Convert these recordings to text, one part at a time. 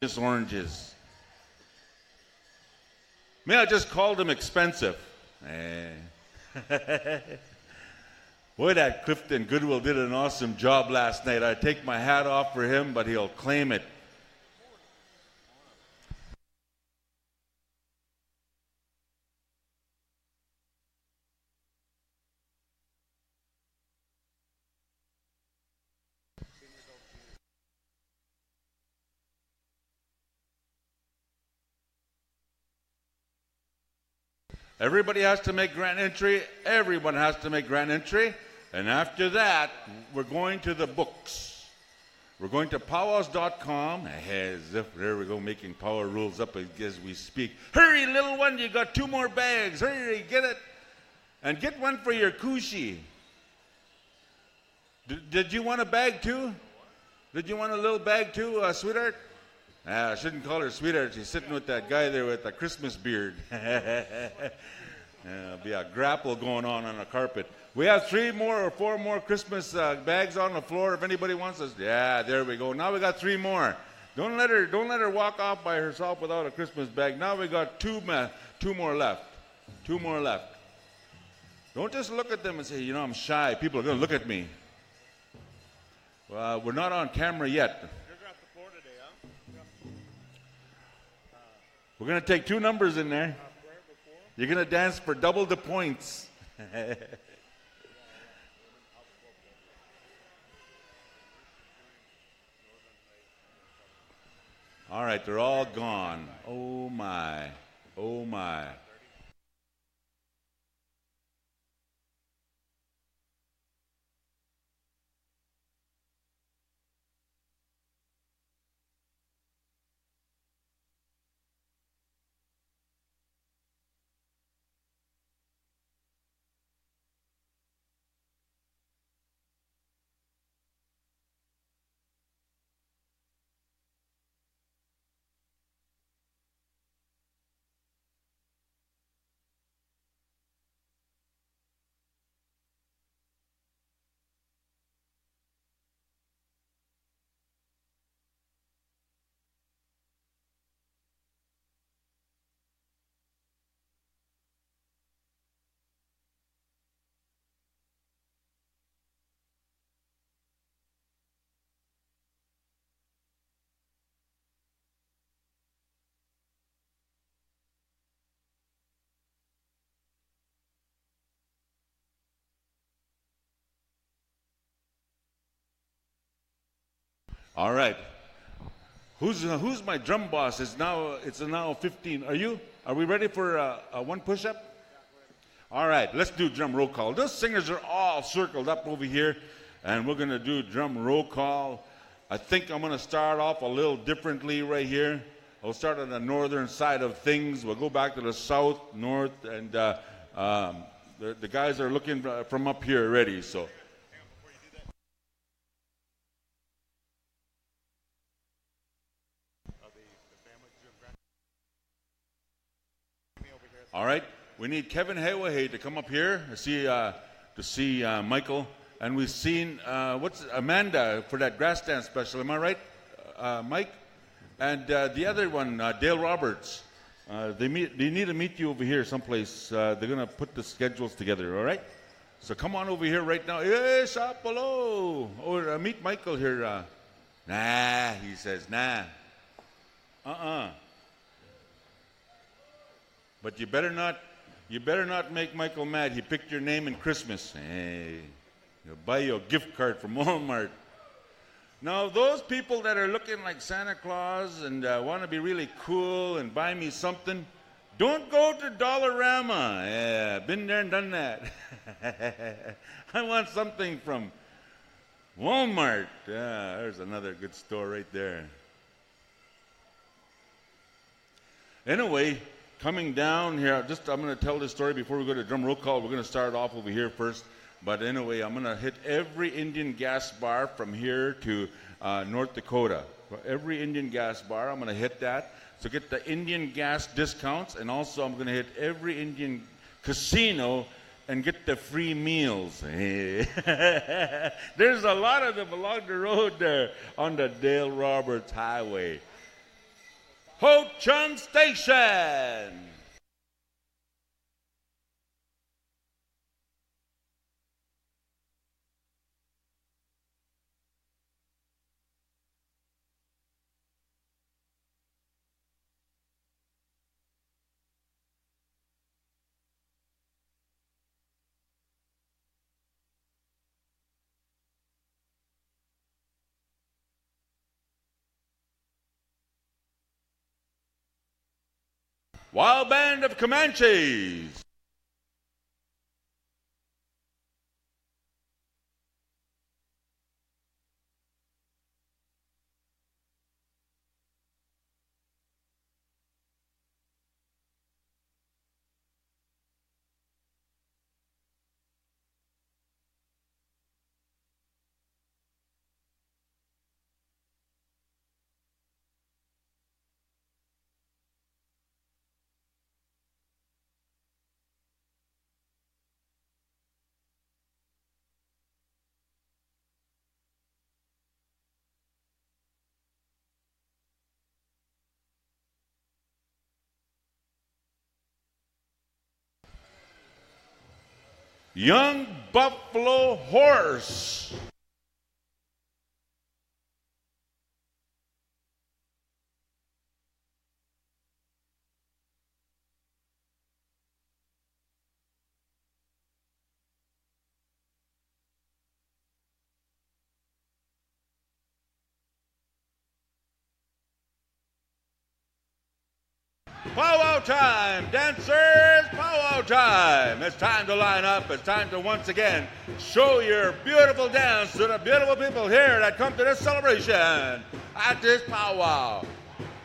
Just oranges. May I just call them expensive? Boy, that Clifton Goodwill did an awesome job last night. I take my hat off for him, but he'll claim it. Everybody has to make grand entry. Everyone has to make grand entry. And after that, we're going to the books. We're going to PowWows.com. There we go, making power rules up as we speak. Hurry, little one, you got 2 more bags. Hurry, get it. And get one for your coochie. Did you want a bag too? Did you want a little bag too, sweetheart? I shouldn't call her sweetheart. She's sitting with that guy there with the Christmas beard. There'll be a grapple going on a carpet. We have 3 more or 4 more Christmas bags on the floor. If anybody wants us, yeah, there we go. Now we got 3 more. Don't let her walk off by herself without a Christmas bag. Now we got 2 more left. 2 more left. Don't just look at them and say, I'm shy. People are going to look at me. Well, we're not on camera yet. We're going to take 2 numbers in there. You're going to dance for double the points. All right, they're all gone. Oh, my. Oh, my. All right. Who's my drum boss? It's now 15. Are we ready for a 1 push-up? All right, let's do drum roll call. Those singers are all circled up over here, and we're going to do drum roll call. I think I'm going to start off a little differently right here. I'll start on the northern side of things. We'll go back to the south, north, and the guys are looking from up here already, so. All right, we need Kevin Hayway to come up here to see Michael, and we've seen what's Amanda for that grass dance special. Am I right, Mike? And the other one, Dale Roberts. They need to meet you over here someplace. They're gonna put the schedules together. All right, so come on over here right now. Hey, Sapolo! Or meet Michael here. Nah, he says nah. But you better not make Michael mad. He picked your name in Christmas. Hey, he'll buy you a gift card from Walmart. Now, those people that are looking like Santa Claus and want to be really cool and buy me something, don't go to Dollarama. Yeah, been there and done that. I want something from Walmart. Yeah, there's another good store right there. Anyway, coming down here, I'm going to tell this story before we go to drum roll call. We're going to start off over here first. But anyway, I'm going to hit every Indian gas bar from here to North Dakota. Every Indian gas bar, I'm going to hit that. So get the Indian gas discounts. And also I'm going to hit every Indian casino and get the free meals. There's a lot of them along the road there on the Dale Roberts Highway. Ho Chung Station. Wild Band of Comanches. Young Buffalo Horse. Powwow time, dancers, powwow time. It's time to line up. It's time to once again show your beautiful dance to the beautiful people here that come to this celebration at this powwow. All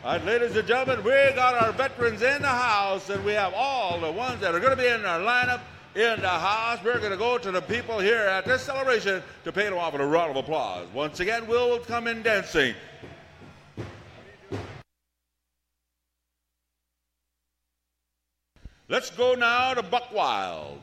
right, ladies and gentlemen, we got our veterans in the house, and we have all the ones that are going to be in our lineup in the house. We're going to go to the people here at this celebration to pay them off with a round of applause. Once again, we'll come in dancing. Let's go now to Buck Wild.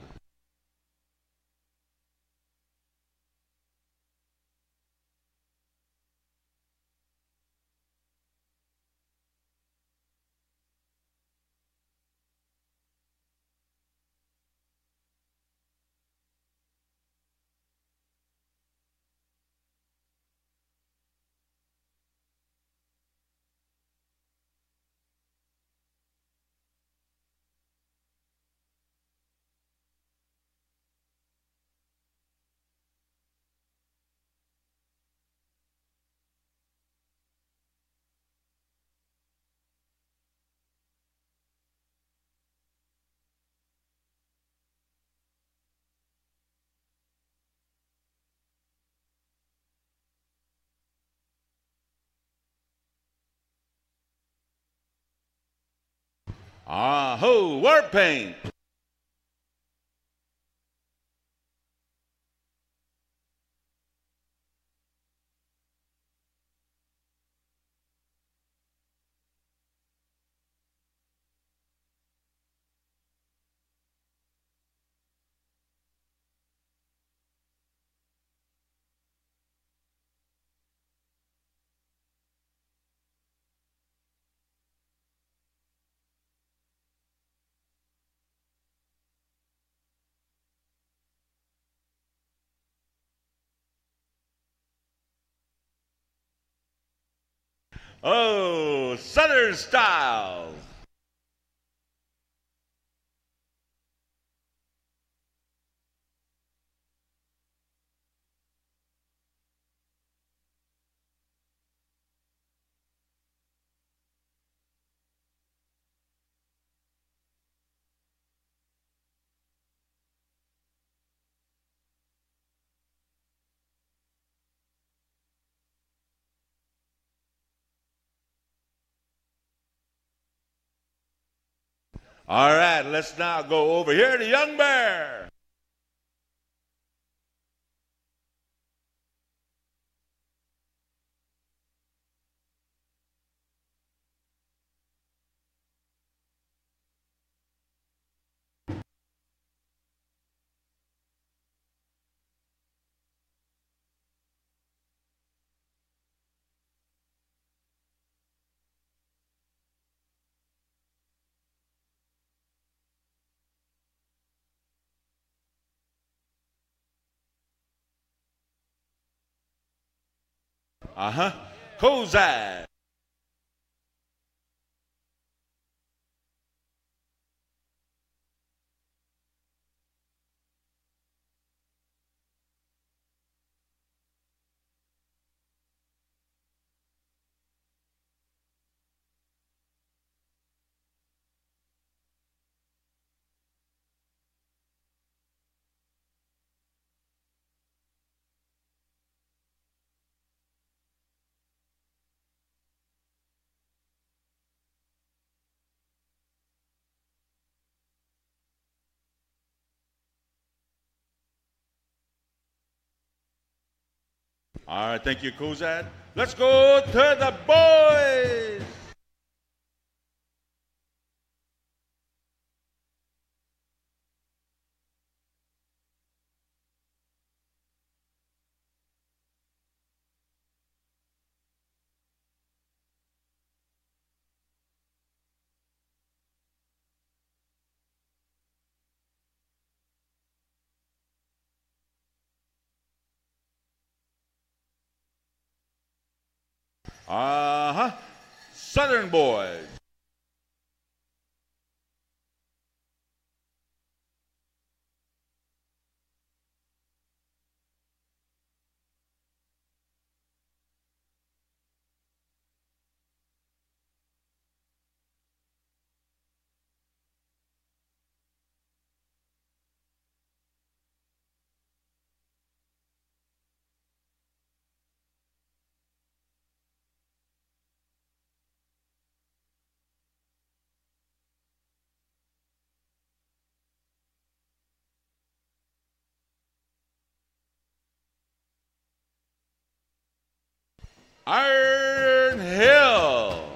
Ah-ho, war paint. Oh, Southern style. All right, let's now go over here to Young Bear. Kozad. All right, thank you, Kozad. Let's go to the boys. Southern boys. Iron Hill.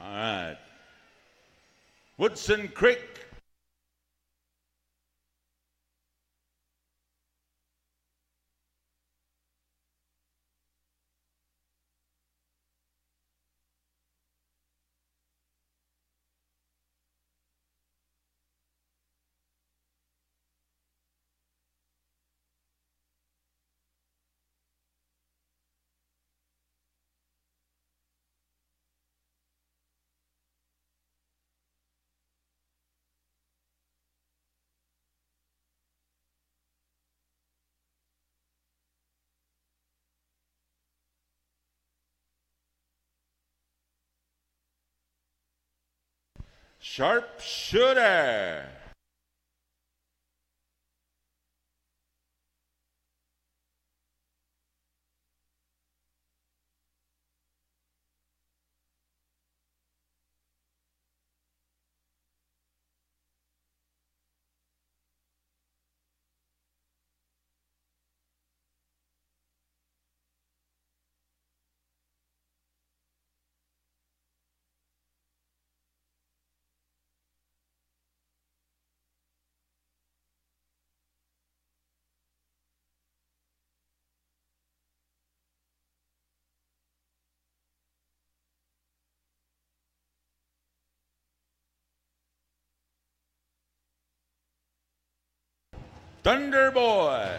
All right. Woodson Creek. Sharpshooter. Thunder Boy.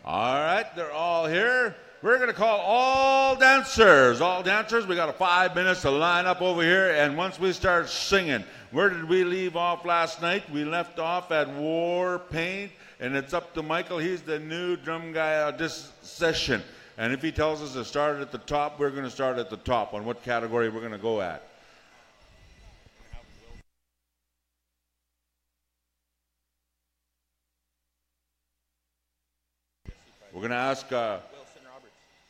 All right, they're all here. We're going to call all dancers. All dancers, we got 5 minutes to line up over here. And once we start singing, where did we leave off last night? We left off at War Paint. And it's up to Michael. He's the new drum guy this session. And if he tells us to start at the top, we're going to start at the top on what category we're going to go at. We're going to ask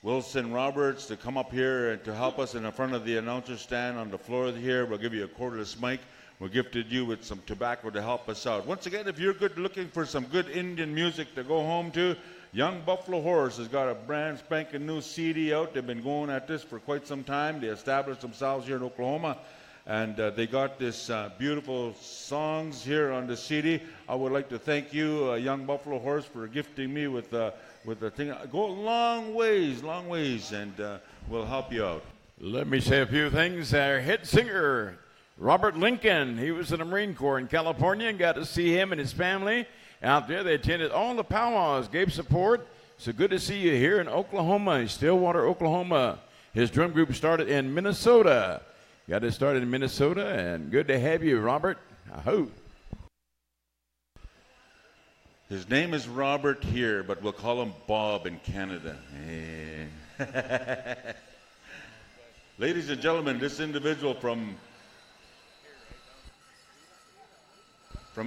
Wilson Roberts to come up here and to help us in the front of the announcer stand on the floor here. We'll give you a cordless mic. We gifted you with some tobacco to help us out. Once again, if you're looking for some good Indian music to go home to, Young Buffalo Horse has got a brand spanking new CD out. They've been going at this for quite some time. They established themselves here in Oklahoma, and they got this beautiful songs here on the CD. I would like to thank you, Young Buffalo Horse, for gifting me with the thing. Go long ways, and we'll help you out. Let me say a few things. Our head singer, Robert Lincoln, he was in the Marine Corps in California and got to see him and his family out there. They attended all the powwows, gave support. So good to see you here in Oklahoma, Stillwater, Oklahoma. His drum group started in Minnesota. Got it started in Minnesota, and good to have you, Robert. I hope. His name is Robert here, but we'll call him Bob in Canada. Ladies and gentlemen, this individual from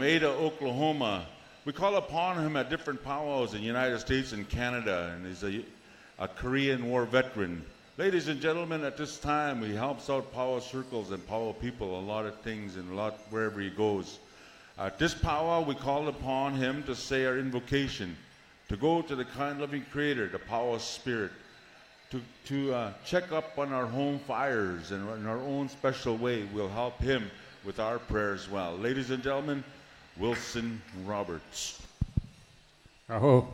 Ada, Oklahoma, we call upon him at different powwows in the United States and Canada, and he's a Korean War veteran. Ladies and gentlemen, at this time, he helps out powwow circles and powwow people a lot of things and a lot wherever he goes. At this powwow, we call upon him to say our invocation, to go to the kind, loving Creator, the powwow spirit, to check up on our home fires, and in our own special way, we'll help him with our prayer as well. Ladies and gentlemen, Wilson Roberts. Before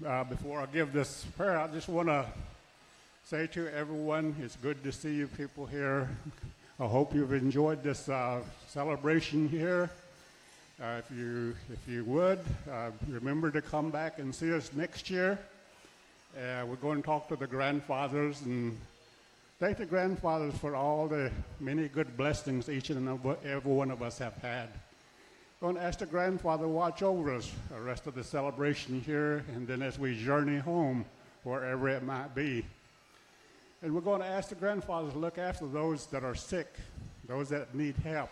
I give this prayer, I just want to say to everyone, it's good to see you people here. I hope you've enjoyed this celebration here. If you would, remember to come back and see us next year. We're going to talk to the grandfathers and thank the grandfathers for all the many good blessings each and every one of us have had. Going to ask the grandfather to watch over us the rest of the celebration here, and then as we journey home, wherever it might be. And we're going to ask the grandfathers to look after those that are sick, those that need help.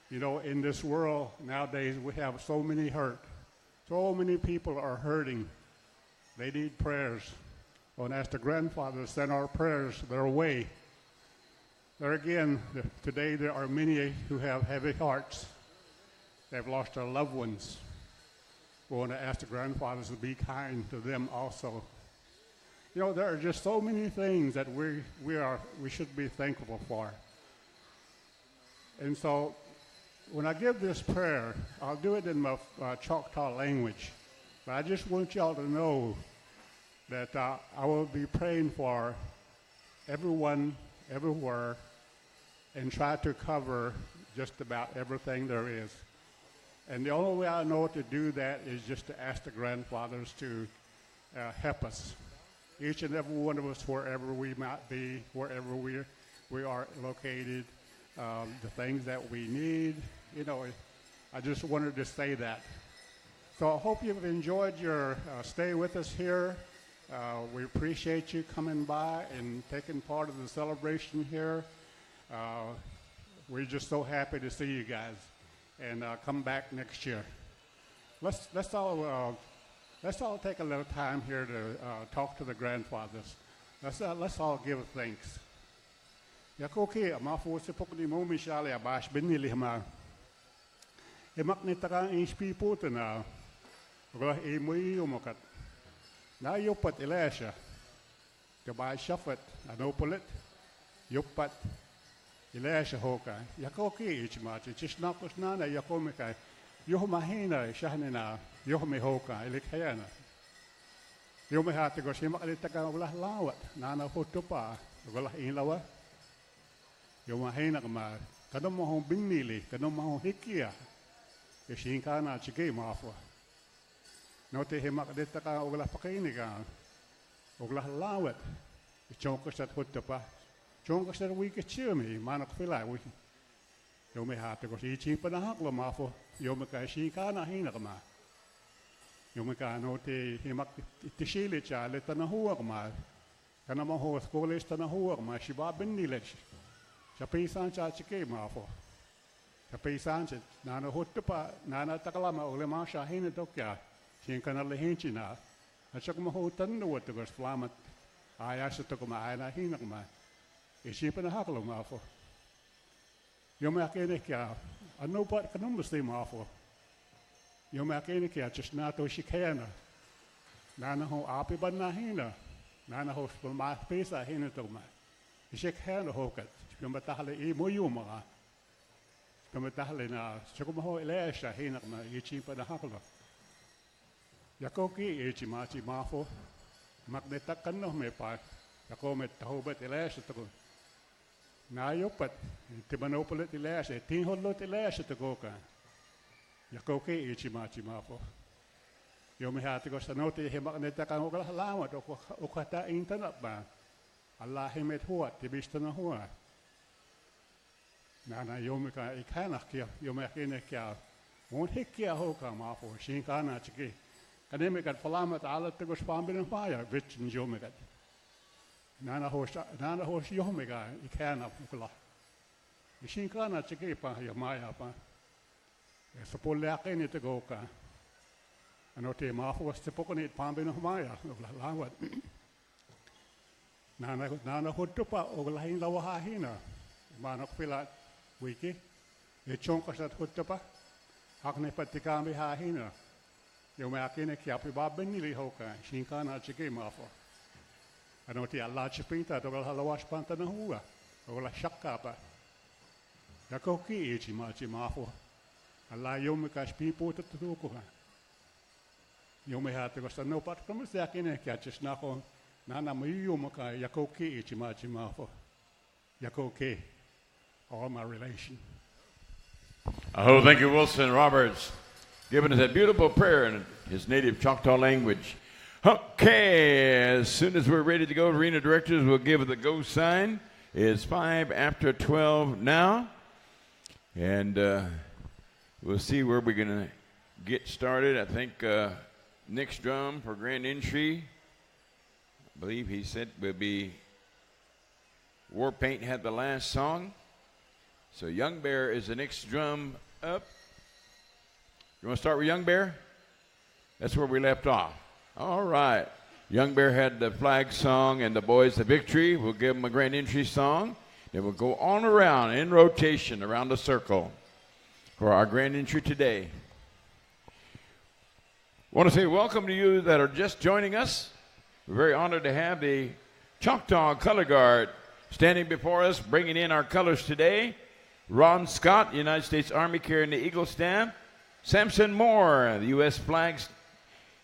You know, in this world nowadays, we have so many hurt. So many people are hurting. They need prayers. I want to ask the grandfathers to send our prayers their way. There again, today there are many who have heavy hearts. They've lost their loved ones. We want to ask the grandfathers to be kind to them also. You know, there are just so many things that we should be thankful for. And so, when I give this prayer, I'll do it in my Choctaw language. But I just want y'all to know that I will be praying for everyone, everywhere, and try to cover just about everything there is. And the only way I know to do that is just to ask the grandfathers to help us. Each and every one of us, wherever we might be, wherever we are located, the things that we need, you know, I just wanted to say that. So I hope you've enjoyed your stay with us here. We appreciate you coming by and taking part of the celebration here. We're just so happy to see you guys, and come back next year. Let's all take a little time here to talk to the grandfathers. Let's all give thanks. Yakoki amafu sepokni momishale abash benili hama. Emak nitaka HP putana. Oglah emui umakat. Na yopat elasha. Kabai shafat anopolit. Yopat elasha hoka. Yakoki ichmati. Chishnakos nana yakomika. Yohmahina shahnina. Yohme hoka elikhayana. Yomehati goshimak litaka oglah lawat. Nana hotupa. Oglah inlawa. Yomahina kama. Kadom mahong binili. Kadom mahong hikia. Yashinkana chike mafwa. No te hemak deta ka ogla pakaini ka. ogla halawet chonka sat hutapa chonka sat wiki chimi manak fila wiki yo me hate ko si chipa na haklo mafo yo me ka si kana hina kama yo me ka no te himak tishile cha le tana huwa kama kana ma ho skole tana huwa kama si ba benni le cha peisan cha chike mafo cha peisan cha nana hutapa nana takalama ole ma sha hina tokya sin kana le hinchina achak ma ho tan no to gas flamat aya sa to kuma ana hina kama e chipa na haklo mafo yo me akene kia ano pa kanum musti mafo yo me akene kia just na to shikena nana ho api banna hina nana ho ma pesa hina to ma shikena ho kat yo me tahle e moyu ma yo me tahle na chukuma ho elesha hina ma e chipa na haklo yakoki e chimachi mafo magneta kanno me pa yakome tahobat elesha to na yopat te manopolet ilese tin hollot ilese te goka ya koke ichimachi mafo yo me hate ko sanote he magneta kan ogla halama to o khata internet ba allah hemet huat te bistana huwa na yo me ka ikana kia yo me kene kia mon hekkia hoka mafo shin kana chiki kaneme kat falama ta ala te go spambin fire vich yo me kat nana hosh yomega ikana ukla ishin kana chike pa ya maya pa so polle akene te goka anote ma fo ste pokone pambe no maya ukla lawat nana hotupa ukla hin lawa hina manok pila wiki e chonka sat hotupa akne patikami ha hina yo me akene kiapi babeni li hoka shin kana chike ma fo anote alla chipinta to gal halawash panta na huwa ola shakapa yakoki ichi machi mafo alla yome ka spipo to ko yome hate ko no pat como se akine catches na ko nana miyo maka yakoki ichi machi mafo yakoki all my relation. Oh, thank you, Wilson Roberts, giving us that beautiful prayer in his native Choctaw language. Okay, as soon as we're ready to go, arena directors will give the go sign. It's 5:12 now, and we'll see where we're going to get started. I think Nick's drum for grand entry, I believe he said, will be War Paint had the last song. So Young Bear is the next drum up. You want to start with Young Bear? That's where we left off. All right. Young Bear had the flag song and the Boys the Victory. We'll give them a grand entry song. Then we'll go on around in rotation around the circle for our grand entry today. I want to say welcome to you that are just joining us. We're very honored to have the Choctaw Color Guard standing before us, bringing in our colors today. Ron Scott, United States Army, carrying the Eagle Staff. Samson Moore, the U.S. flags,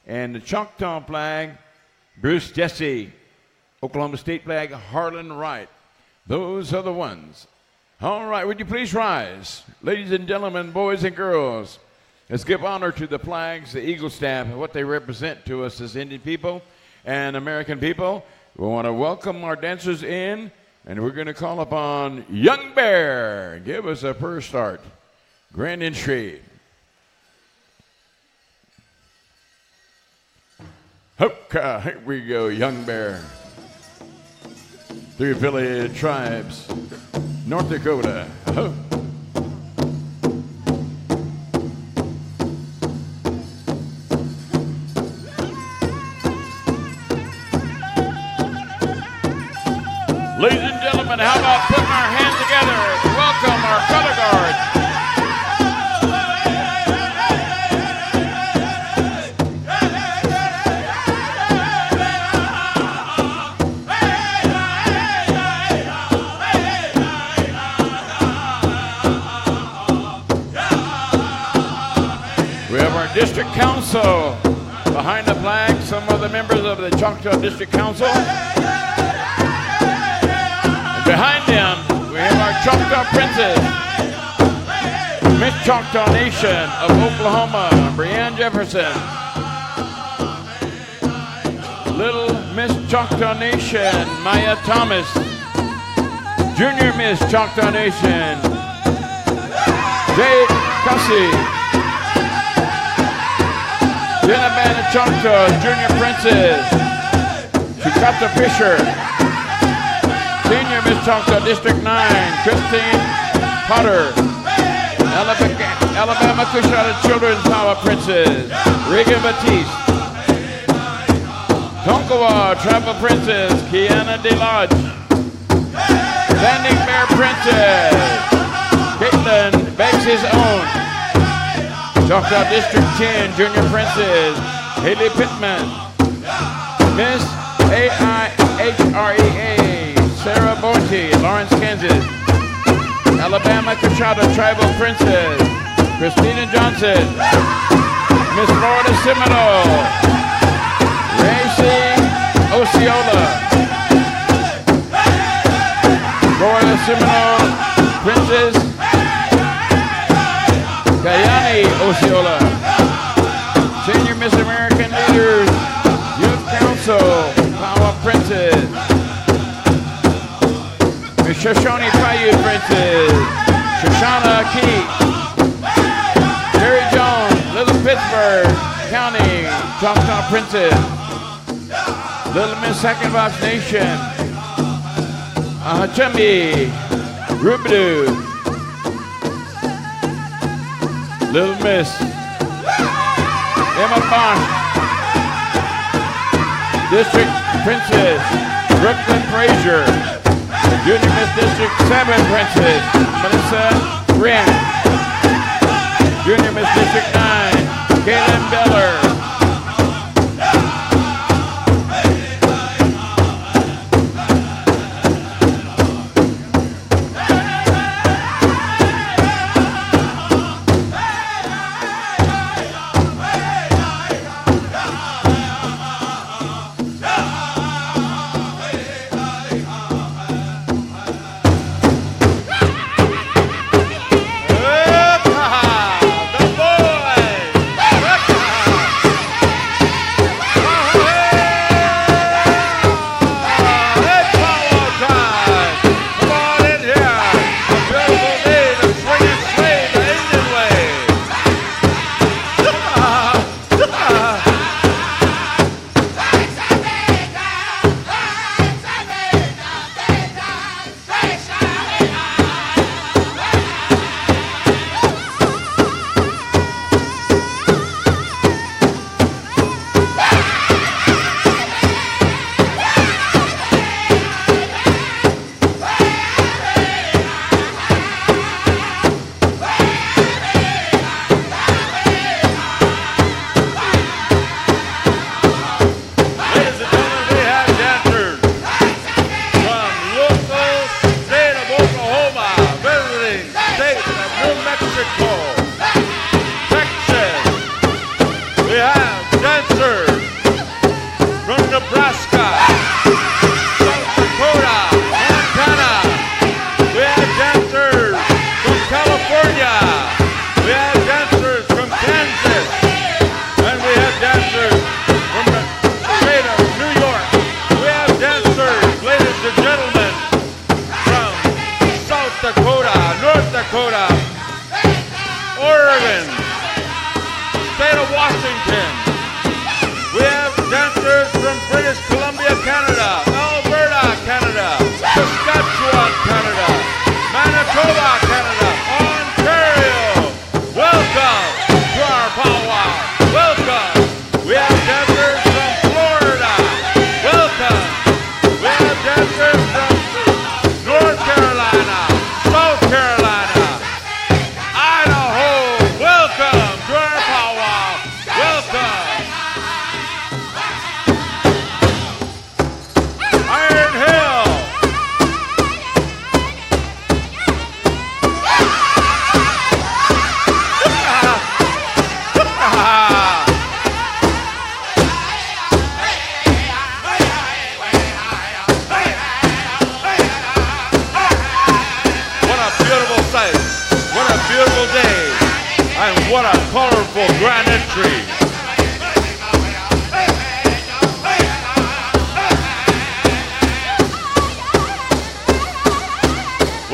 and the Choctaw flag. Bruce Jesse, Oklahoma State flag. Harlan Wright. Those are the ones. All right, would you please rise? Ladies and gentlemen, boys and girls, let's give honor to the flags, the Eagle Staff, and what they represent to us as Indian people and American people. We want to welcome our dancers in, and we're going to call upon Young Bear. Give us a first start. Grand entry. Okay, here we go, Young Bear. 3 affiliated tribes, North Dakota. Ho. Ladies and gentlemen, how about putting our hands together to welcome our color guard? We have our district council behind the flag, some of the members of the Choctaw District Council. Behind them, we have our Choctaw Princess, Miss Choctaw Nation of Oklahoma, Breanne Jefferson. Little Miss Choctaw Nation, Maya Thomas. Junior Miss Choctaw Nation, Jay Cussy. Jenna Band of Choctaw, Junior Princess, Choctaw Fisher. Senior Miss Choctaw District 9, Christine Potter. Alabama Cushata Children's Power Princess, Regan Batiste. Tonkawa Tribal Princess, Kiana DeLodge. Standing Bear Princess, Caitlin Banks' Own. Choctaw District 10, Junior Princess, Haley Pittman. Miss AIHREA, Sarah Bonte, Lawrence, Kansas. Alabama Coshada Tribal Princess, Christina Johnson. Miss Florida Seminole, Racy Osceola. Florida Seminole Princess, Kayani Osceola. Senior Miss American Leaders Youth Council, Power Princess. Miss Shoshone Paiute Princess, Shoshana Key. Jerry Jones, Little Pittsburgh County, Choctaw Princess. Little Miss Second Box Nation, Ahachembi, Rubidoux. Little Miss Emma Bond, District Princess, Brooklyn Frazier. Junior Miss District 7 Princess, Melissa Grant. Junior Miss District 9, Kaylin Beller.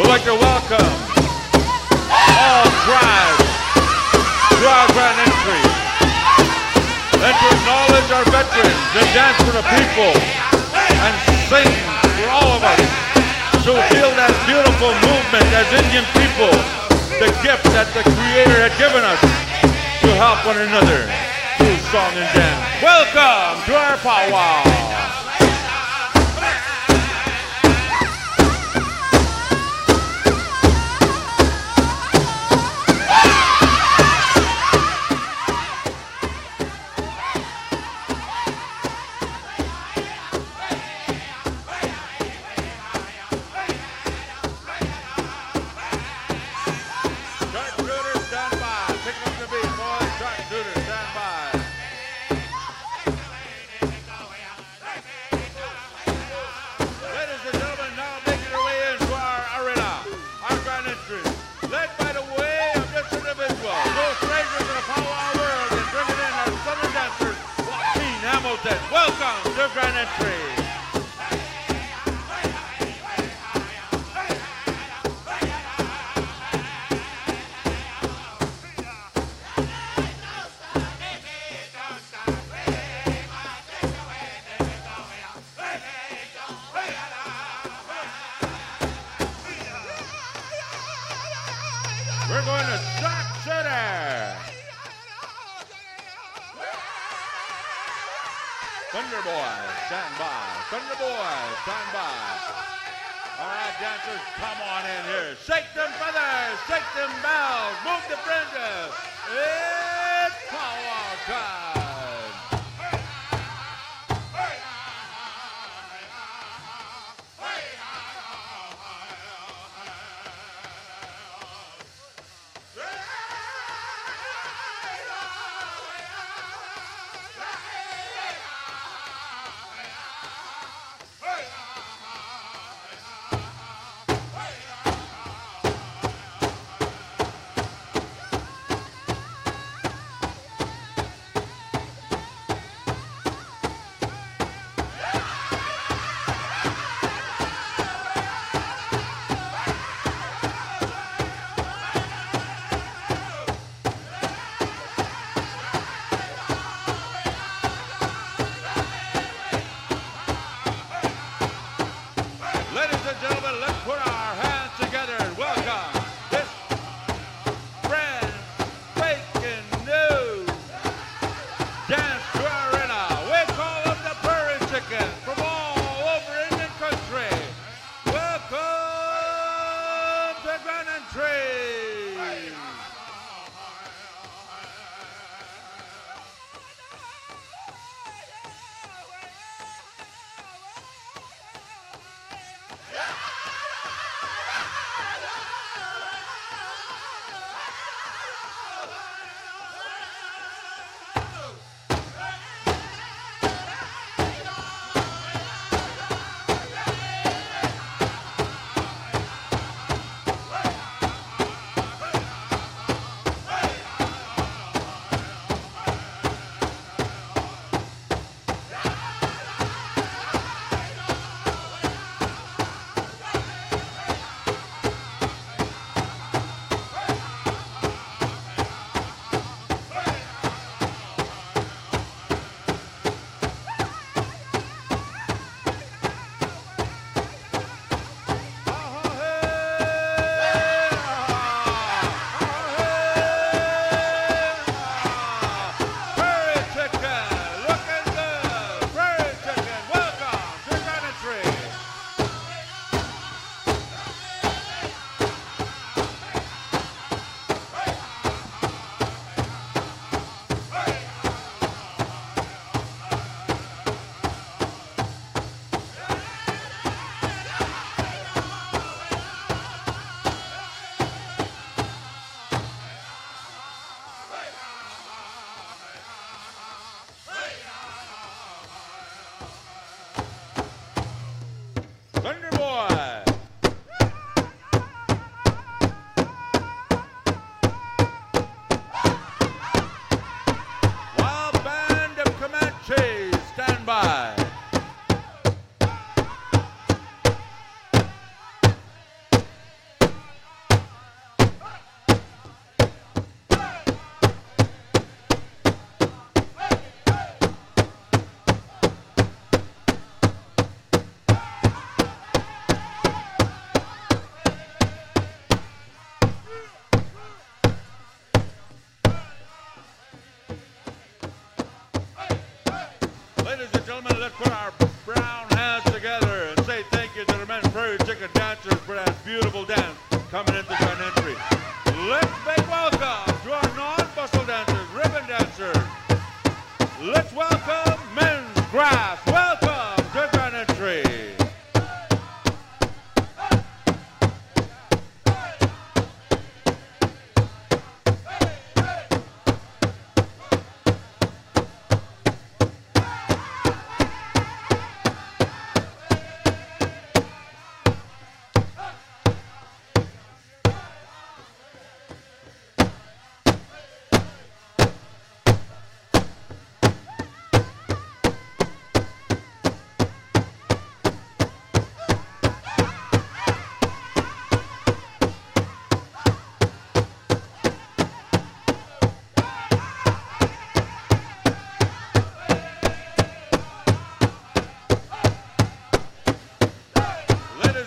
We'd like to welcome all tribes to our grand entry and to acknowledge our veterans and dance for the people and sing for all of us to feel that beautiful movement as Indian people, the gift that the Creator had given us to help one another through song and dance. Welcome to our powwow. Welcome to Grand Entry. We're going to Sac City. Thunder Boy, stand by. Thunder Boy, stand by. All right, dancers, come on in here. Shake them feathers, shake them bells, move the fringes. It's powwow time.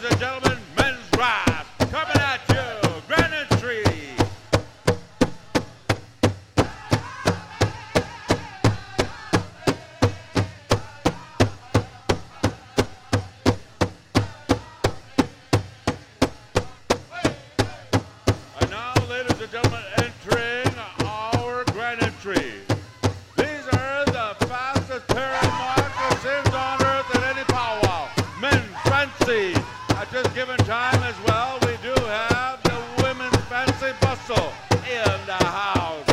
ladies and gentlemen, men's rap coming at you, Granite Tree. And now, ladies and gentlemen, entering our Granite Tree. These are the fastest terrain moccasins on earth at any powwow. Men fancy. At this given time as well, we do have the women's fancy bustle in the house.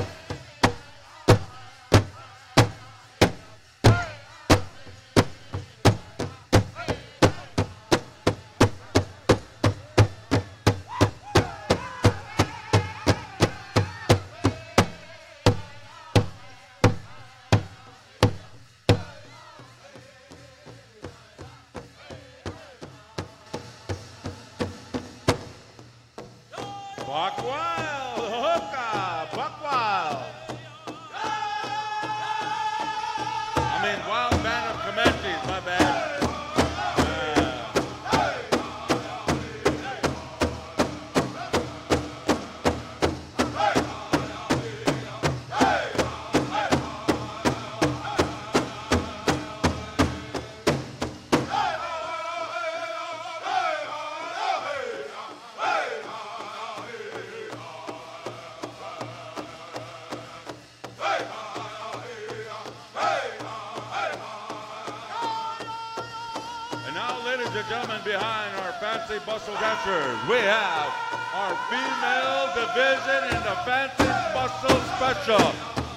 Buck Wild, hookah, Buck Wild. I mean, Wild Band of Comanches, my bad. And now, ladies and gentlemen, behind our fancy bustle dancers, we have our female division in the fancy bustle special.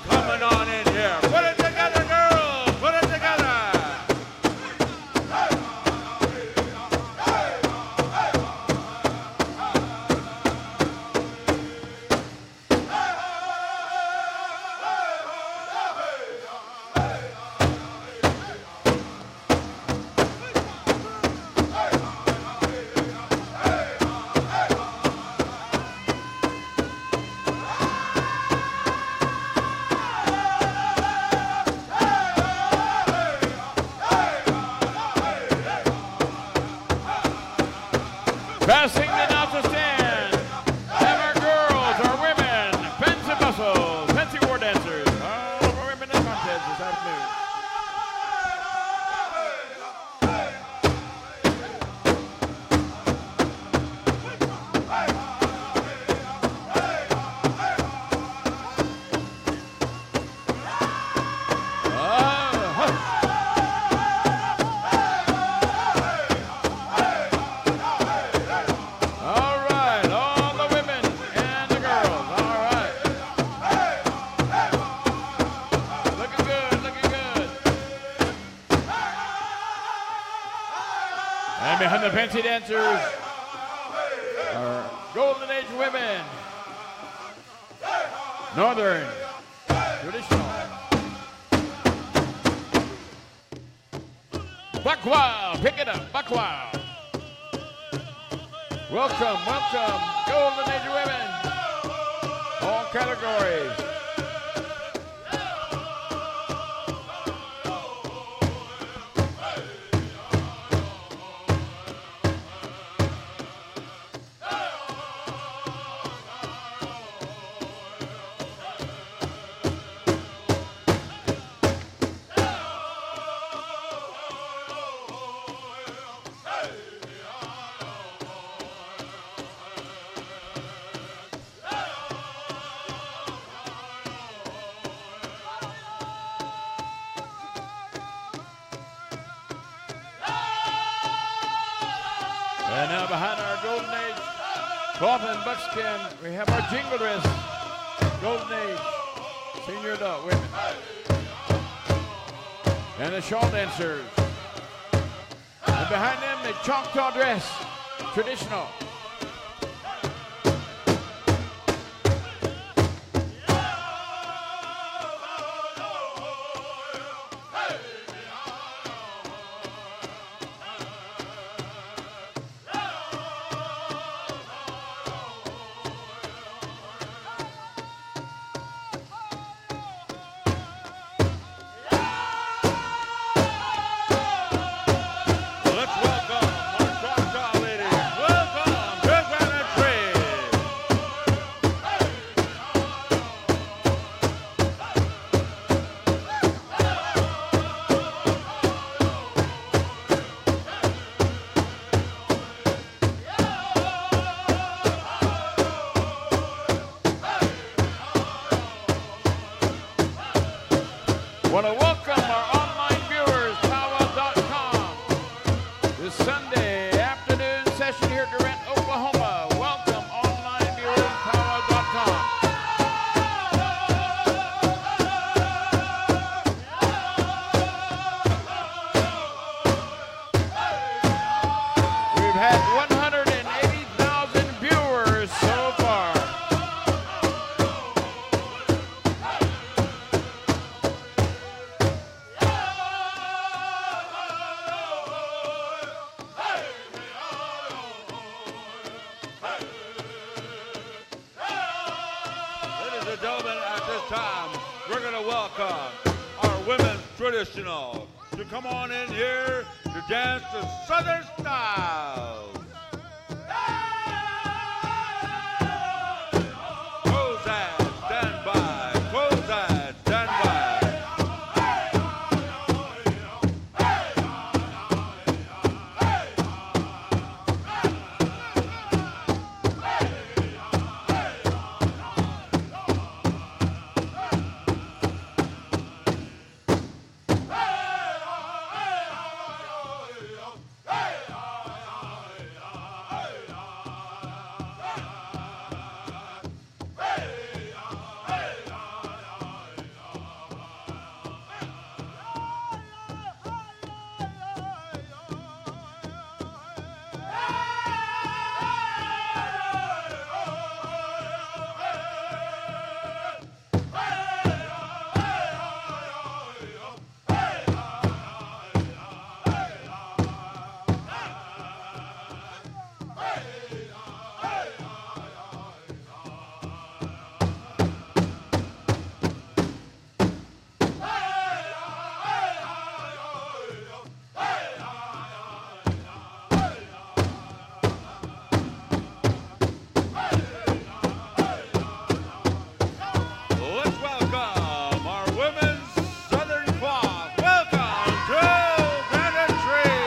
Coming on in here. Put it together, girls! Put it together! Passing the announcer stand. Have our girls, our women, fancy bustles, fancy war dancers. All of our women in contest this afternoon. All right, all the women and the girls. All right. Looking good, looking good. And behind the fancy dancers are Golden Age women. Northern, traditional. Buck Wild, pick it up, Buck Wild. Welcome, welcome, Golden Age women. All categories. And now behind our Golden Age cloth and buckskin, we have our jingle dress, Golden Age, senior adult women. And the shawl dancers. And behind them, the Choctaw dress, traditional. Let's welcome our Choctaw ladies. had 180,000 viewers so far. Ladies and gentlemen, at this time, we're going to welcome our women's traditional to come on in here to dance the Southern style. Cozad, stand by. Cozad, stand by. Let's welcome our women's Southern cloth. Welcome to Granite Tree.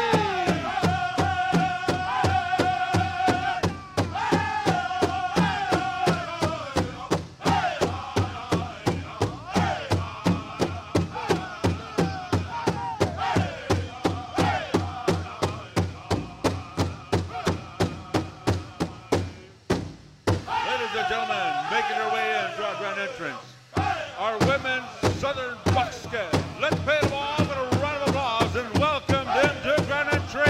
Ladies and gentlemen, making their way into our grand entrance, our women's Southern buckskin. Let's pay them all with a round of applause and welcome them to Granite Tree.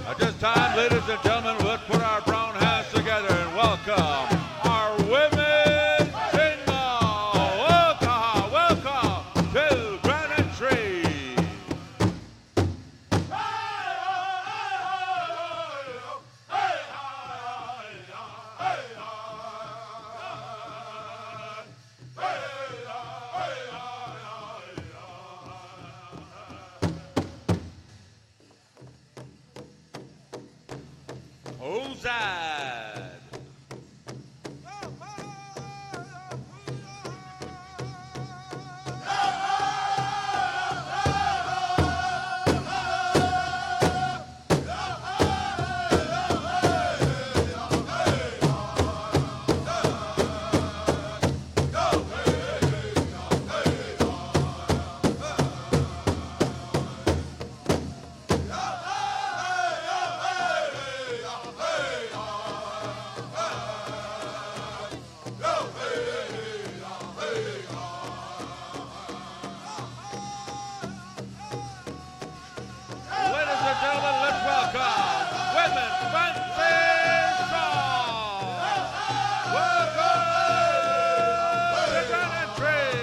At this time, ladies and gentlemen, let's put our brown hands together and welcome our women single. Welcome, welcome to Granite Tree. Ozad. Ladies and gentlemen, let's welcome Women's Fancy Song. Welcome to Granite Tree.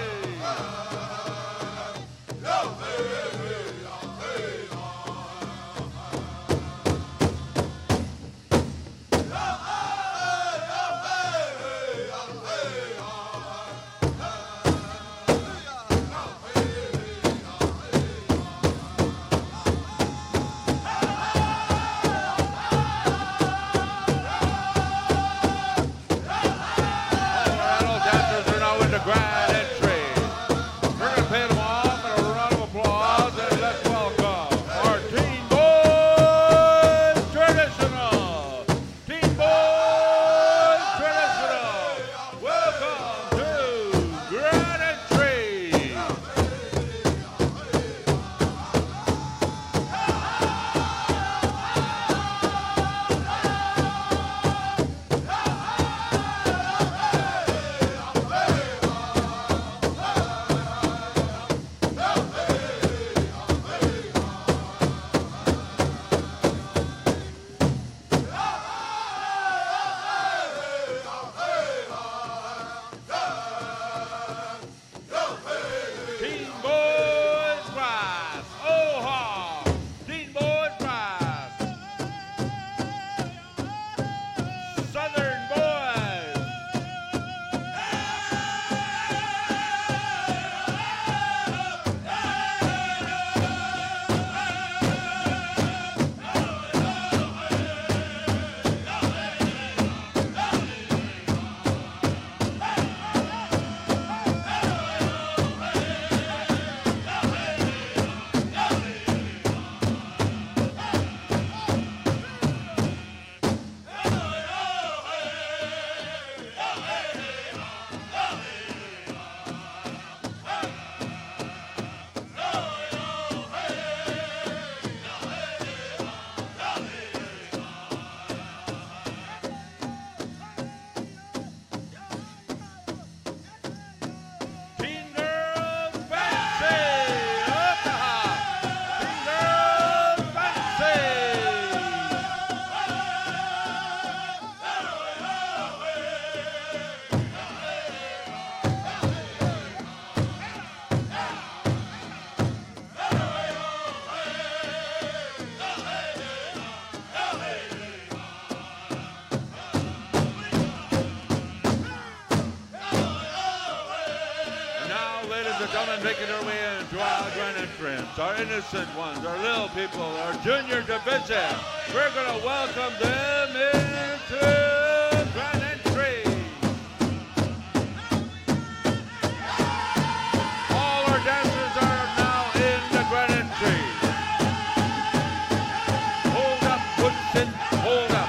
gentlemen, making their way into our grand entrance, our innocent ones, our little people, our junior division. We're going to welcome them into grand entry. All our dancers are now in the grand entry. Hold up, Woodson, hold up.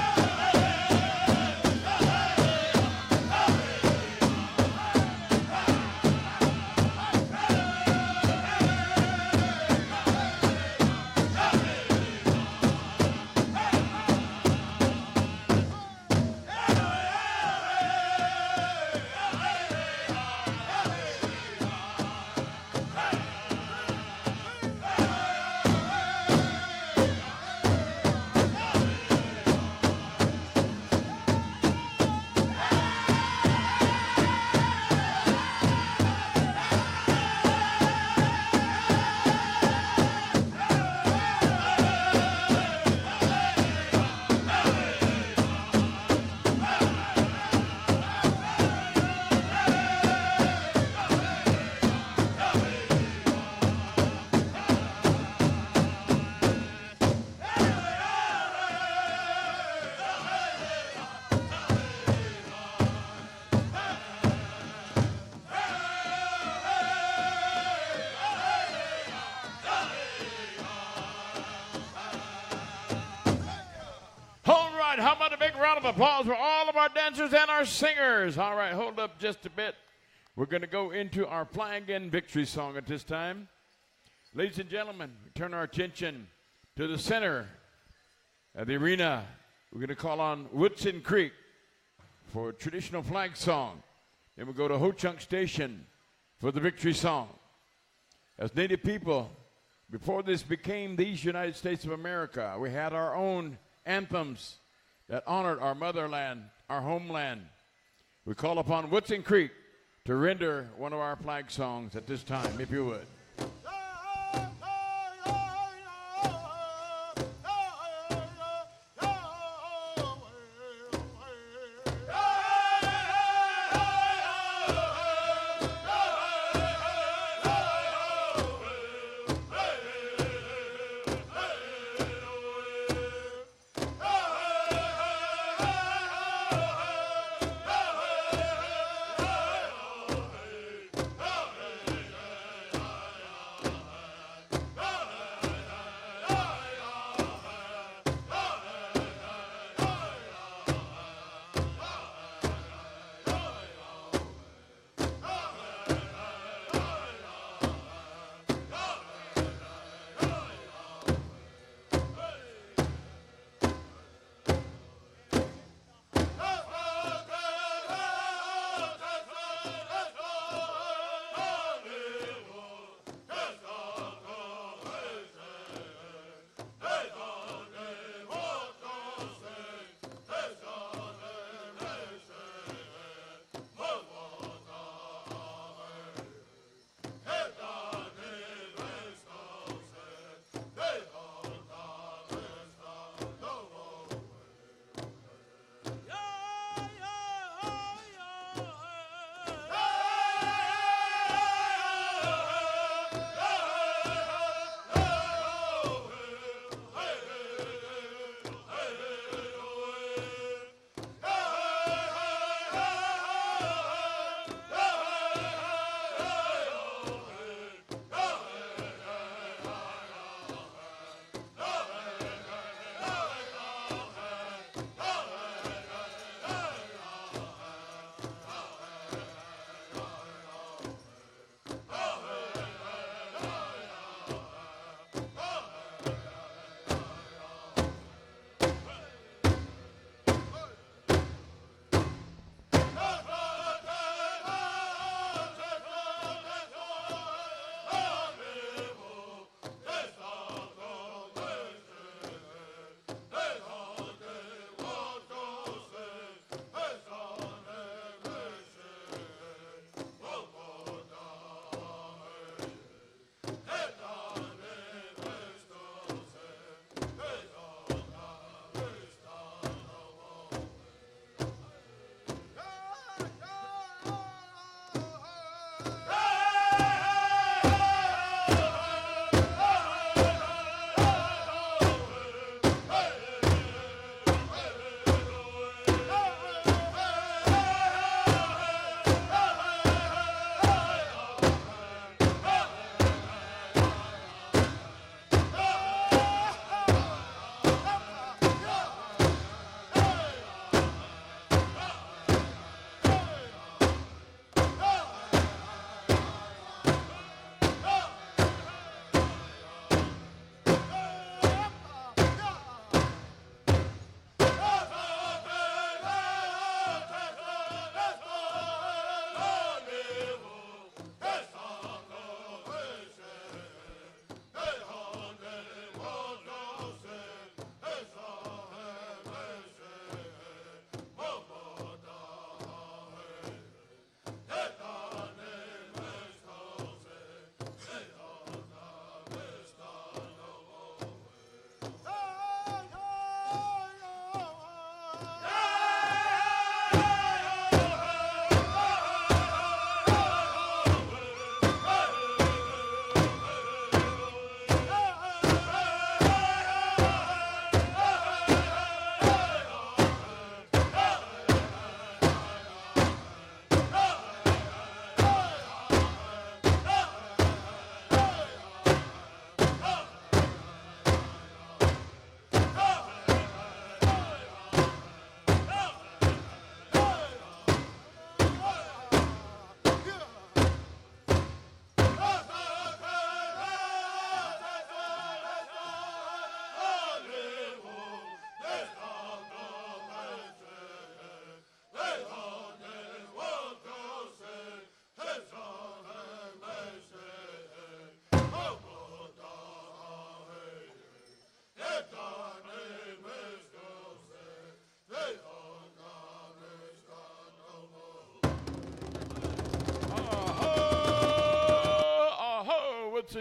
How about a big round of applause for all of our dancers and our singers? All right, hold up just a bit. We're going to go into our Flag and Victory song at this time. Ladies and gentlemen, we turn our attention to the center of the arena. We're going to call on Woodson Creek for a traditional flag song. Then we'll go to Ho-Chunk Station for the victory song. As Native people, before this became these United States of America, we had our own anthems that honored our motherland, our homeland. We call upon Woodson Creek to render one of our flag songs at this time, if you would.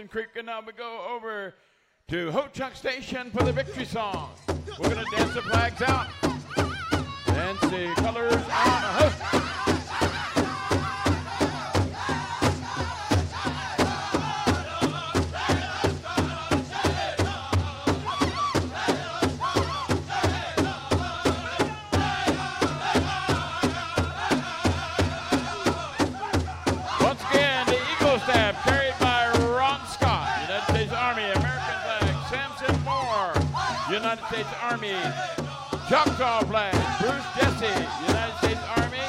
Creek, and now we go over to Ho-Chunk Station for the victory song. We're going to dance the flags out, dance the colors out. Once again, the Eagle Staff carried by Ron Scott, United States Army, American flag, Samson Moore, United States Army, Choctaw flag, Bruce Jesse, United States Army,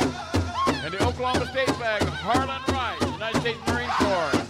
and the Oklahoma State flag, Harlan Wright, United States Marine Corps.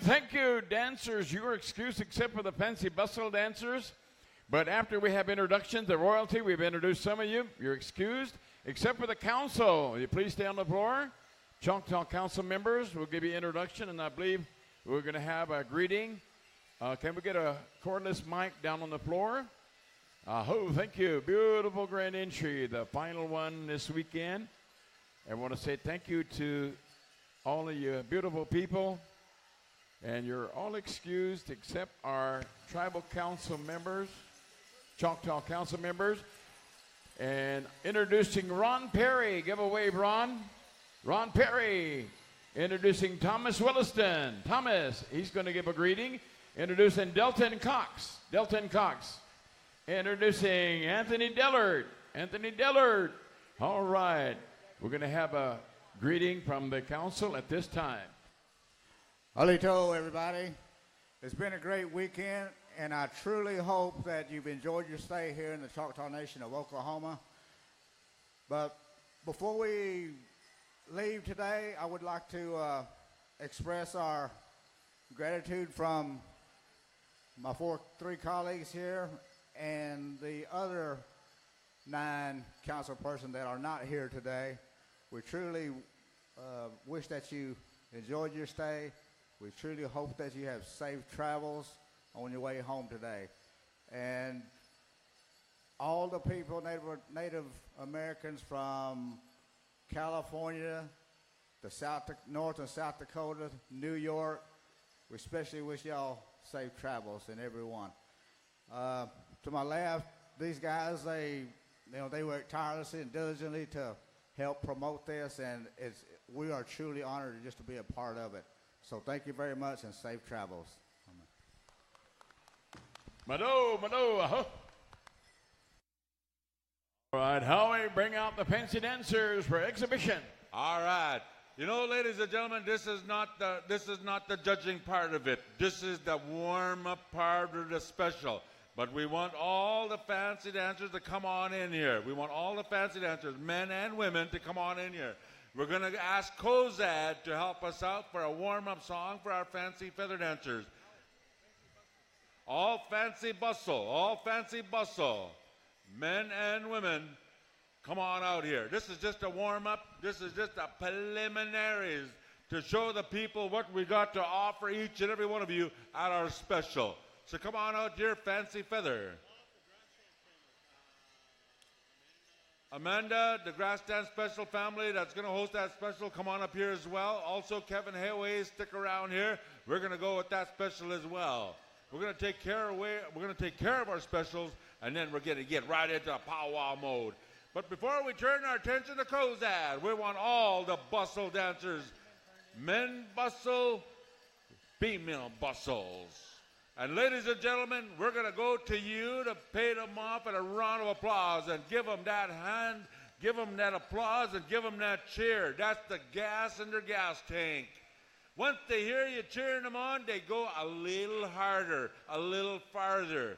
Thank you, dancers. You are excused except for the fancy bustle dancers. But after we have introductions, the royalty, we've introduced some of you. You're excused except for the council. Will you please stay on the floor? Choctaw Council members, we'll give you introduction, and I believe we're going to have a greeting. Can we get a cordless mic down on the floor? Thank you. Beautiful grand entry, the final one this weekend. I want to say thank you to all of you beautiful people. And you're all excused except our tribal council members, Choctaw Council members. And introducing Ron Perry. Give a wave, Ron. Ron Perry. Introducing Thomas Williston. Thomas, he's going to give a greeting. Introducing Delton Cox. Delton Cox. Introducing Anthony Dillard. Anthony Dillard. All right. We're going to have a greeting from the council at this time. Halito, everybody. It's been a great weekend, and I truly hope that you've enjoyed your stay here in the Choctaw Nation of Oklahoma. But before we leave today, I would like to express our gratitude from my three colleagues here and the other 9 council persons that are not here today. We truly wish that you enjoyed your stay. We truly hope that you have safe travels on your way home today. And all the people, Native Americans from California, North and South Dakota, New York, we especially wish y'all safe travels, and everyone. To my left, these guys, they work tirelessly and diligently to help promote this, and we are truly honored just to be a part of it. So thank you very much, and safe travels. Mado. All right, Howie, bring out the fancy dancers for exhibition. All right. You know, ladies and gentlemen, this is not the judging part of it. This is the warm-up part of the special. But we want all the fancy dancers to come on in here. We want all the fancy dancers, men and women, to come on in here. We're going to ask Kozad to help us out for a warm-up song for our fancy feather dancers. All fancy bustle, men and women. come on out here. This is just a warm-up. This is just a preliminaries to show the people what we got to offer each and every one of you at our special. So come on out here, Fancy Feather. Amanda, the Grass Dance Special family that's going to host that special, come on up here as well. Also, Kevin Hayway, stick around here. We're going to go with that special as well. We're going to take care of our specials, and then we're going to get right into powwow mode. But before we turn our attention to Cozad, we want all the bustle dancers, men bustle, female bustles. And ladies and gentlemen, we're going to go to you to pay them off in a round of applause and give them that hand, give them that applause, and give them that cheer. That's the gas in their gas tank. Once they hear you cheering them on, they go a little harder, a little farther.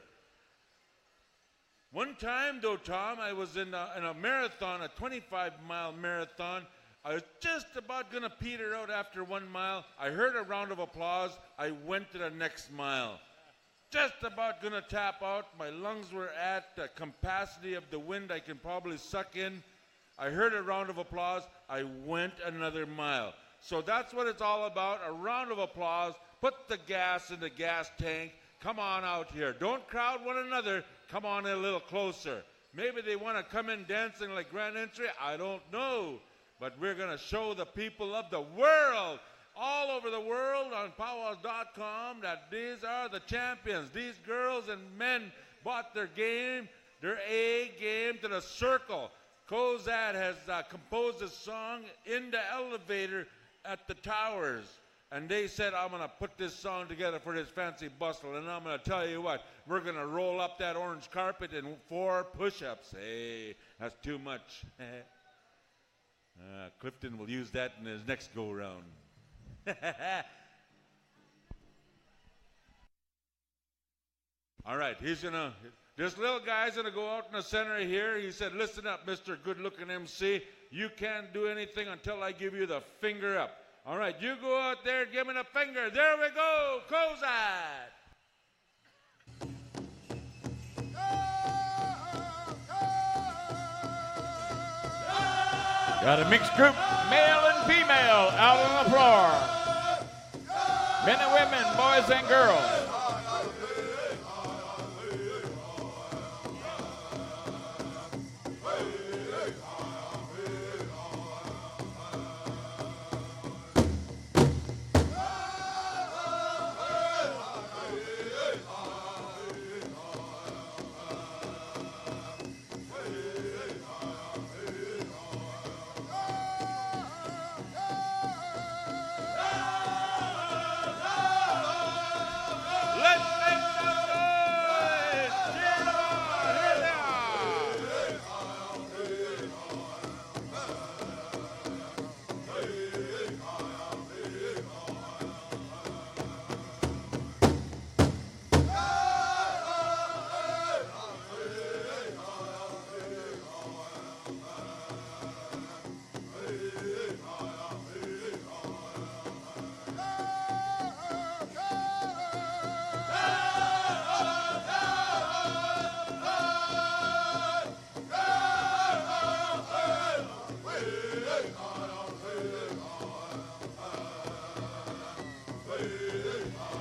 One time, though, Tom, I was in a marathon, a 25-mile marathon. I was just about going to peter out after 1 mile. I heard a round of applause. I went to the next mile. Just about going to tap out. My lungs were at the capacity of the wind I can probably suck in. I heard a round of applause. I went another mile. So that's what it's all about, a round of applause. Put the gas in the gas tank. Come on out here. Don't crowd one another. Come on in a little closer. Maybe they want to come in dancing like grand entry. I don't know. But we're going to show the people of the world, all over the world on PowWows.com, that these are the champions. These girls and men brought their game, their A game to the circle. Cozad has composed a song in the elevator at the towers. And they said, I'm going to put this song together for this fancy bustle. And I'm going to tell you what, we're going to roll up that orange carpet in 4 push-ups. Hey, that's too much. Clifton will use that in his next go-round. All right, this little guy's going to go out in the center here. He said, listen up, Mr. Good-Looking MC. You can't do anything until I give you the finger up. All right, you go out there and give me the finger. There we go, Cozad. Got a mixed group, male and female, out on the floor. Men and women, boys and girls.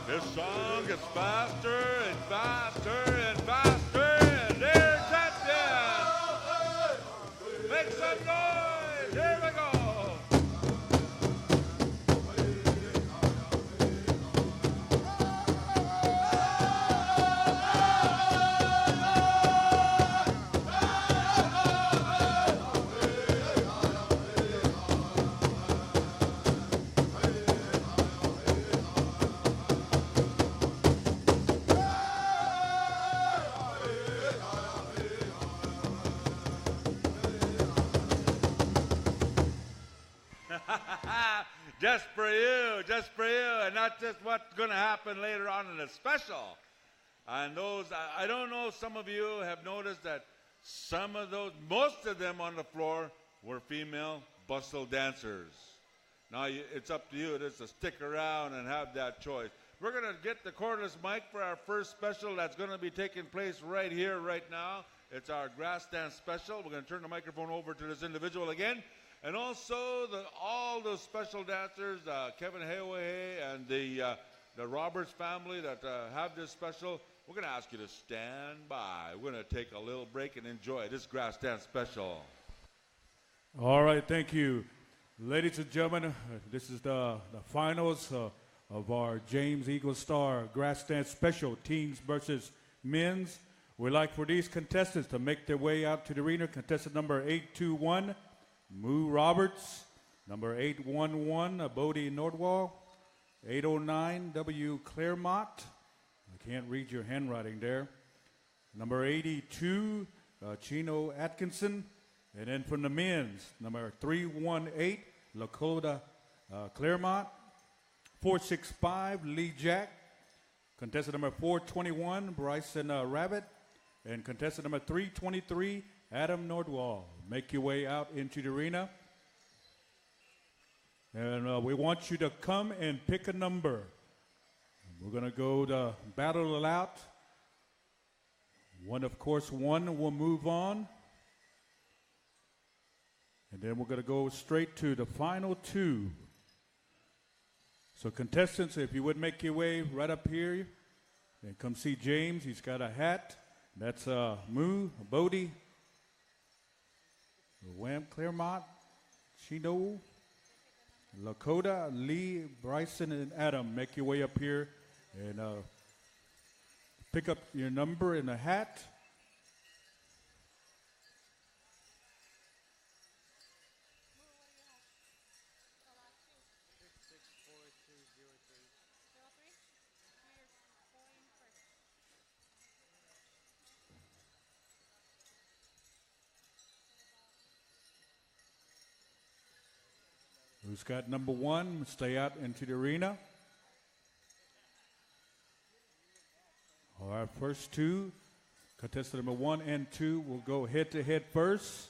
This song gets faster and faster and faster, and they're champions. Make some noise. Here we go. Just for you, and that's just what's going to happen later on in the special. And those, I don't know, some of you have noticed that some of those, most of them on the floor were female bustle dancers. Now, it's up to you just to stick around and have that choice. We're going to get the cordless mic for our first special that's going to be taking place right here, right now. It's our grass dance special. We're going to turn the microphone over to this individual again. And also all the special dancers, Kevin Hayway and the Roberts family that have this special. We're going to ask you to stand by. We're going to take a little break and enjoy this grass dance special. All right, thank you. Ladies and gentlemen, this is the finals of our James Eagle Star Grass Dance Special, teens versus men's. We'd like for these contestants to make their way out to the arena. Contestant number 821, Moo Roberts. Number 811, Bodie Nordwall. 809, W. Claremont. I can't read your handwriting there. Number 82, Chino Atkinson. And then from the men's, number 318, Lakota Claremont. 465, Lee Jack. Contestant number 421, Bryson Rabbit. And contestant number 323, Adam Nordwall. Make your way out into the arena. And we want you to come and pick a number. We're going to go to battle it out. One will move on. And then we're going to go straight to the final two. So contestants, if you would make your way right up here and come see James. He's got a hat. That's Moo, Bodie, Wham, Claremont, Chino, Lakota, Lee, Bryson, and Adam. Make your way up here and pick up your number in the hat. Who's got number one? Stay out into the arena. Our first two, contestant number 1 and 2, will go head-to-head first.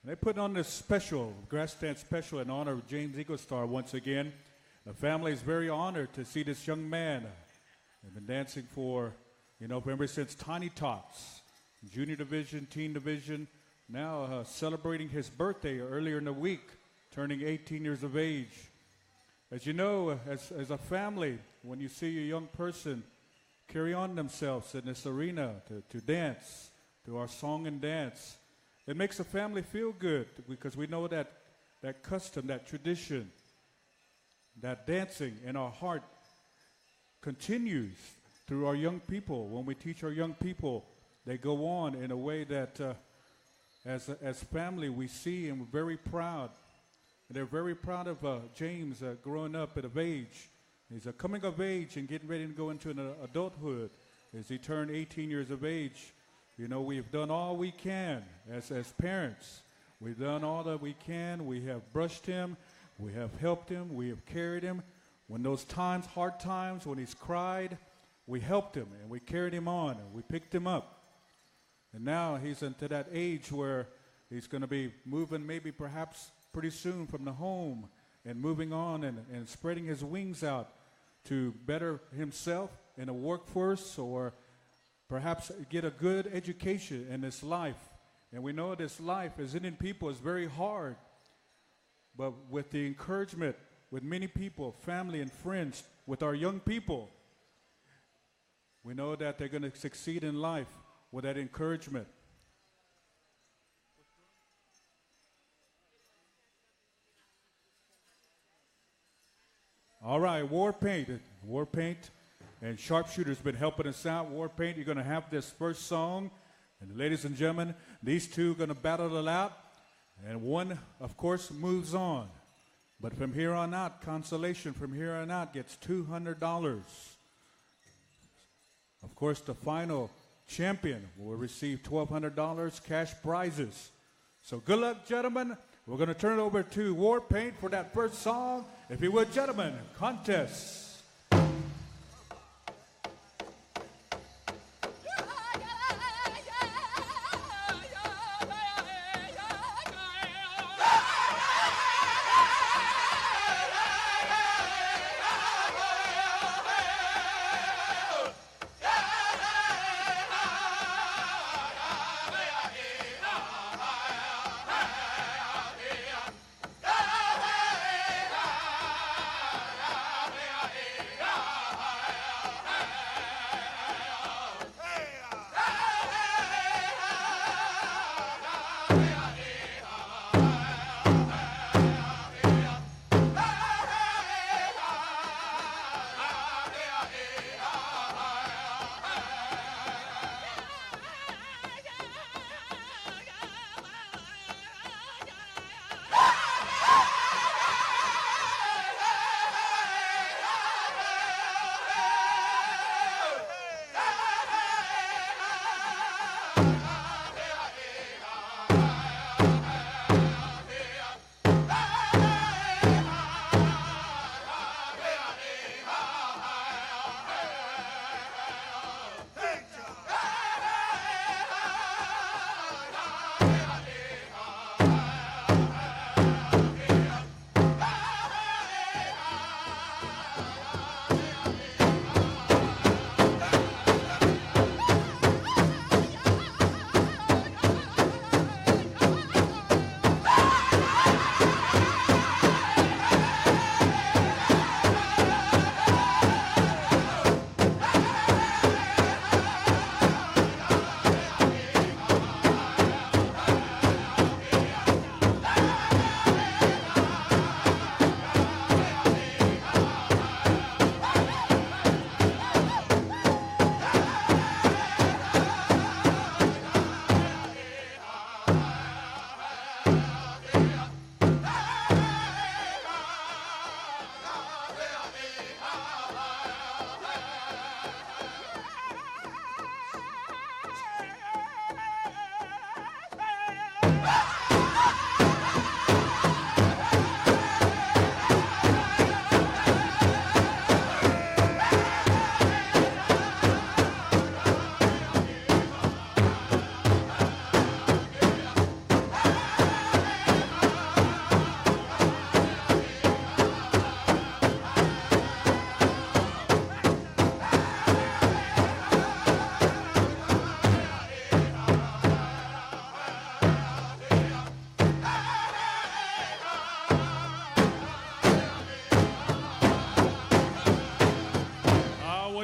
And they put on this special, grass dance special, in honor of James Eagle Star once again. The family is very honored to see this young man. They've been dancing for, ever since Tiny Tots, junior division, teen division. Now celebrating his birthday earlier in the week, turning 18 years of age. As you know, as a family, when you see a young person carry on themselves in this arena to dance, to our song and dance, it makes the family feel good because we know that custom, that tradition, that dancing in our heart continues through our young people. When we teach our young people, they go on in a way that as family we see and we're very proud. And they're very proud of James growing up at age. He's coming of age and getting ready to go into an adulthood as he turned 18 years of age. We've done all we can as parents. We've done all that we can. We have brushed him. We have helped him. We have carried him. When those times, hard times, when he's cried, we helped him and we carried him on and we picked him up. And now he's into that age where he's going to be moving maybe perhaps pretty soon from the home and moving on and spreading his wings out to better himself in a workforce or perhaps get a good education in this life. And we know this life as Indian people is very hard. But with the encouragement with many people, family and friends, with our young people, we know that they're going to succeed in life with that encouragement. All right, War Paint, and Sharpshooter's been helping us out. War Paint, you're going to have this first song. And ladies and gentlemen, these two are going to battle it out. And one, of course, moves on. But from here on out, consolation from here on out gets $200. Of course, the final champion will receive $1,200 cash prizes. So good luck, gentlemen. We're going to turn it over to War Paint for that first song. If you would, gentlemen, contest.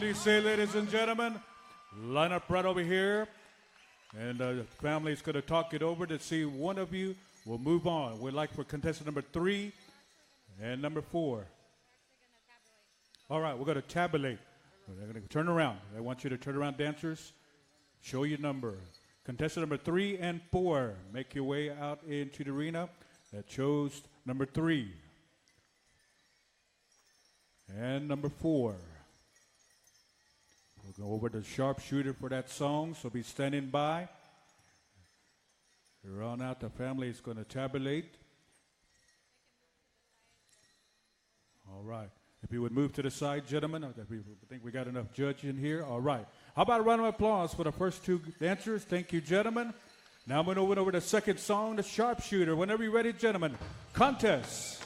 do you say, ladies and gentlemen? Line up right over here. And the family's going to talk it over to see one of you will move on. We'd like for contestant number 3 and number 4. All right, we're going to tabulate. They're going to turn around. I want you to turn around, dancers. Show your number. Contestant number 3 and 4, make your way out into the arena that chose number 3. And number 4. We'll go over to sharpshooter for that song, so be standing by. Here on out, the family is going to tabulate. All right. If you would move to the side, gentlemen, I think we got enough judges in here. All right. How about a round of applause for the first 2 dancers? Thank you, gentlemen. Now I'm going to move over to the second song, the sharpshooter. Whenever you're ready, gentlemen, contest.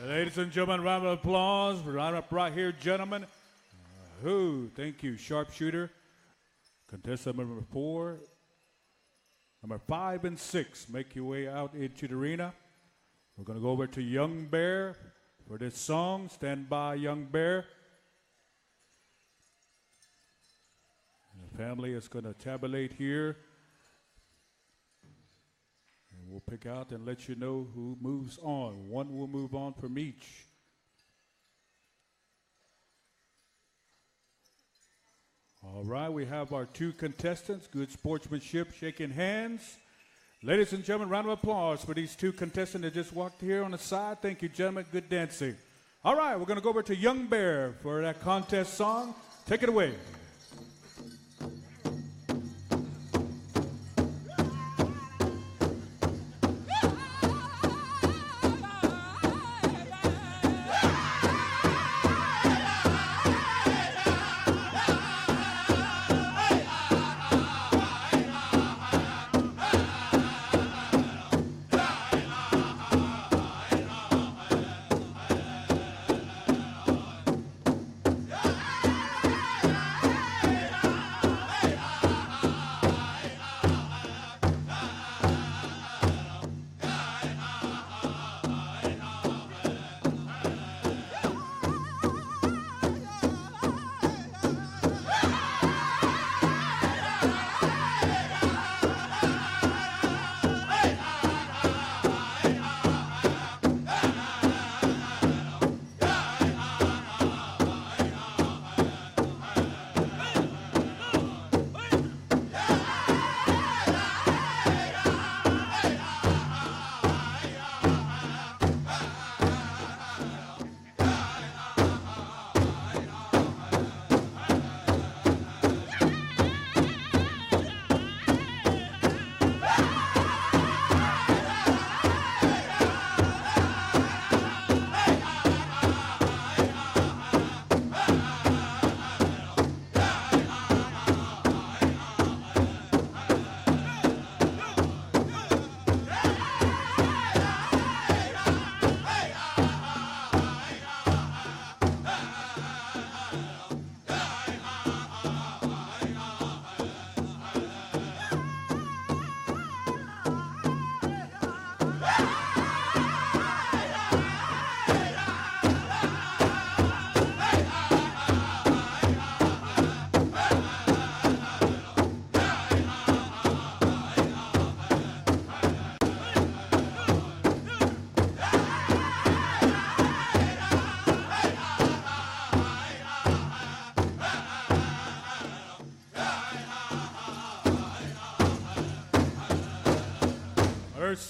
Ladies and gentlemen, round of applause. Round up right here, gentlemen. Thank you, sharpshooter. Contestant number 4, number 5 and 6. Make your way out into the arena. We're going to go over to Young Bear for this song. Stand by, Young Bear. And the family is going to tabulate here. We'll pick out and let you know who moves on. One will move on from each. All right, we have our 2 contestants. Good sportsmanship, shaking hands. Ladies and gentlemen, round of applause for these 2 contestants that just walked here on the side. Thank you, gentlemen. Good dancing. All right, we're going to go over to Young Bear for that contest song. Take it away.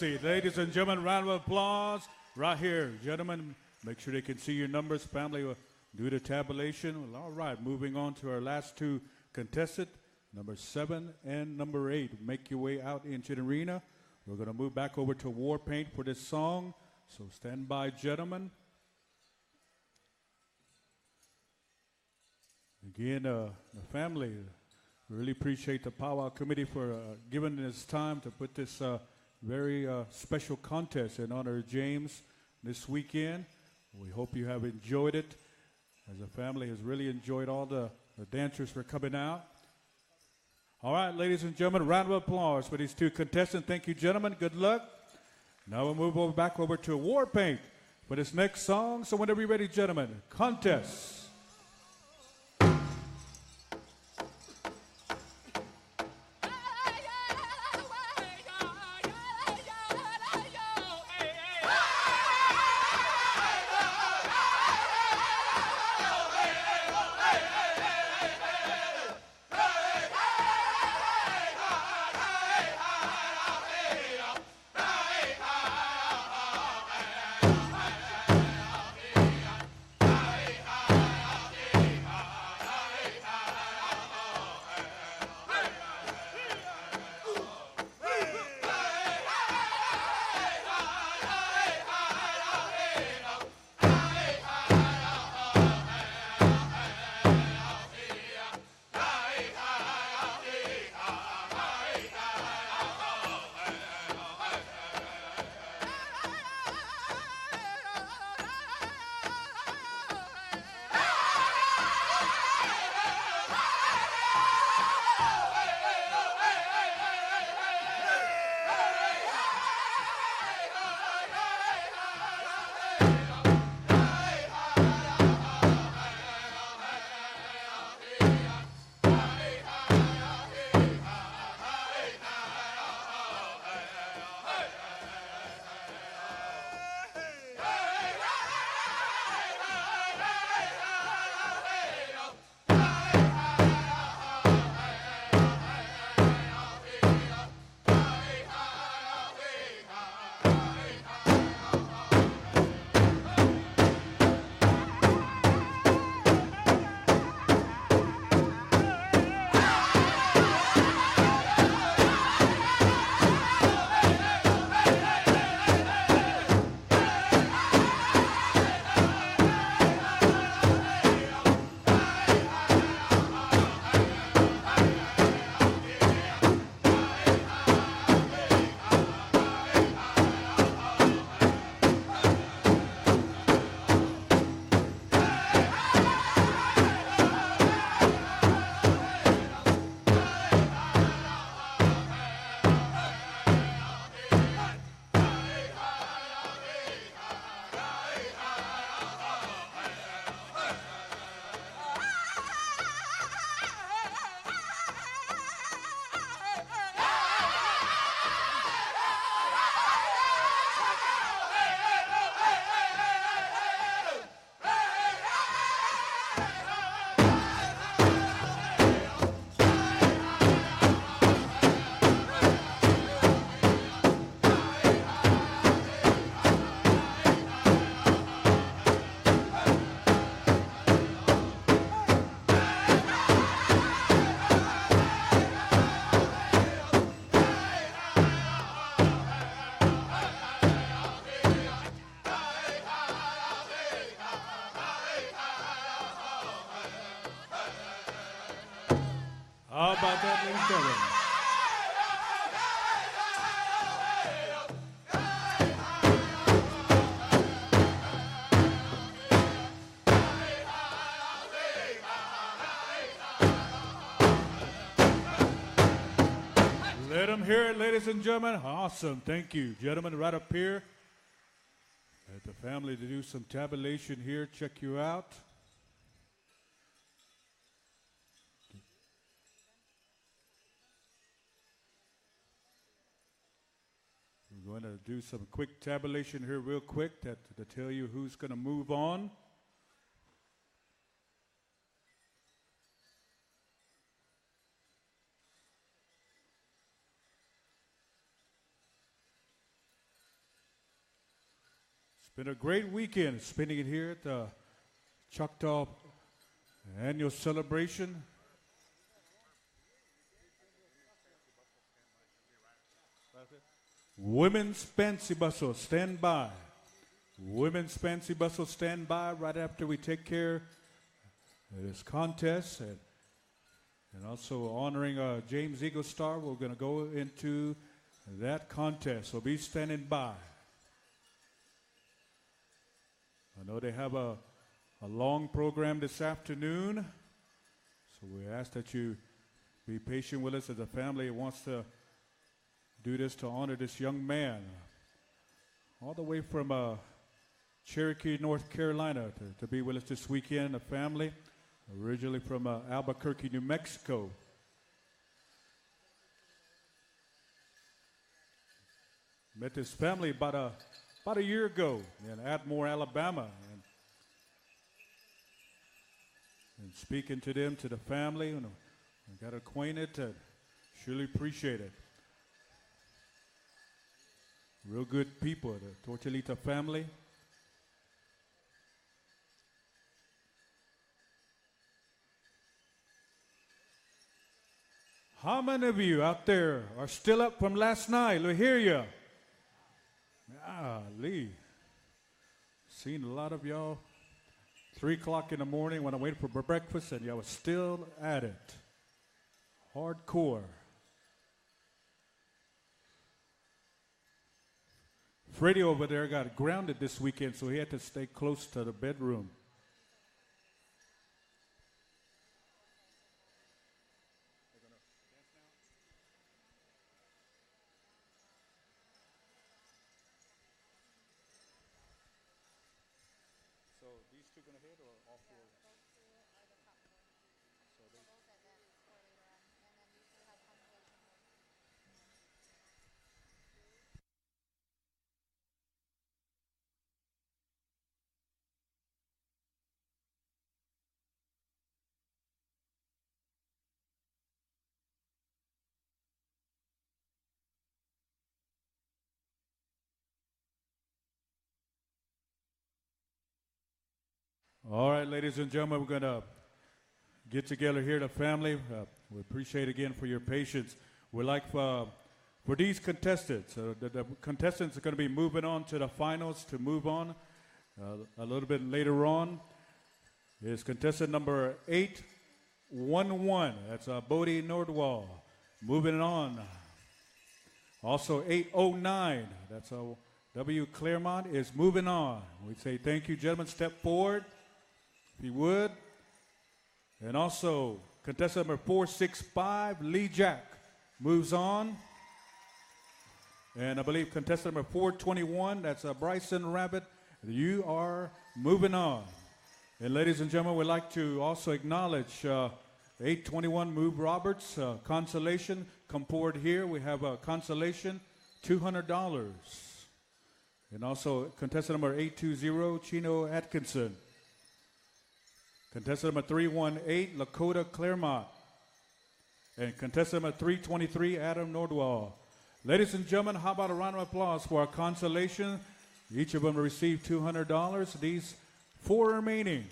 mercy. Ladies and gentlemen, round of applause right here. Gentlemen, make sure they can see your numbers. Family will do the tabulation. Well, all right, moving on to our last two contestants, number 7 and number 8. Make your way out into the arena. We're going to move back over to War Paint for this song. So stand by, gentlemen. Again, the family, we really appreciate the Powwow Committee for giving us time to put this very special contest in honor of James this weekend. We hope you have enjoyed it. As a family has really enjoyed all the dancers for coming out. All right, ladies and gentlemen, a round of applause for these two contestants. Thank you, gentlemen. Good luck. Now we'll move back over to War Paint for this next song. So whenever you're ready, gentlemen, contest. How about that, ladies and gentlemen? Let them hear it, ladies and gentlemen. Awesome. Thank you. Gentlemen, right up here. Let the family to do some tabulation here. Check you out. We're going to do some quick tabulation here real quick to tell you who's going to move on. Been a great weekend spending it here at the Choctaw annual celebration. Women's Fancy Bustle, stand by. Women's Fancy Bustle, stand by right after we take care of this contest. And also honoring James Eagle Star, we're going to go into that contest. So be standing by. I know they have a long program this afternoon, so we ask that you be patient with us as a family wants to do this to honor this young man. All the way from Cherokee, North Carolina to be with us this weekend, a family originally from Albuquerque, New Mexico. Met this family about a year ago in Atmore, Alabama, and speaking to them, to the family, and got acquainted, and surely appreciate it. Real good people, the Tortolita family. How many of you out there are still up from last night? Let me hear you. Lee. Seen a lot of y'all 3 o'clock in the morning when I waited for breakfast, and y'all was still at it. Hardcore. Freddie over there got grounded this weekend, so he had to stay close to the bedroom. So these two gonna hit or all four? All right, ladies and gentlemen, we're going to get together here, the family. We appreciate again for your patience. We'd like for these contestants, the contestants are going to be moving on to the finals to move on a little bit later on. Is contestant number 811. That's Bodie Nordwall. Moving on. Also 809. That's W. Claremont is moving on. We say thank you, gentlemen. Step forward. If you would. And also, contestant number 465, Lee Jack, moves on. And I believe contestant number 421, that's Bryson Rabbit, you are moving on. And ladies and gentlemen, we'd like to also acknowledge 821 Move Roberts, consolation. Come forward here. We have a consolation, $200. And also contestant number 820, Chino Atkinson. Contestant number 318, Lakota Claremont. And contestant number 323, Adam Nordwall. Ladies and gentlemen, how about a round of applause for our consolation? Each of them will receive $200. These 4 remaining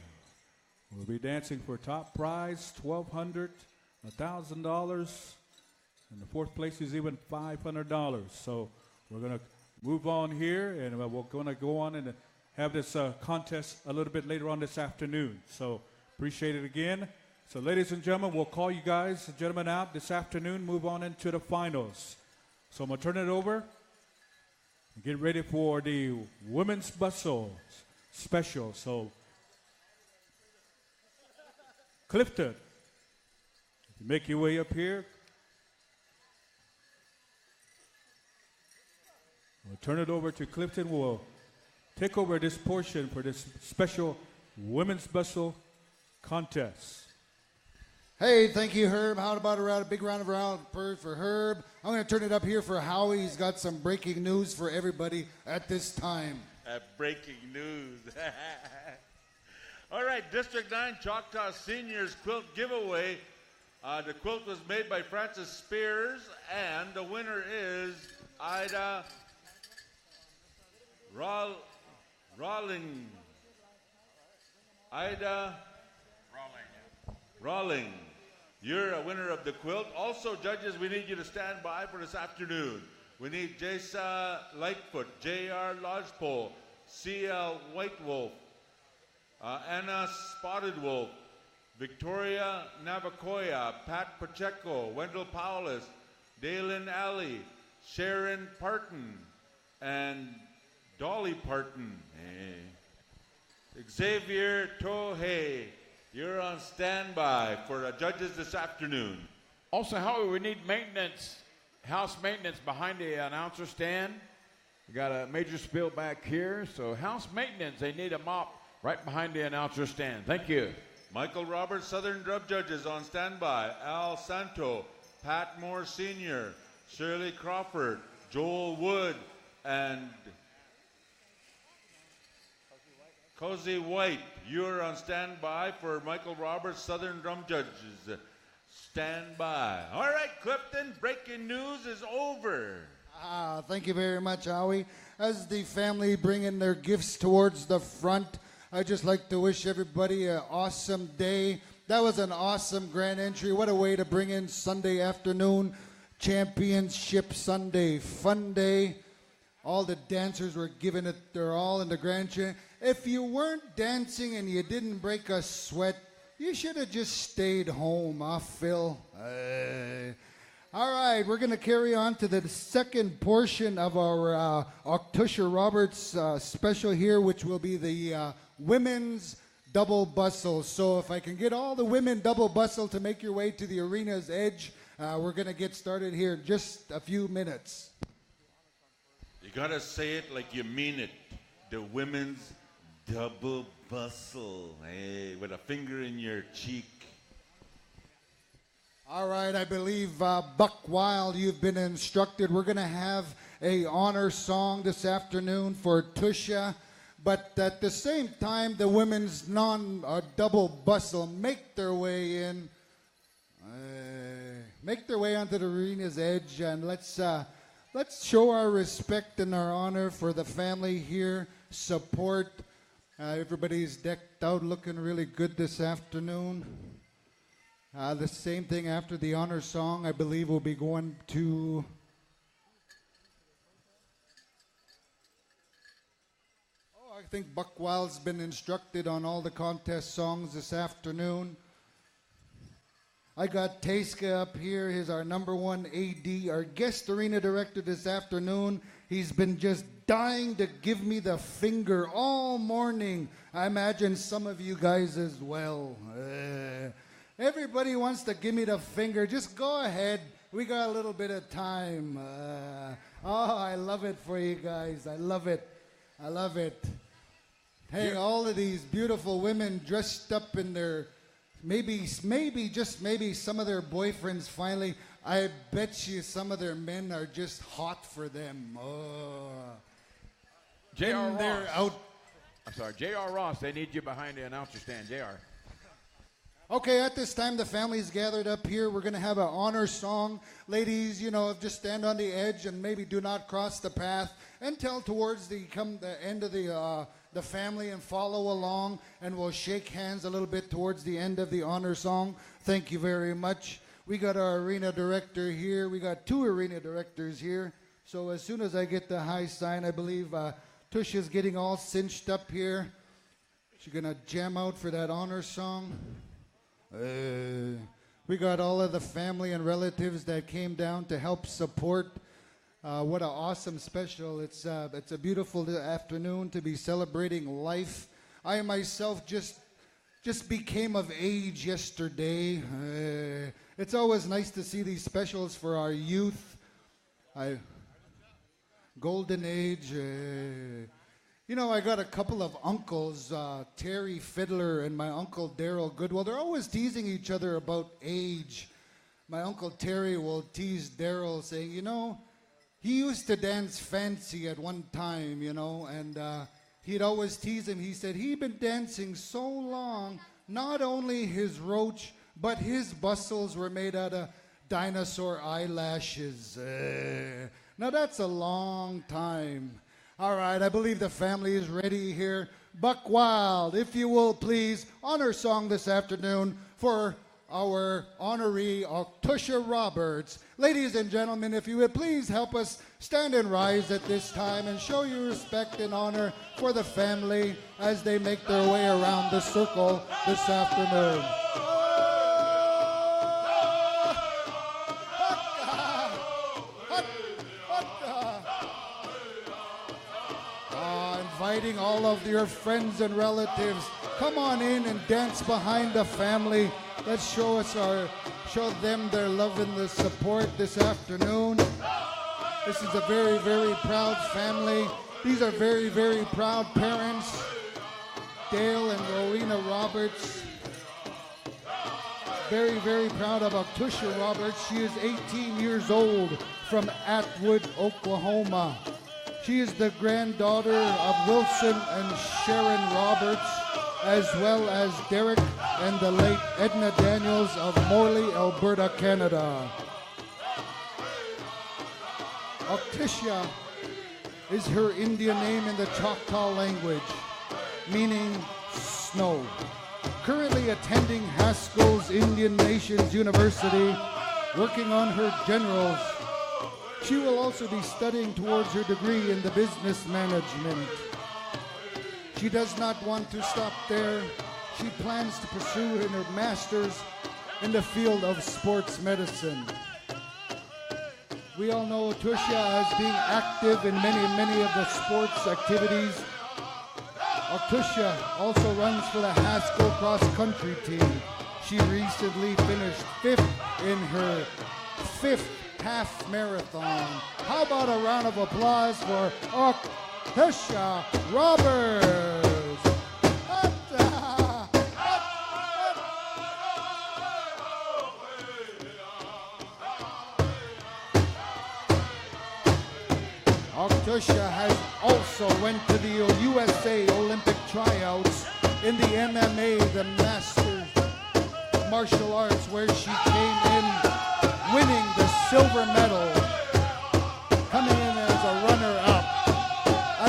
will be dancing for top prize, $1,200, $1,000, and the 4th place is even $500. So we're going to move on here, and we're going to go on and have this contest a little bit later on this afternoon. So appreciate it again. So ladies and gentlemen, we'll call you guys, gentlemen, out this afternoon, move on into the finals. So I'm going to turn it over and get ready for the Women's Bustle special. So Clifton, make your way up here. We'll turn it over to Clifton. We'll take over this portion for this special Women's Bustle contest. Hey, thank you, Herb. How about a big round of applause for Herb? I'm going to turn it up here for Howie. He's got some breaking news for everybody at this time. Breaking news. All right, District 9 Choctaw Seniors Quilt Giveaway. The quilt was made by Francis Spears, and the winner is Ida Rawling. Ida Rawling. You're a winner of the quilt. Also, judges, we need you to stand by for this afternoon. We need Jasa Lightfoot, J.R. Lodgepole, C.L. White Wolf, Anna Spotted Wolf, Victoria Navacoya, Pat Pacheco, Wendell Powless, Dalen Alley, Sharon Parton, and Dolly Parton. Hey. Xavier Tohei, you're on standby for judges this afternoon. Also, Howie, we need maintenance, house maintenance behind the announcer stand. We got a major spill back here, so house maintenance, they need a mop right behind the announcer stand. Thank you. Michael Roberts, Southern Drum Judges on standby. Al Santo, Pat Moore Sr., Shirley Crawford, Joel Wood, and Cozy White. You're on standby for Michael Roberts, Southern Drum Judges. Stand by. All right, Clifton, breaking news is over. Thank you very much, Howie. As the family bring in their gifts towards the front, I'd just like to wish everybody an awesome day. That was an awesome grand entry. What a way to bring in Sunday afternoon. Championship Sunday, fun day. All the dancers were giving it their all in the grand champ. If you weren't dancing and you didn't break a sweat, you should have just stayed home, huh, Phil? All right, we're going to carry on to the second portion of our Octusha Roberts special here, which will be the women's double bustle. So if I can get all the women double bustle to make your way to the arena's edge, we're going to get started here in just a few minutes. You got to say it like you mean it. The women's double bustle, hey, with a finger in your cheek. All right, I believe Buck Wild, you've been instructed. We're going to have a honor song this afternoon for Tusha, but at the same time, the women's double bustle make their way in, make their way onto the arena's edge, and let's show our respect and our honor for the family here. Support. Everybody's decked out, looking really good this afternoon. The same thing after the honor song, I believe we'll be going to... I think Buck Wild's been instructed on all the contest songs this afternoon. I got Teiska up here. He's our #1 AD, our guest arena director this afternoon. He's been just dying to give me the finger all morning. I imagine some of you guys as well. Everybody wants to give me the finger. Just go ahead. We got a little bit of time. I love it for you guys. I love it. I love it. Hey, all of these beautiful women dressed up in their, maybe some of their boyfriends finally, I bet you some of their men are just hot for them. J.R. Ross. Out. J.R. Ross, they need you behind the announcer stand. J.R. Okay, at this time, the family's gathered up here. We're going to have an honor song. Ladies, just stand on the edge and maybe do not cross the path until towards the end of the family and follow along, and we'll shake hands a little bit towards the end of the honor song. Thank you very much. We got our arena director here. We got 2 arena directors here. So as soon as I get the high sign, I believe Tusha's getting all cinched up here. She's going to jam out for that honor song. We got all of the family and relatives that came down to help support. What an awesome special. It's a beautiful afternoon to be celebrating life. I myself just became of age yesterday. It's always nice to see these specials for our youth. Golden age. I got a couple of uncles, Terry Fiddler and my uncle Daryl Goodwill. They're always teasing each other about age. My uncle Terry will tease Daryl saying, he used to dance fancy at one time, and he'd always tease him. He said he'd been dancing so long, not only his roach, but his bustles were made out of dinosaur eyelashes. Now that's a long time. All right, I believe the family is ready here. Buck Wild, if you will please, honor song this afternoon for our honoree, Octusha Roberts. Ladies and gentlemen, if you would please help us stand and rise at this time and show your respect and honor for the family as they make their way around the circle this afternoon. Inviting all of your friends and relatives, come on in and dance behind the family. Let's show them their love and the support this afternoon. This is a very, very proud family. These are very, very proud parents. Dale and Rowena Roberts. Very, very proud of Octusha Roberts. She is 18 years old from Atwood, Oklahoma. She is the granddaughter of Wilson and Sharon Roberts, as well as Derek and the late Edna Daniels of Morley, Alberta, Canada. Octusha is her Indian name in the Choctaw language, meaning snow. Currently attending Haskell's Indian Nations University, working on her generals. She will also be studying towards her degree in the business management. She does not want to stop there. She plans to pursue her master's in the field of sports medicine. We all know Octusha as being active in many of the sports activities. Octusha also runs for the Haskell cross-country team. She recently finished 5th in her 5th half marathon. How about a round of applause for Octusha Roberts? Octusha has also went to the USA Olympic tryouts in the MMA, the Masters Martial Arts, where she came in winning the silver medal, coming in as a runner-up.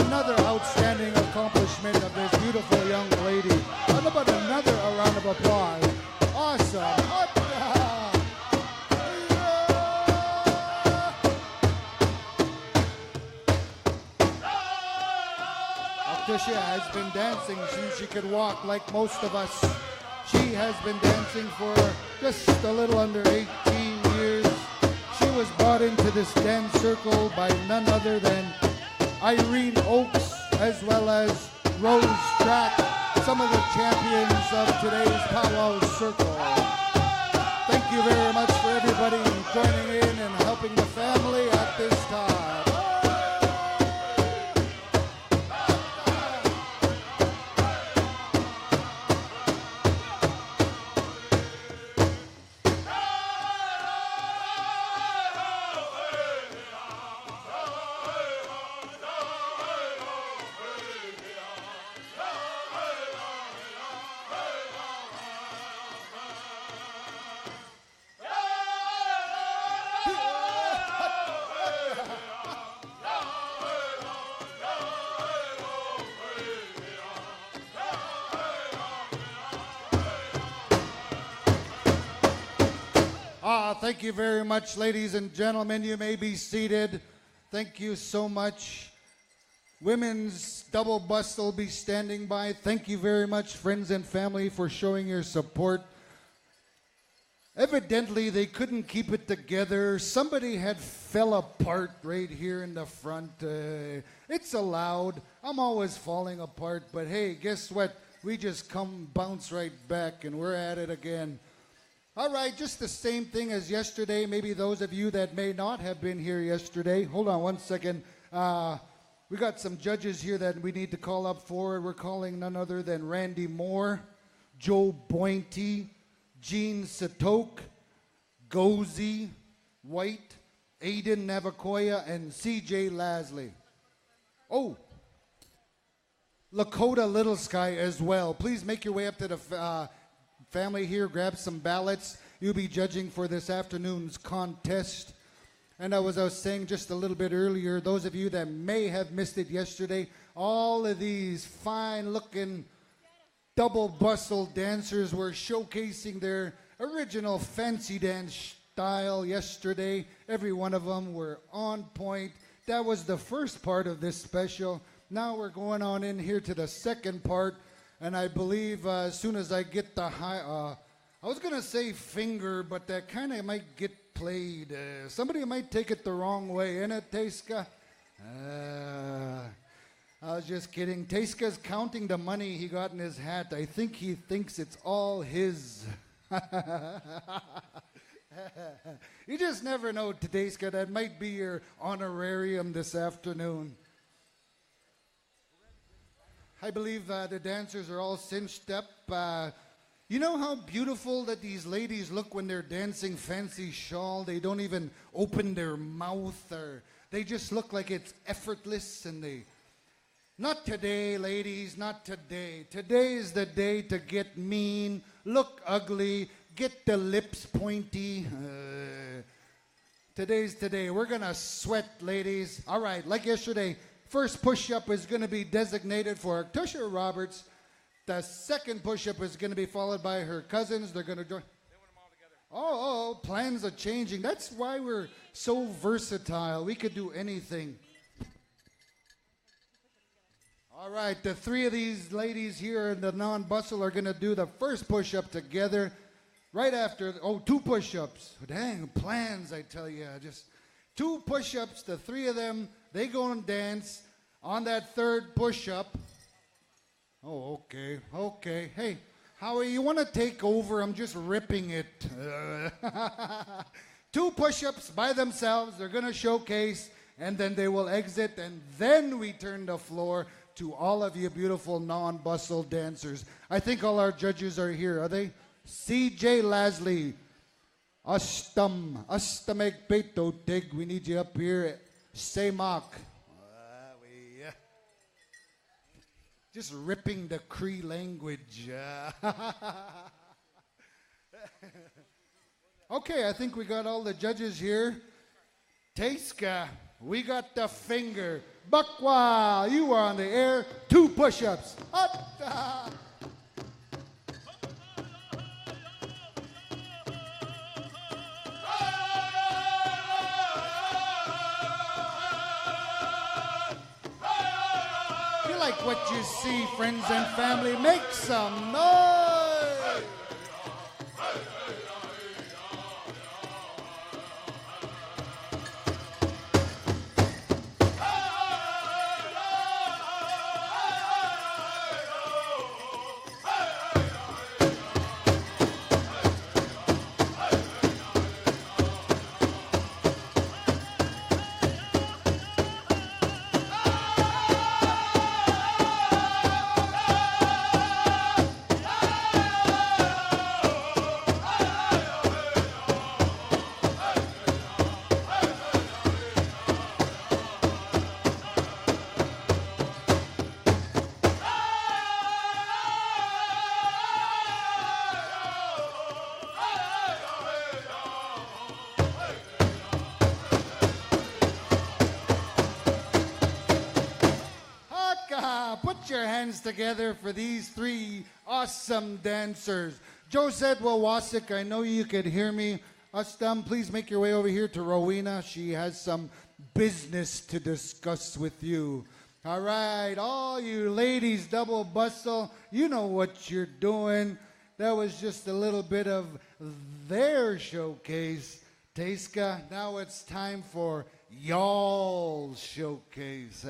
Another outstanding accomplishment of this beautiful young lady. How about another round of applause? Awesome. Octusha has been dancing since she could walk like most of us. She has been dancing for just a little under 18 years. She was brought into this dance circle by none other than Irene Oakes, as well as Rose Track, some of the champions of today's PowWows circle. Thank you very much for everybody joining in and helping the family at this time. Thank you very much, ladies and gentlemen. You may be seated. Thank you so much. Women's double bus will be standing by. Thank you very much, friends and family, for showing your support. Evidently, they couldn't keep it together. Somebody had fell apart right here in the front. It's allowed. I'm always falling apart, but hey, guess what? We just come bounce right back, and we're at it again. All right, just the same thing as yesterday. Maybe those of you that may not have been here yesterday. Hold on one second. We got some judges here that we need to call up forward. We're calling none other than Randy Moore, Joe Bointy, Gene Satoke, Gozy White, Aiden Navakoya, and C.J. Lasley. Oh, Lakota Little Sky as well. Please make your way up to the family here. Grab some ballots. You'll be judging for this afternoon's contest. And I was saying just a little bit earlier, those of you that may have missed it yesterday, all of these fine-looking double bustle dancers were showcasing their original fancy dance style yesterday. Every one of them were on point. That was the first part of this special. Now we're going on in here to the second part, and I believe as soon as I get the high, I was going to say finger, but that kind of might get played. Somebody might take it the wrong way, innit, Teiska? I was just kidding. Teiska's counting the money he got in his hat. I think he thinks it's all his. You just never know, Teiska. That might be your honorarium this afternoon. I believe the dancers are all cinched up. You know how beautiful that these ladies look when they're dancing fancy shawl? They don't even open their mouth, or they just look like it's effortless, and they... Not today, ladies, not today. Today is the day to get mean, look ugly, get the lips pointy. Today's today. We're going to sweat, ladies. All right, like yesterday, first push-up is going to be designated for Tusha Roberts. The second push-up is going to be followed by her cousins. They're going to join. They want them all together. Oh, plans are changing. That's why we're so versatile. We could do anything. All right, the three of these ladies here in the non-bustle are going to do the first push-up together. Right after, two push-ups. Dang, plans, I tell you. Just 2 push-ups, the three of them, they go and dance on that third push-up. Oh, okay. Hey, Howie, you want to take over? I'm just ripping it. 2 push-ups by themselves. They're going to showcase, and then they will exit, and then we turn the floor to all of you beautiful non-bustle dancers. I think all our judges are here. Are they? C.J. Lasley. Astameg Peto Tig. We need you up here. Semak. Just ripping the Cree language. Okay, I think we got all the judges here. Teiska, we got the finger. Bakwa, you are on the air. 2 push-ups. Like what you see, friends and family, make some noise. Put your hands together for these 3 awesome dancers. Josette Wawasik, I know you could hear me. Astam, please make your way over here to Rowena. She has some business to discuss with you. All right, all you ladies, double bustle, you know what you're doing. That was just a little bit of their showcase. Teiska, now it's time for y'all's showcase.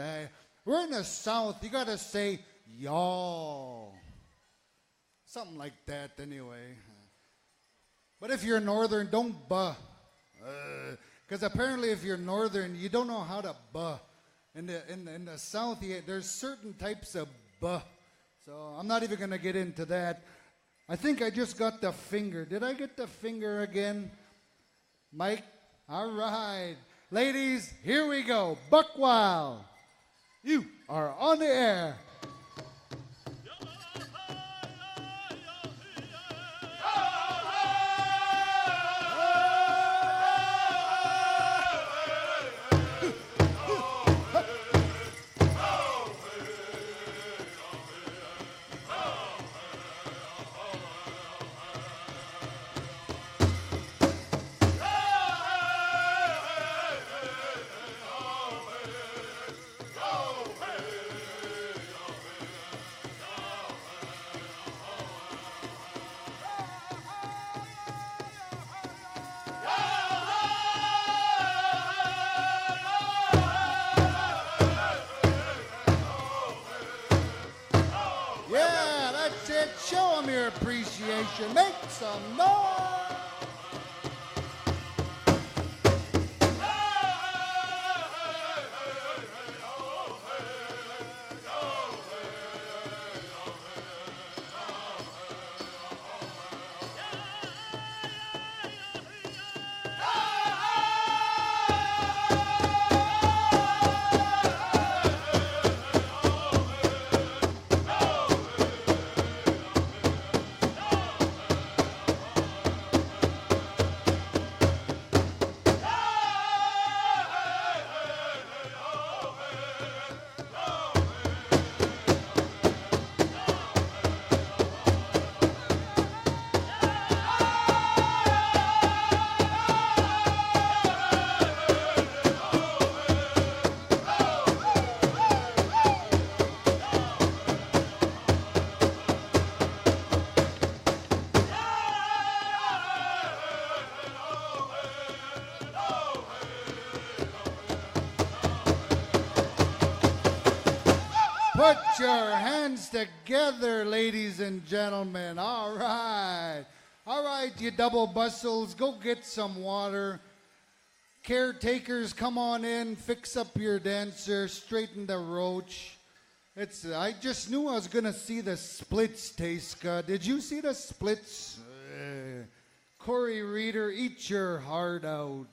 We're in the South. You got to say y'all. Something like that anyway. But if you're Northern, don't buh. Because apparently if you're Northern, you don't know how to buh. In the South, there's certain types of buh. So I'm not even going to get into that. I think I just got the finger. Did I get the finger again? Mike? All right. Ladies, here we go. Buck Wild. You are on the air. it. Show them your appreciation. Make some noise. Put your hands together, ladies and gentlemen. All right. All right, you double bustles, go get some water. Caretakers, come on in, fix up your dancer, straighten the roach. I just knew I was going to see the splits, Taiska. Did you see the splits? Corey Reeder, eat your heart out.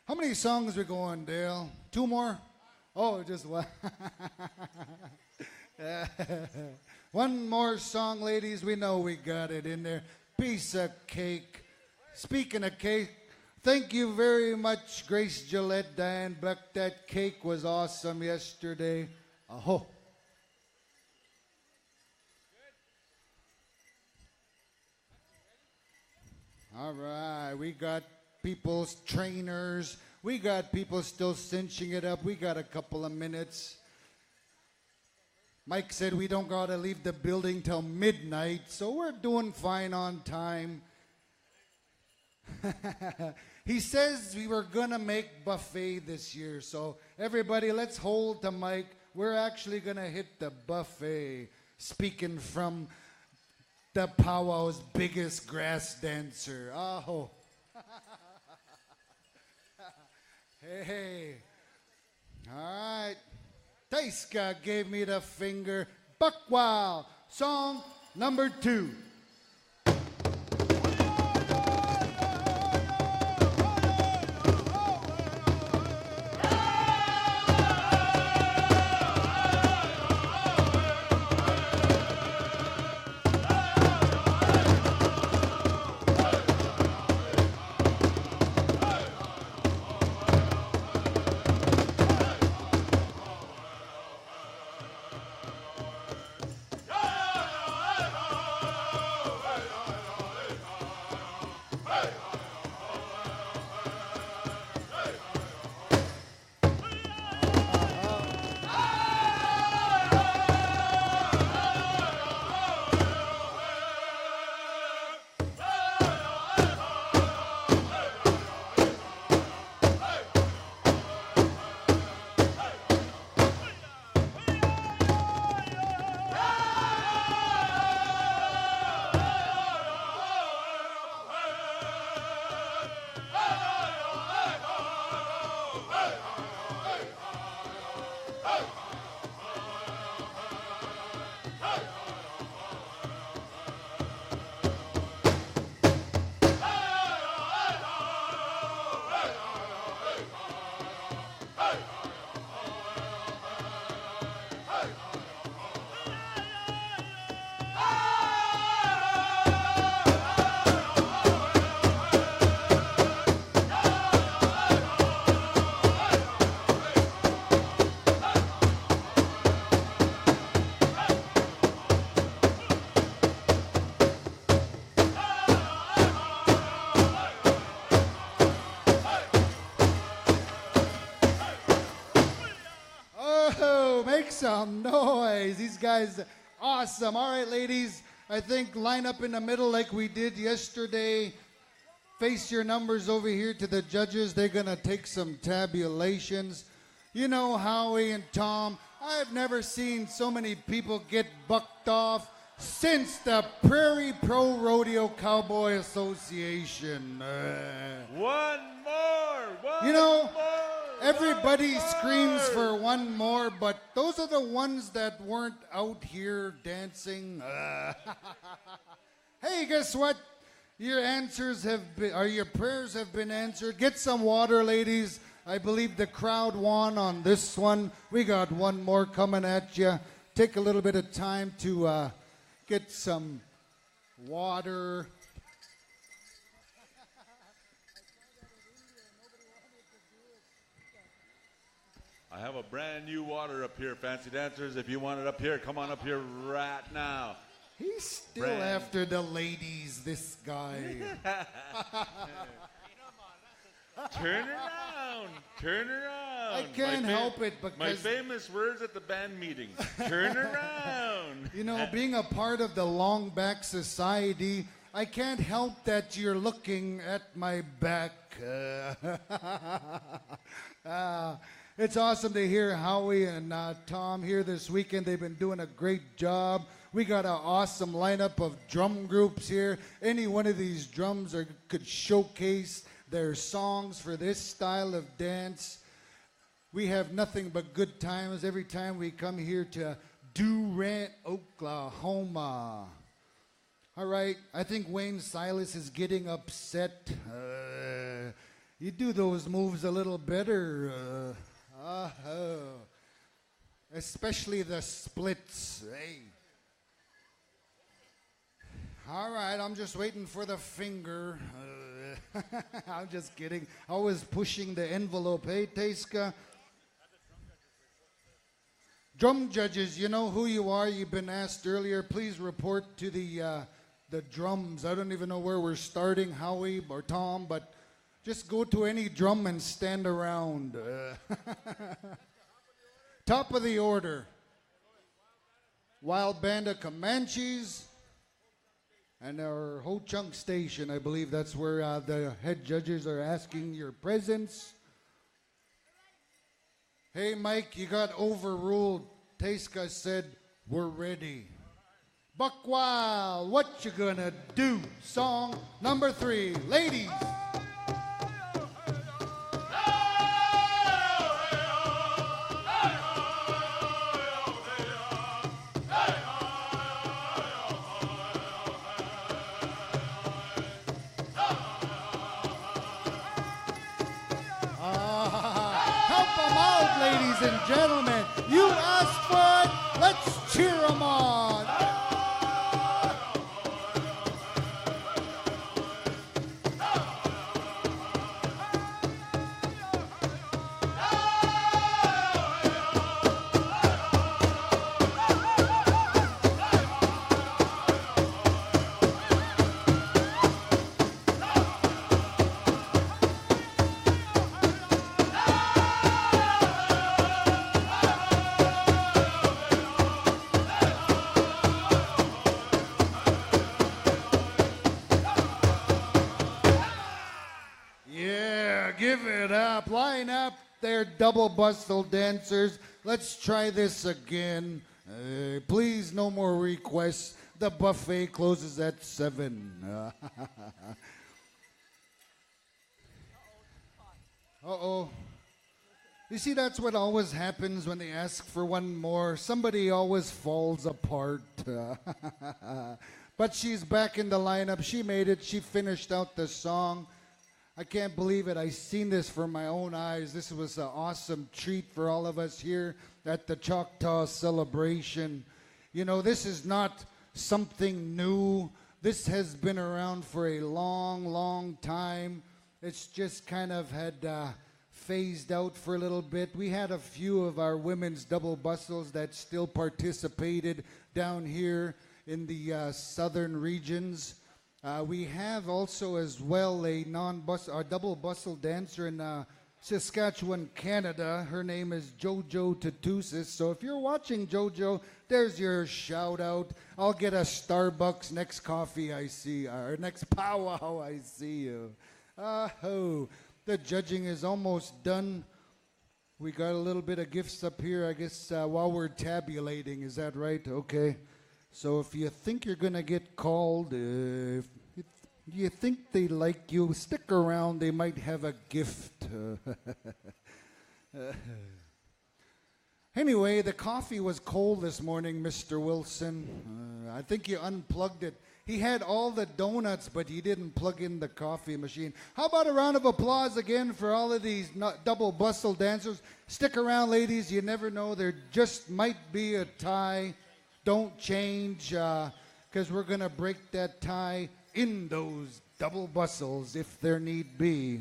How many songs we going, Dale? 2 more? Oh, just one. One more song, ladies. We know we got it in there. Piece of cake. Speaking of cake, thank you very much, Grace Gillette, Diane Buck. That cake was awesome yesterday. Oh. All right, we got people's trainers. We got people still cinching it up. We got a couple of minutes. Mike said we don't got to leave the building till midnight, so we're doing fine on time. He says we were going to make buffet this year, so everybody, let's hold the mic. We're actually going to hit the buffet. Speaking from the powwow's biggest grass dancer. Oh. Hey. All right. Taiska gave me the finger. Buck Wow. Song number 2. Some noise. These guys, awesome. All right, ladies, I think line up in the middle like we did yesterday. Face your numbers over here to the judges. They're going to take some tabulations. You know, Howie and Tom, I've never seen so many people get bucked off since the Prairie Pro Rodeo Cowboy Association. One more! You know, more, everybody one screams more. for one more, but those are the ones that weren't out here dancing. Hey, guess what? Your answers have been, or your prayers have been answered. Get some water, ladies. I believe the crowd won on this one. We got one more coming at you. Take a little bit of time to get some water. I have a brand new water up here, fancy dancers. If you want it up here, come on up here right now. He's still after the ladies, this guy. Turn around, turn around. I can't help it because... My famous words at the band meeting. Turn around. You know, being a part of the Long Back Society, I can't help that you're looking at my back. It's awesome to hear Howie and Tom here this weekend. They've been doing a great job. We got an awesome lineup of drum groups here. Any one of these drums could showcase their songs for this style of dance. We have nothing but good times every time we come here to Durant, Oklahoma. All right, I think Wayne Silas is getting upset. You do those moves a little better. Especially the splits. Hey. All right, I'm just waiting for the finger. I'm just kidding. Always pushing the envelope. Hey, Teiska. Drum judges, you know who you are. You've been asked earlier. Please report to the drums. I don't even know where we're starting, Howie or Tom, but just go to any drum and stand around. Top of the order. Wild Band of Comanches. And our Ho Chunk Station, I believe that's where the head judges are asking your presence. Hey, Mike, you got overruled. Teiska said, we're ready. Buck Wild, what you gonna do? Song number 3, ladies. Ladies and gentlemen, you asked for it, let's cheer them on. Line up there, double bustle dancers. Let's try this again. Please, no more requests. The buffet closes at 7. Uh-oh. You see, that's what always happens when they ask for one more. Somebody always falls apart. But she's back in the lineup. She made it. She finished out the song. I can't believe it. I seen this for my own eyes. This was an awesome treat for all of us here at the Choctaw celebration. You know, this is not something new. This has been around for a long, long time. It's just kind of had phased out for a little bit. We had a few of our women's double bustles that still participated down here in the southern regions. We have also as well a double bustle dancer in Saskatchewan, Canada. Her name is Jojo Tatusis. So if you're watching, Jojo, there's your shout out. I'll get a Starbucks next coffee I see, or next powwow I see you. The judging is almost done. We got a little bit of gifts up here, I guess, while we're tabulating. Is that right? Okay. So if you think you're going to get called, if you think they like you, stick around. They might have a gift. Anyway, the coffee was cold this morning, Mr. Wilson. I think you unplugged it. He had all the donuts, but he didn't plug in the coffee machine. How about a round of applause again for all of these double bustle dancers? Stick around, ladies. You never know. There just might be a tie. Don't change, because we're going to break that tie in those double bustles if there need be.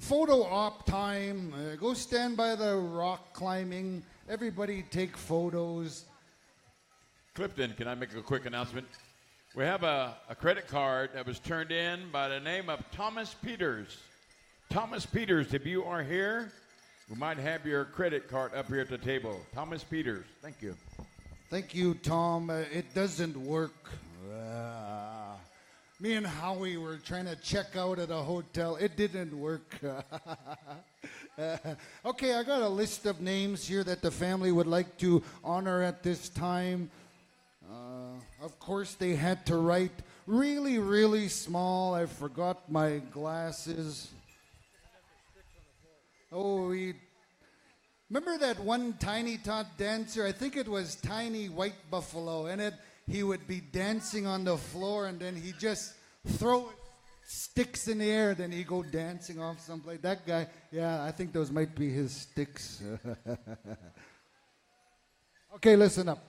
Photo op time. Go stand by the rock climbing. Everybody take photos. Clifton, can I make a quick announcement? We have a credit card that was turned in by the name of Thomas Peters. Thomas Peters, if you are here, we might have your credit card up here at the table. Thomas Peters, thank you. Thank you, Tom. It doesn't work. Me and Howie were trying to check out at a hotel. It didn't work. Okay, I got a list of names here that the family would like to honor at this time. Of course, they had to write really, really small. I forgot my glasses. Oh, remember that one tiny tot dancer? I think it was Tiny White Buffalo, and he would be dancing on the floor, and then he'd just throw sticks in the air, then he'd go dancing off someplace. That guy, yeah, I think those might be his sticks. Okay, listen up.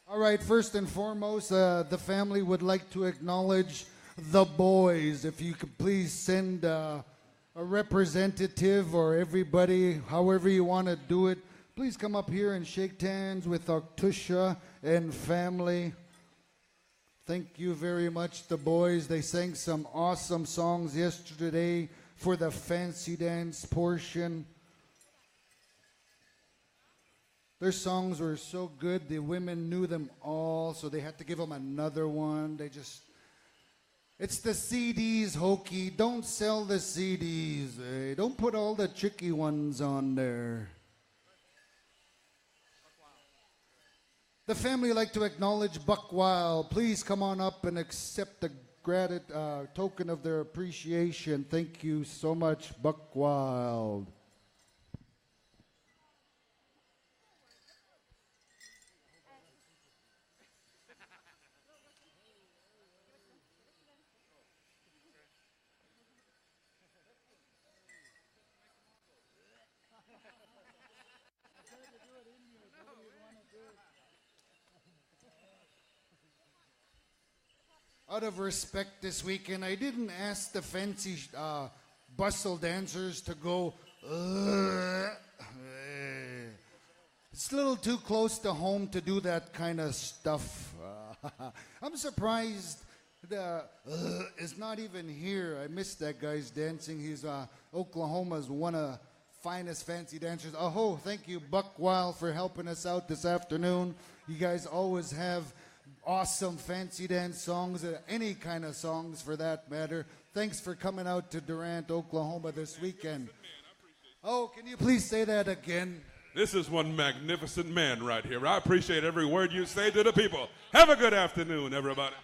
All right, first and foremost, the family would like to acknowledge the boys. If you could please send a representative or everybody, however you want to do it, please come up here and shake hands with Octusha and family. Thank you very much, the boys. They sang some awesome songs yesterday for the fancy dance portion. Their songs were so good, the women knew them all, so they had to give them another one. It's the CDs, Hokey. Don't sell the CDs. Don't put all the tricky ones on there. The family would like to acknowledge Buck Wild. Please come on up and accept the token of their appreciation. Thank you so much, Buck Wild. Out of respect this weekend, I didn't ask the fancy bustle dancers to go. It's a little too close to home to do that kind of stuff. I'm surprised is not even here. I missed that guy's dancing. He's Oklahoma's one of the finest fancy dancers. Oh, thank you, Buck Wild, for helping us out this afternoon. You guys always have awesome fancy dance songs, any kind of songs for that matter. Thanks for coming out to Durant, Oklahoma this weekend. Oh, can you please say that again? This is one magnificent man right here. I appreciate every word you say to the people. Have a good afternoon, everybody.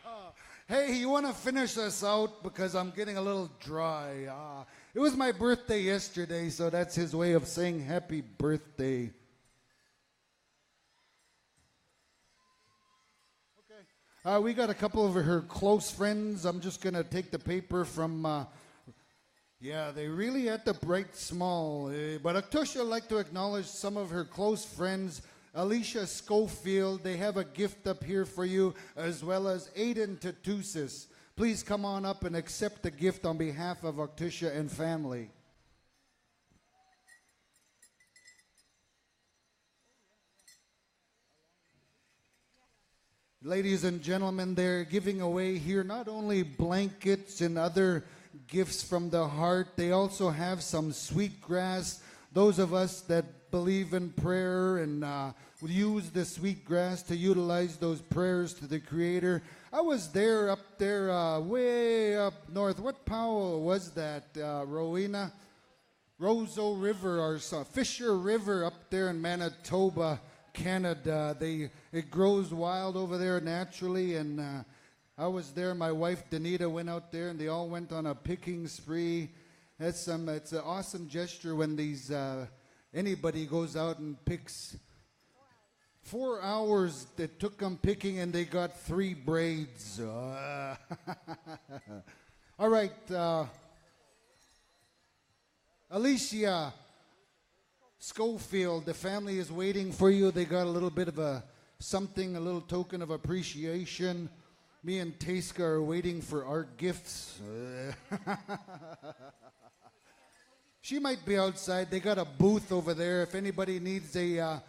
Hey, you want to finish us out because I'm getting a little dry. It was my birthday yesterday, so that's his way of saying happy birthday. We got a couple of her close friends. I'm just going to take the paper from, they really had to write small. But Octusha would like to acknowledge some of her close friends. Alicia Schofield, they have a gift up here for you, as well as Aiden Tatusis. Please come on up and accept the gift on behalf of Octusha and family. Ladies and gentlemen, they're giving away here not only blankets and other gifts from the heart, they also have some sweetgrass those of us that believe in prayer and use the sweet grass to utilize those prayers to the Creator. I was there, up there, way up north. What pow was that, Rowena? Roseau River or Fisher River up there in Manitoba, Canada. It grows wild over there naturally, and I was there. My wife Danita went out there, and they all went on a picking spree. It's an awesome gesture when these anybody goes out and picks. 4 hours it took them picking, and they got 3 braids. All right, Alicia Schofield, the family is waiting for you. They got a little bit of a little token of appreciation. Me and Taiska are waiting for our gifts. She might be outside. They got a booth over there. If anybody needs an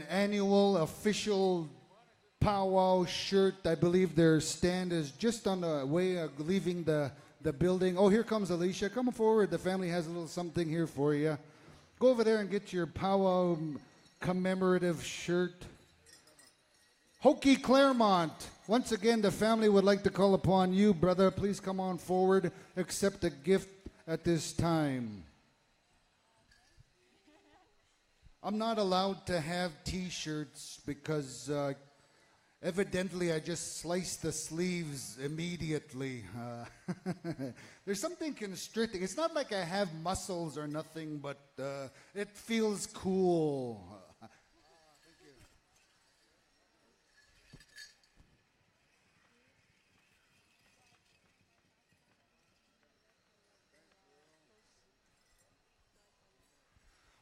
annual official powwow shirt, I believe their stand is just on the way of leaving the building. Oh, here comes Alicia. Come forward. The family has a little something here for you. Go over there and get your powwow commemorative shirt. Hokey Claremont. Once again, the family would like to call upon you, brother. Please come on forward. Accept a gift at this time. I'm not allowed to have T-shirts because evidently I just sliced the sleeves immediately. There's something constricting. It's not like I have muscles or nothing, but it feels cool.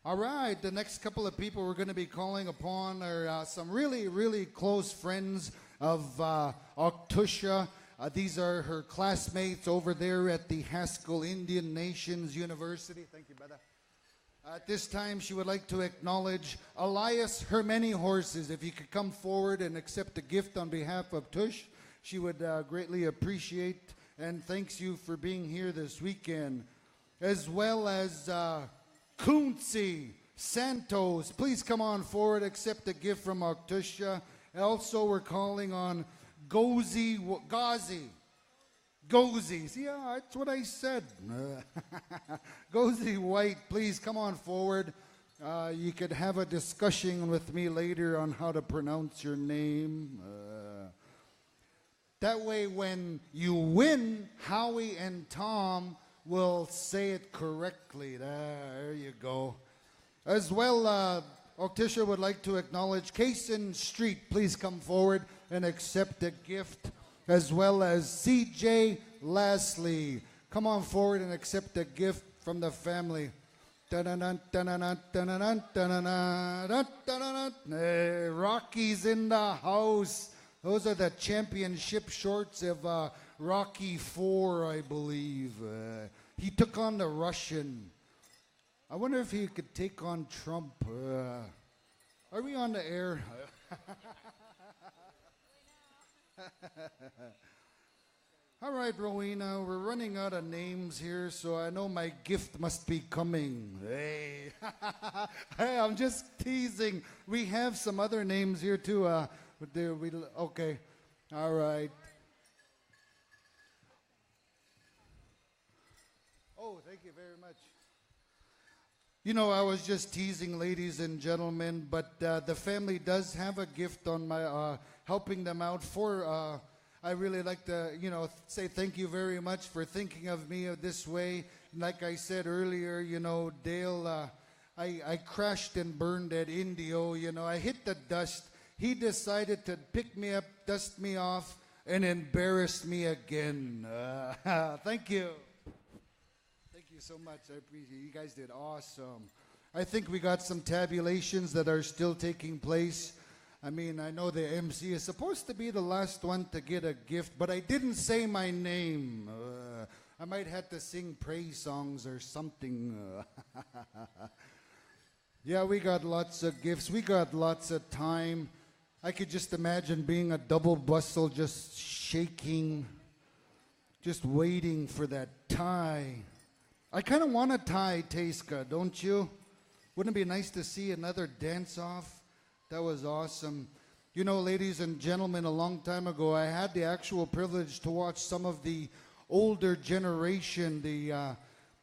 All right, the next couple of people we're going to be calling upon are some really, really close friends of Octusha. These are her classmates over there at the Haskell Indian Nations University. Thank you, brother. At this time, she would like to acknowledge Elias Her Many Horses. If you could come forward and accept a gift on behalf of Tush, she would greatly appreciate and thanks you for being here this weekend. As well as Kunzi Santos, please come on forward, accept a gift from Octusha. Also, we're calling on Gozi. See, yeah, that's what I said. Gozi White, please come on forward. You could have a discussion with me later on how to pronounce your name. That way, when you win, Howie and Tom will say it correctly. There you go. As well, Octusha would like to acknowledge Kaysen Street. Please come forward and accept a gift. As well as CJ Lastly. Come on forward and accept a gift from the family. Hey, Rocky's in the house. Those are the championship shorts of Rocky IV, I believe. He took on the Russian. I wonder if he could take on Trump. Are we on the air? All right, Rowena, we're running out of names here, so I know my gift must be coming. Hey, hey, I'm just teasing. We have some other names here too. Okay, all right. Oh, thank you very much. You know, I was just teasing, ladies and gentlemen, but the family does have a gift on my helping them out for. I really like to, say thank you very much for thinking of me this way. Like I said earlier, Dale, I crashed and burned at Indio. I hit the dust. He decided to pick me up, dust me off, and embarrass me again. Thank you. Thank you so much. I appreciate it. You guys did awesome. I think we got some tabulations that are still taking place. I mean, I know the MC is supposed to be the last one to get a gift, but I didn't say my name. I might have to sing praise songs or something. Yeah, we got lots of gifts. We got lots of time. I could just imagine being a double bustle, just shaking, just waiting for that tie. I kind of want a tie, Taiska, don't you? Wouldn't it be nice to see another dance-off? That was awesome. You know, ladies and gentlemen, a long time ago, I had the actual privilege to watch some of the older generation,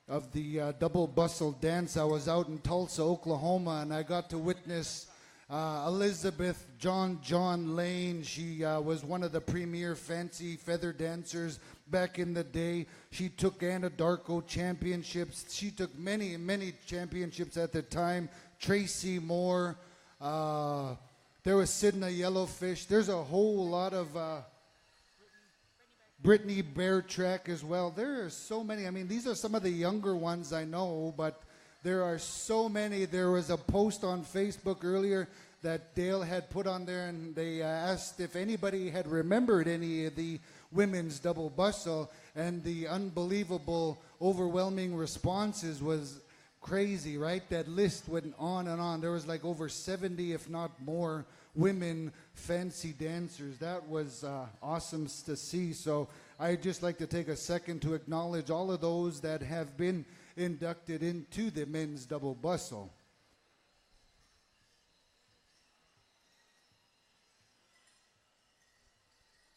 of the double bustle dance. I was out in Tulsa, Oklahoma, and I got to witness Elizabeth John Lane. She was one of the premier fancy feather dancers back in the day. She took Anadarko championships. She took many, many championships at the time. Tracy Moore. There was Sidney Yellowfish. There's a whole lot of Brittany Beartrack as well. There are so many. I mean, these are some of the younger ones I know, but there are so many. There was a post on Facebook earlier that Dale had put on there, and they asked if anybody had remembered any of the women's double bustle, and the unbelievable, overwhelming responses was crazy, right? That list went on and on. There was like over 70, if not more, women fancy dancers. That was awesome to see. So I'd just like to take a second to acknowledge all of those that have been inducted into the men's double bustle.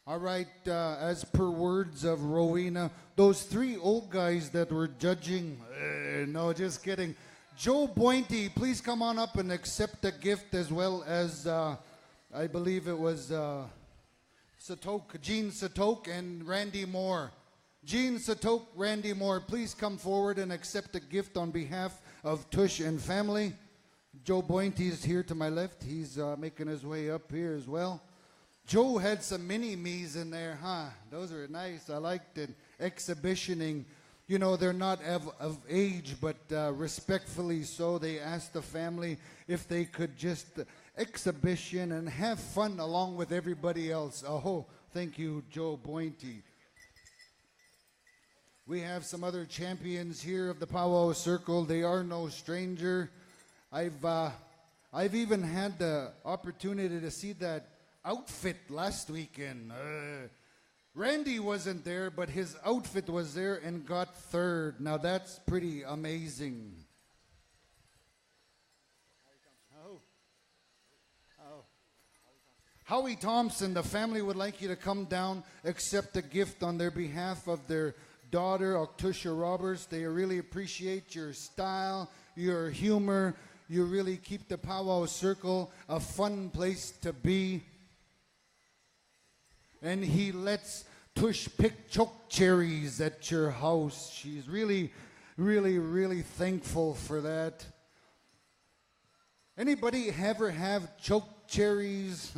All right, as per words of Rowena, those three old guys that were judging, no, just kidding. Joe Bointy, please come on up and accept a gift, as well as, I believe it was Gene Satoke and Randy Moore. Gene Satoke, Randy Moore, please come forward and accept a gift on behalf of Tush and family. Joe Bointy is here to my left. He's making his way up here as well. Joe had some mini-me's in there, huh? Those are nice. I liked it. Exhibitioning. You know, they're not of age, but respectfully so. They asked the family if they could just exhibition and have fun along with everybody else. Oh, thank you, Joe Bointy. We have some other champions here of the powwow circle. They are no stranger. I've even had the opportunity to see that outfit last weekend. Randy wasn't there, but his outfit was there and got third. Now that's pretty amazing. Howie Thompson, the family would like you to come down, accept a gift on their behalf of their daughter, Octusha Roberts. They really appreciate your style, your humor. You really keep the powwow circle a fun place to be. And he lets Tush pick choke cherries at your house. She's really, really, really thankful for that. Anybody ever have choke cherries?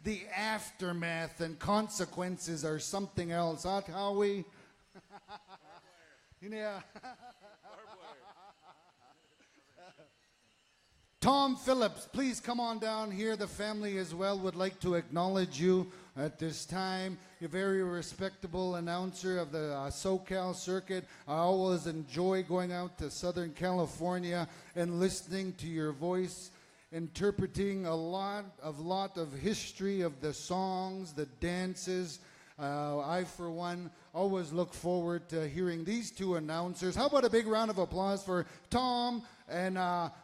The aftermath and consequences are something else, huh, Howie? Yeah. Tom Phillips, please come on down here. The family as well would like to acknowledge you at this time. You're a very respectable announcer of the SoCal circuit. I always enjoy going out to Southern California and listening to your voice, interpreting a lot of history of the songs, the dances. I, for one, always look forward to hearing these two announcers. How about a big round of applause for Tom and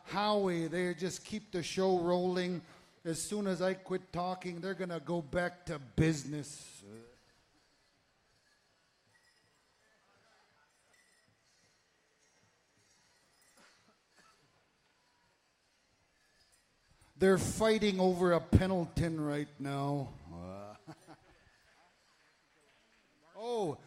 Howie? They just keep the show rolling. As soon as I quit talking, they're going to go back to business. They're fighting over a Pendleton right now. Oh,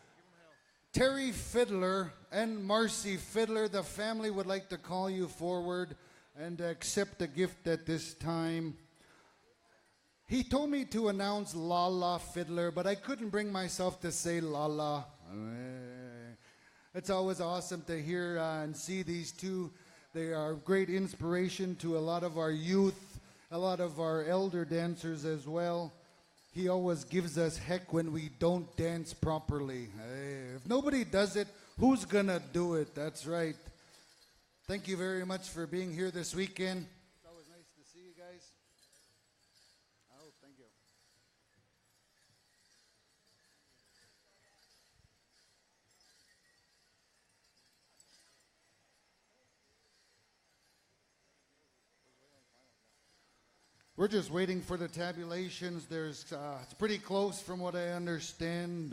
Terry Fiddler and Marcy Fiddler, the family would like to call you forward and accept a gift at this time. He told me to announce Lala Fiddler, but I couldn't bring myself to say Lala. It's always awesome to hear and see these two. They are great inspiration to a lot of our youth, a lot of our elder dancers as well. He always gives us heck when we don't dance properly. Hey, if nobody does it, who's gonna do it? That's right. Thank you very much for being here this weekend. It's always nice to see you guys. Oh, thank you. We're just waiting for the tabulations. It's pretty close from what I understand,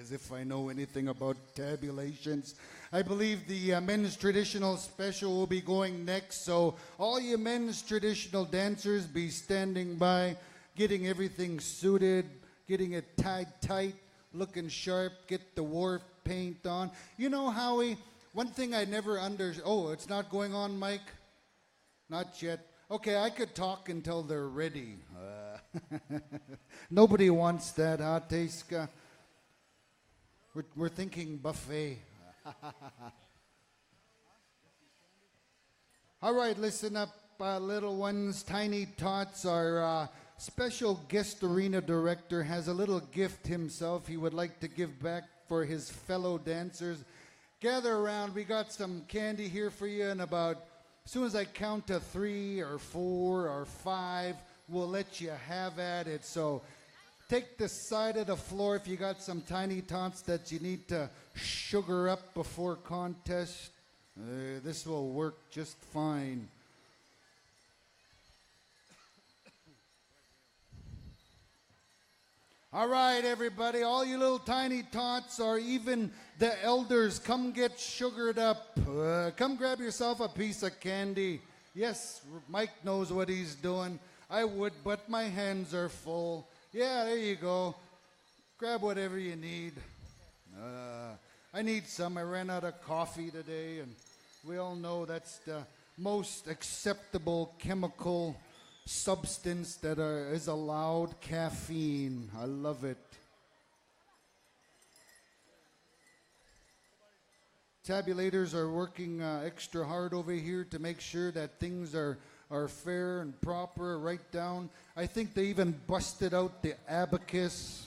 as if I know anything about tabulations. I believe the men's traditional special will be going next, so all you men's traditional dancers be standing by, getting everything suited, getting it tied tight, looking sharp, get the war paint on. You know, Howie, one thing I never oh, it's not going on, Mike? Not yet. Okay, I could talk until they're ready. Nobody wants that, huh, Teiska? We're thinking buffet. All right, listen up, little ones. Tiny Tots, our special guest arena director, has a little gift himself he would like to give back for his fellow dancers. Gather around. We got some candy here for you, and as soon as I count to 3 or 4 or 5, we'll let you have at it. So take the side of the floor if you got some Tiny Tots that you need to sugar up before contest. This will work just fine. All right, everybody, all you little Tiny Tots, or even the elders, come get sugared up. Come grab yourself a piece of candy. Yes, Mike knows what he's doing. I would, but my hands are full. Yeah, there you go. Grab whatever you need. I need some. I ran out of coffee today, and we all know that's the most acceptable chemical substance that is allowed, caffeine. I love it. Tabulators are working extra hard over here to make sure that things are fair and proper, right down. I think they even busted out the abacus.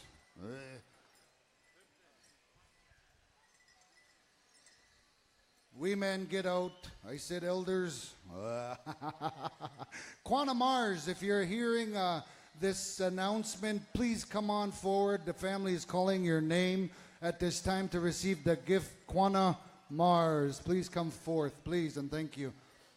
We men get out. I said elders. Quanah Mars, if you're hearing this announcement, please come on forward. The family is calling your name at this time to receive the gift. Quanah Mars, please come forth, please, and thank you.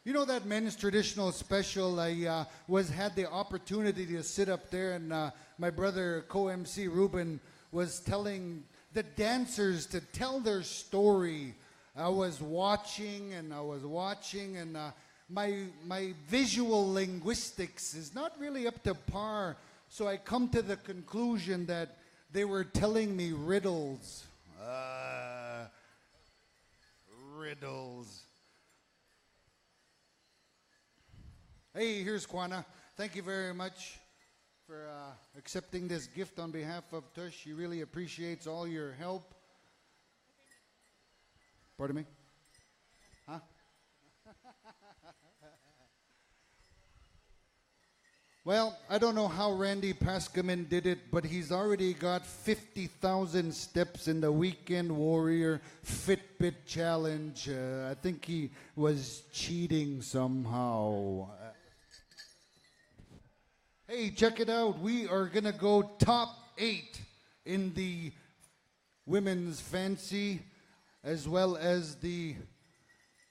You know that men's traditional special, I had the opportunity to sit up there, and my brother, co-MC Ruben, was telling the dancers to tell their story. I was watching, and my visual linguistics is not really up to par, so I come to the conclusion that they were telling me riddles. Riddles. Hey, here's Quanah. Thank you very much for accepting this gift on behalf of Tush. She really appreciates all your help. Pardon me? Huh? Well, I don't know how Randy Pascamin did it, but he's already got 50,000 steps in the Weekend Warrior Fitbit Challenge. I think he was cheating somehow. Hey, check it out. We are going to go top 8 in the women's fancy, as well as the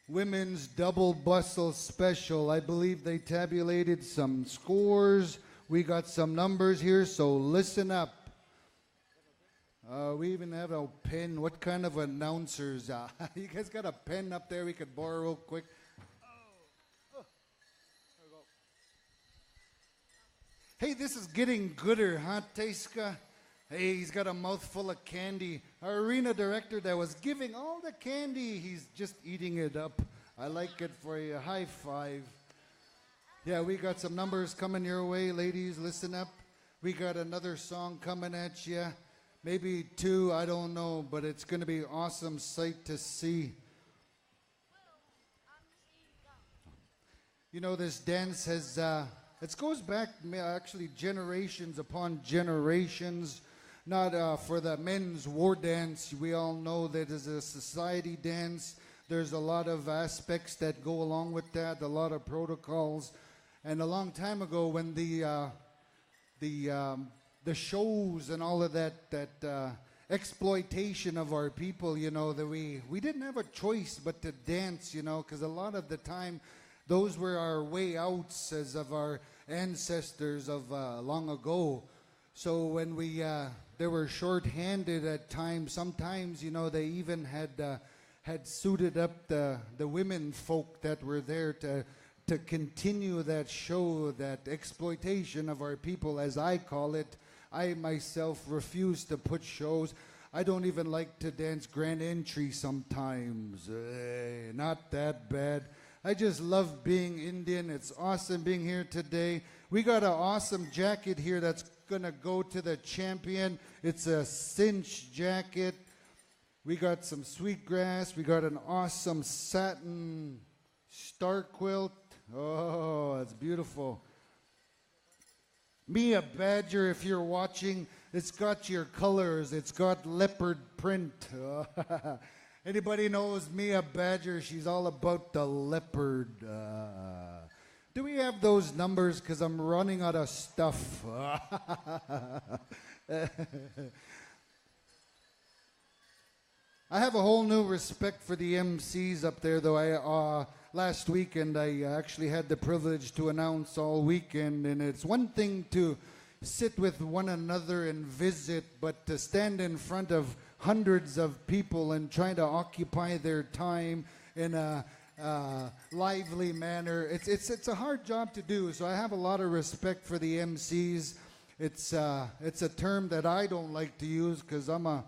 women's double bustle special. I believe they tabulated some scores. We got some numbers here, so listen up. We even have a pen. What kind of announcers? You guys got a pen up there we could borrow real quick? Hey, this is getting gooder, huh, Teiska? Hey, he's got a mouthful of candy. Our arena director that was giving all the candy, he's just eating it up. I like it for you. High five. Yeah, we got some numbers coming your way, ladies. Listen up. We got another song coming at you. Maybe 2, I don't know, but it's going to be an awesome sight to see. You know, this dance has, it goes back actually generations upon generations. Not for the men's war dance. We all know that is a society dance. There's a lot of aspects that go along with that, a lot of protocols. And a long time ago, when the shows and all of that exploitation of our people, you know, that we didn't have a choice but to dance, you know, because a lot of the time, those were our way outs as of our ancestors of long ago. So when they were short-handed at times, sometimes, they even had suited up the women folk that were there to continue that show, that exploitation of our people, as I call it. I myself refuse to put shows. I don't even like to dance grand entry sometimes. Not that bad. I just love being Indian. It's awesome being here today. We got an awesome jacket here that's going to go to the champion. It's a cinch jacket. We got some sweetgrass. We got an awesome satin star quilt. Oh, it's beautiful. Mia Badger, if you're watching, it's got your colors. It's got leopard print. Anybody knows Mia Badger? She's all about the leopard. Do we have those numbers? Because I'm running out of stuff. I have a whole new respect for the MCs up there, though. Last weekend, I actually had the privilege to announce all weekend, and it's one thing to sit with one another and visit, but to stand in front of hundreds of people and try to occupy their time in a lively manner, it's a hard job to do. So I have a lot of respect for the MCs. It's a term that I don't like to use because I'm a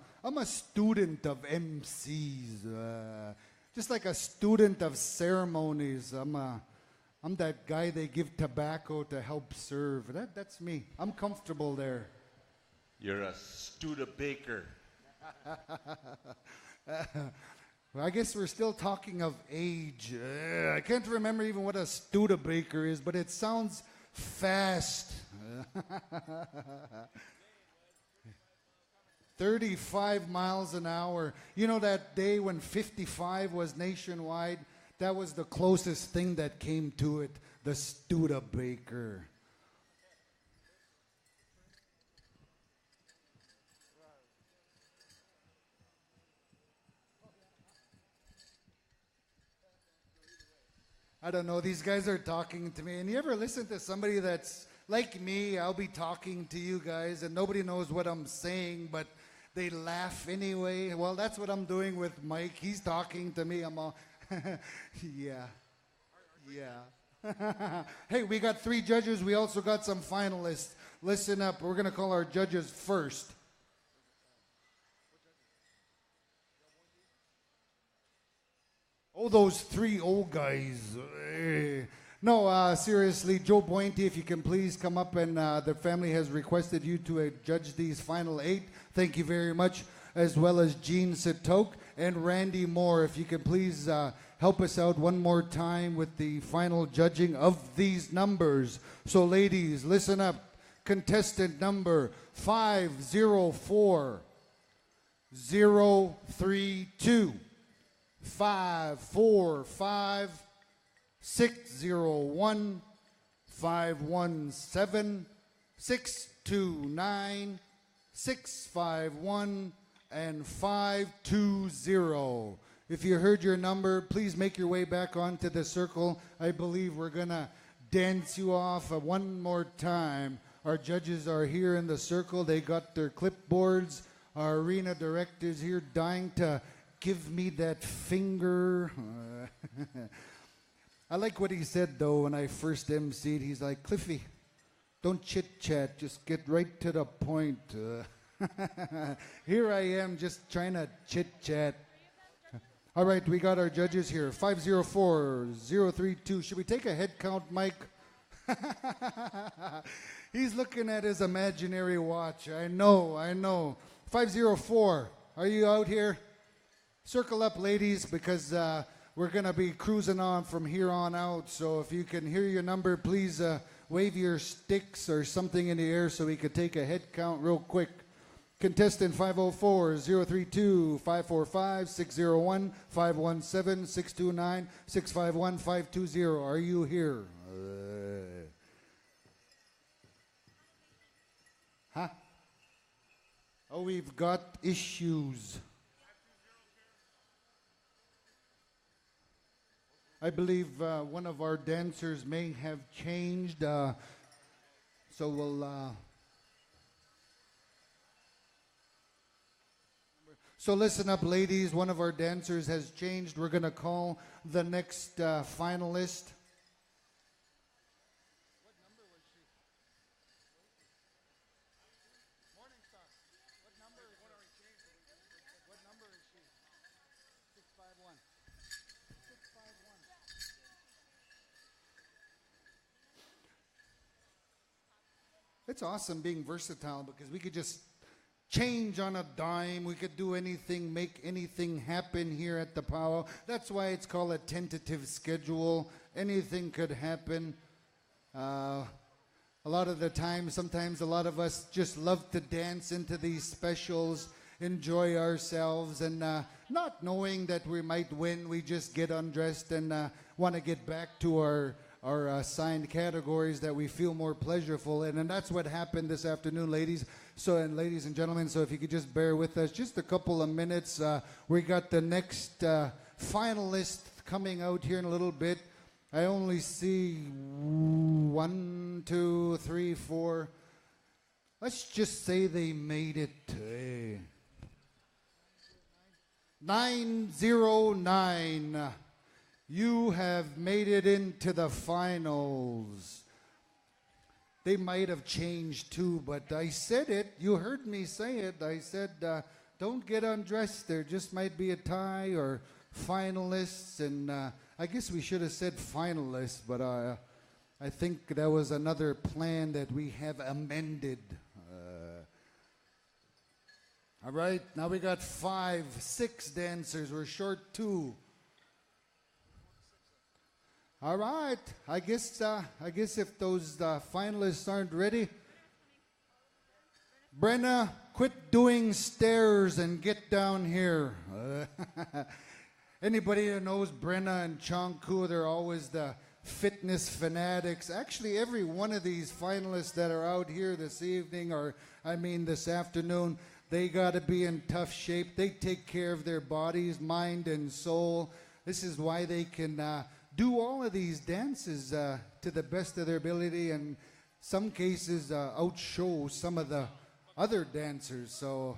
student of MCs. Just like a student of ceremonies. I'm that guy they give tobacco to help serve. That's me. I'm comfortable there. You're a Studebaker. Well, I guess we're still talking of age. I can't remember even what a Studebaker is, but it sounds fast. 35 miles an hour. You know that day when 55 was nationwide? That was the closest thing that came to it, the Studebaker. I don't know, these guys are talking to me. And you ever listen to somebody that's like me? I'll be talking to you guys and nobody knows what I'm saying, but they laugh anyway. Well, that's what I'm doing with Mike. He's talking to me. I'm all, yeah. Hey, we got 3 judges. We also got some finalists. Listen up. We're going to call our judges first. Oh, those 3 old guys. No, seriously, Joe Bointy, if you can please come up, and the family has requested you to judge these final 8. Thank you very much, as well as Gene Sitok and Randy Moore. If you can please help us out one more time with the final judging of these numbers. So, ladies, listen up. Contestant number 504032. 545 601 517 629 651 and 520. If you heard your number, please make your way back onto the circle. I believe we're gonna dance you off one more time. Our judges are here in the circle. They got their clipboards. Our arena director's here dying to give me that finger. I like what he said, though, when I first emceed. He's like, Cliffy, don't chit-chat. Just get right to the point. Here I am just trying to chit-chat. All right, we got our judges here. 504032. Should we take a head count, Mike? He's looking at his imaginary watch. I know. 504. Are you out here? Circle up, ladies, because we're going to be cruising on from here on out. So if you can hear your number, please wave your sticks or something in the air so we could take a head count real quick. Contestant 504-032, 545-601, 517-629, 651, 520. Are you here? Huh? Oh, we've got issues. I believe one of our dancers may have changed. So we'll. So listen up, ladies. One of our dancers has changed. We're going to call the next finalist. What number was she? Morning Star. What number is she? What number is she? 651. 651. It's awesome being versatile because we could just change on a dime. We could do anything, make anything happen here at the powwow. That's why it's called a tentative schedule. Anything could happen. A lot of the time, sometimes a lot of us just love to dance into these specials, enjoy ourselves, and not knowing that we might win, we just get undressed and want to get back to our assigned categories that we feel more pleasureful in. And that's what happened this afternoon, ladies. So, and ladies and gentlemen, so if you could just bear with us just a couple of minutes. We got the next finalist coming out here in a little bit. I only see 1, 2, 3, 4. Let's just say they made it today. 909. You have made it into the finals. They might have changed too, but I said it. You heard me say it. I said, don't get undressed. There just might be a tie or finalists. And I guess we should have said finalists, but I think that was another plan that we have amended. All right, now we got 5, 6 dancers. We're short 2. All right, I guess if those finalists aren't ready, Brenna, quit doing stairs and get down here. Anybody that knows Brenna and Chongku, they're always the fitness fanatics. Actually, every one of these finalists that are out here this evening, or I mean this afternoon, they got to be in tough shape. They take care of their bodies, mind, and soul. This is why they can do all of these dances to the best of their ability, and some cases outshow some of the other dancers. So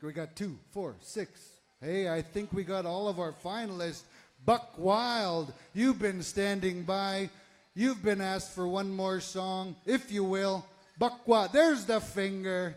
we got 2, 4, 6. Hey, I think we got all of our finalists. Buck Wild, you've been standing by. You've been asked for one more song, if you will. Buck Wild, there's the finger.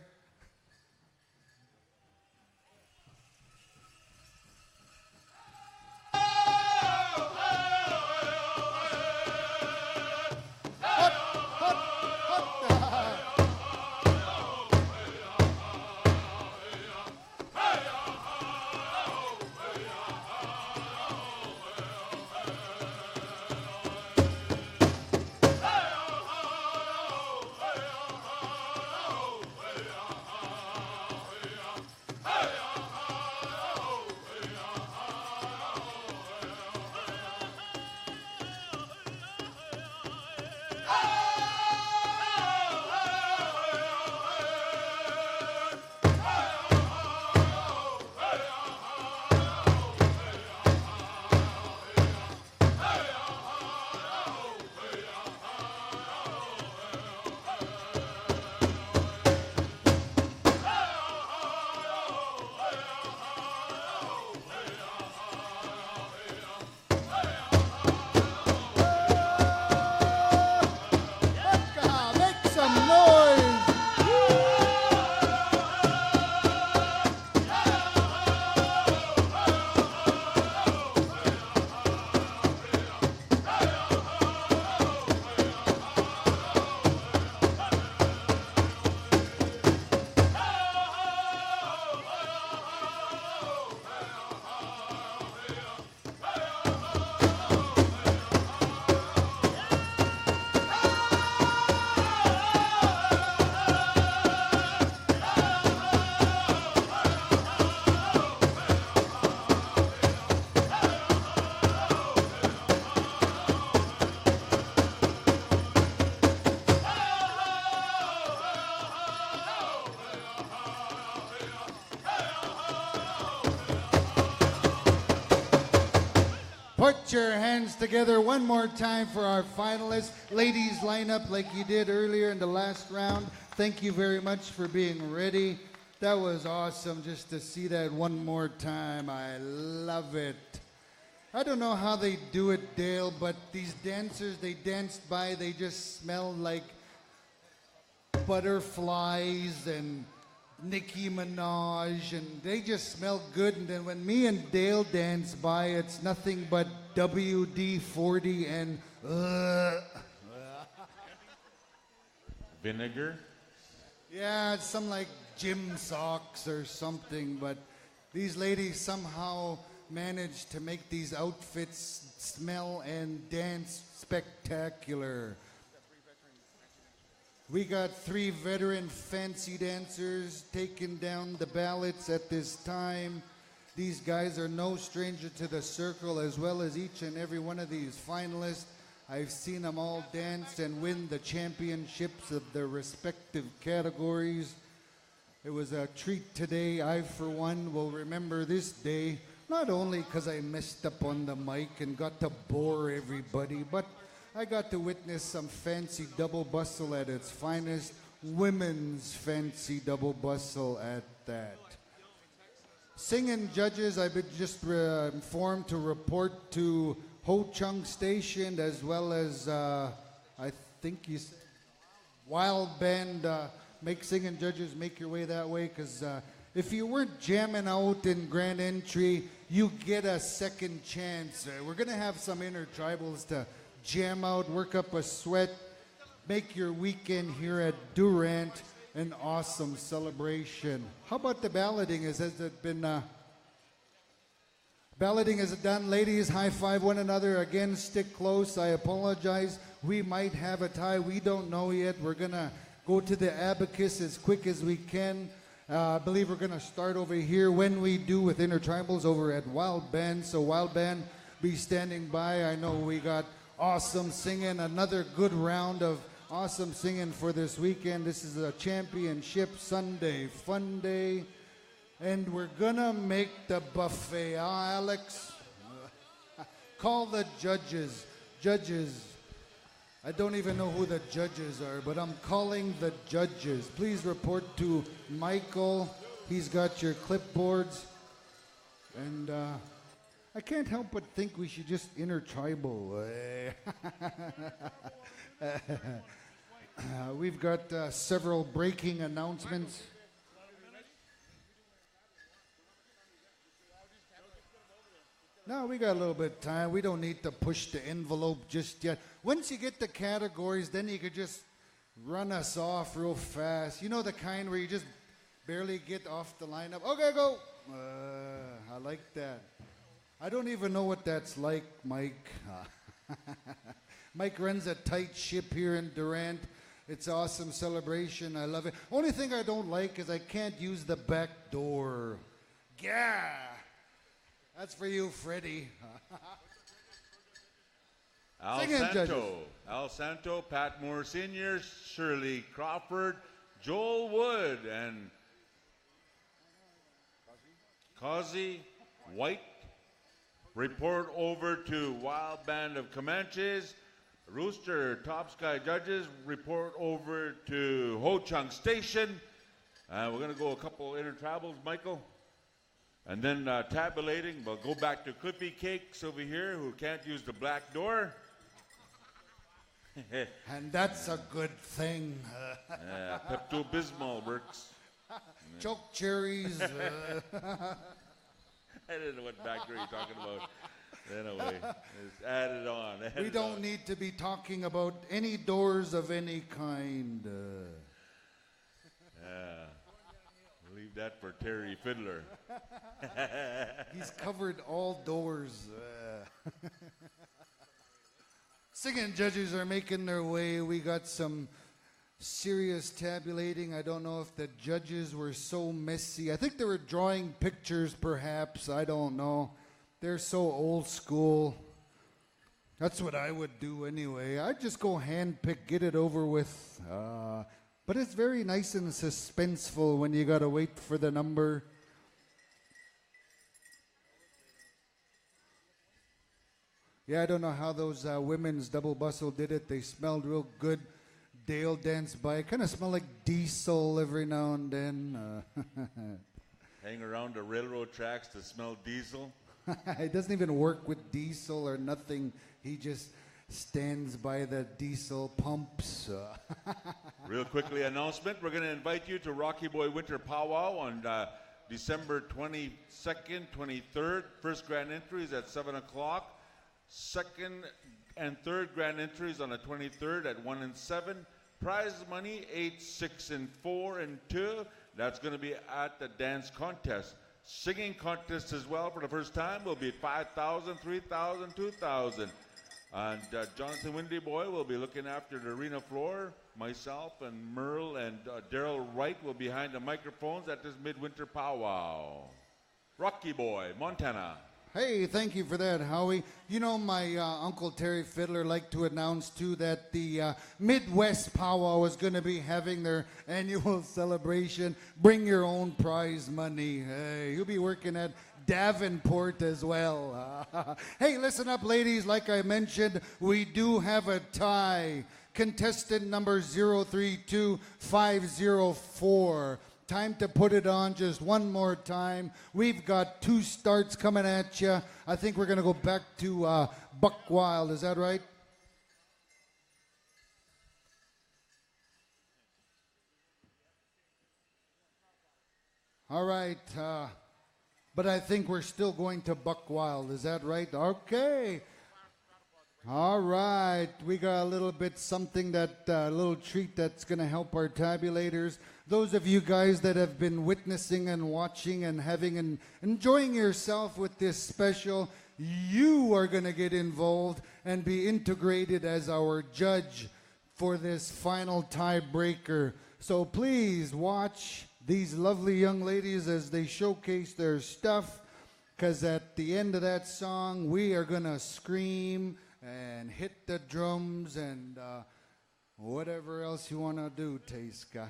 Put your hands together one more time for our finalists. Ladies, line up like you did earlier in the last round. Thank you very much for being ready. That was awesome just to see that one more time. I love it. I don't know how they do it, Dale, but these dancers, they danced by, they just smell like butterflies and Nicki Minaj, and they just smell good. And then when me and Dale dance by, it's nothing but WD-40 and Vinegar? yeah, it's some like gym socks or something. But these ladies somehow managed to make these outfits smell and dance spectacular. We got 3 veteran fancy dancers taking down the ballots at this time. These guys are no stranger to the circle, as well as each and every one of these finalists. I've seen them all dance and win the championships of their respective categories. It was a treat today. I, for one, will remember this day, not only because I messed up on the mic and got to bore everybody, but I got to witness some fancy double bustle at its finest, women's fancy double bustle at that. Singing judges, I've been just informed to report to Ho Chung Station, as well as, I think you said, Wild Band. Make singing judges make your way that way, because if you weren't jamming out in Grand Entry, you get a second chance. We're going to have some intertribals to jam out, work up a sweat, make your weekend here at Durant an awesome celebration. How about the balloting? Has it been, balloting is done? Ladies, high five one another. Again, stick close. I apologize. We might have a tie. We don't know yet. We're going to go to the abacus as quick as we can. I believe we're going to start over here when we do with Intertribals over at Wild Band. So Wild Band, be standing by. I know we got awesome singing, another good round of awesome singing for this weekend. This is a championship Sunday fun day, and we're gonna make the buffet. Alex, call the judges. Judges, I don't even know who the judges are, but I'm calling the judges. Please report to Michael. He's got your clipboards, and I can't help but think we should just intertribal. We've got several breaking announcements. No, we got a little bit of time. We don't need to push the envelope just yet. Once you get the categories, then you could just run us off real fast. You know, the kind where you just barely get off the lineup. Okay, go. I like that. I don't even know what that's like, Mike. Mike runs a tight ship here in Durant. It's an awesome celebration. I love it. Only thing I don't like is I can't use the back door. Yeah. That's for you, Freddie. Al Santo, Pat Moore Sr., Shirley Crawford, Joel Wood, and Causey White. Report over to Wild Band of Comanches. Rooster Top Sky Judges, report over to Ho Chung Station. We're going to go a couple intertribals, Michael. And then tabulating, we'll go back to Cliffy Cakes over here, who can't use the black door. And that's a good thing. Pepto-Bismol works. Choke cherries. I didn't know what back door you're talking about. Anyway, it's added on. We don't need to be talking about any doors of any kind. Yeah. Leave that for Terry Fiddler. He's covered all doors. Singing judges are making their way. We got some serious tabulating. I don't know if the judges were so messy. I think they were drawing pictures, perhaps. I don't know. They're so old school. That's what I would do anyway. I'd just go hand pick, get it over with. But it's very nice and suspenseful when you gotta wait for the number. Yeah, I don't know how those women's double bustle did it. They smelled real good. Dale danced by. Kind of smell like diesel every now and then. Hang around the railroad tracks to smell diesel. It doesn't even work with diesel or nothing. He just stands by the diesel pumps. Real quickly, announcement. We're going to invite you to Rocky Boy Winter Powwow on December 22nd, 23rd. First grand entry is at 7 o'clock. Second and third grand entries on the 23rd at 1 and 7. Prize money 8, 6, and 4 and 2. That's going to be at the dance contest. Singing contest as well for the first time will be 5,000, 3,000, 2,000. And Jonathan Windy Boy will be looking after the arena floor. Myself and Merle and Daryl Wright will be behind the microphones at this midwinter powwow. Rocky Boy, Montana. Hey, thank you for that, Howie. You know, my Uncle Terry Fiddler liked to announce, too, that the Midwest Powwow is going to be having their annual celebration. Bring your own prize money. Hey, you'll be working at Davenport as well. Hey, listen up, ladies. Like I mentioned, we do have a tie. Contestant number 032504. Time to put it on just one more time. We've got 2 starts coming at you. I think we're going to go back to Buck Wild. Is that right? All right. But I think we're still going to Buck Wild. Is that right? Okay. All right. We got a little bit something that, a little treat that's going to help our tabulators. Those of you guys that have been witnessing and watching and having and enjoying yourself with this special, you are going to get involved and be integrated as our judge for this final tiebreaker. So please watch these lovely young ladies as they showcase their stuff, because at the end of that song, we are going to scream and hit the drums and whatever else you want to do, Teiska.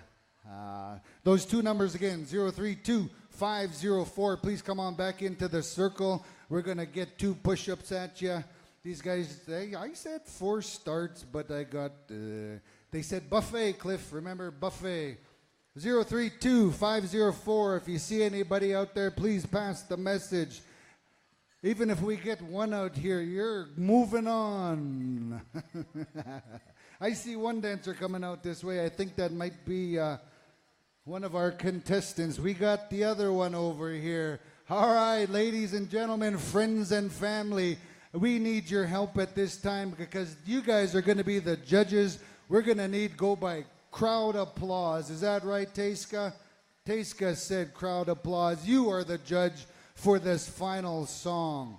Those 2 numbers again, 032504. Please come on back into the circle. We're going to get 2 push-ups at you. These guys, I said 4 starts, but I got, they said buffet, Cliff. Remember, buffet. 032504. If you see anybody out there, please pass the message. Even if we get one out here, you're moving on. I see one dancer coming out this way. I think that might be one of our contestants. We got the other one over here. All right, ladies and gentlemen, friends and family, we need your help at this time because you guys are going to be the judges. We're going to need go by crowd applause. Is that right, Teiska? Teiska said crowd applause. You are the judge for this final song.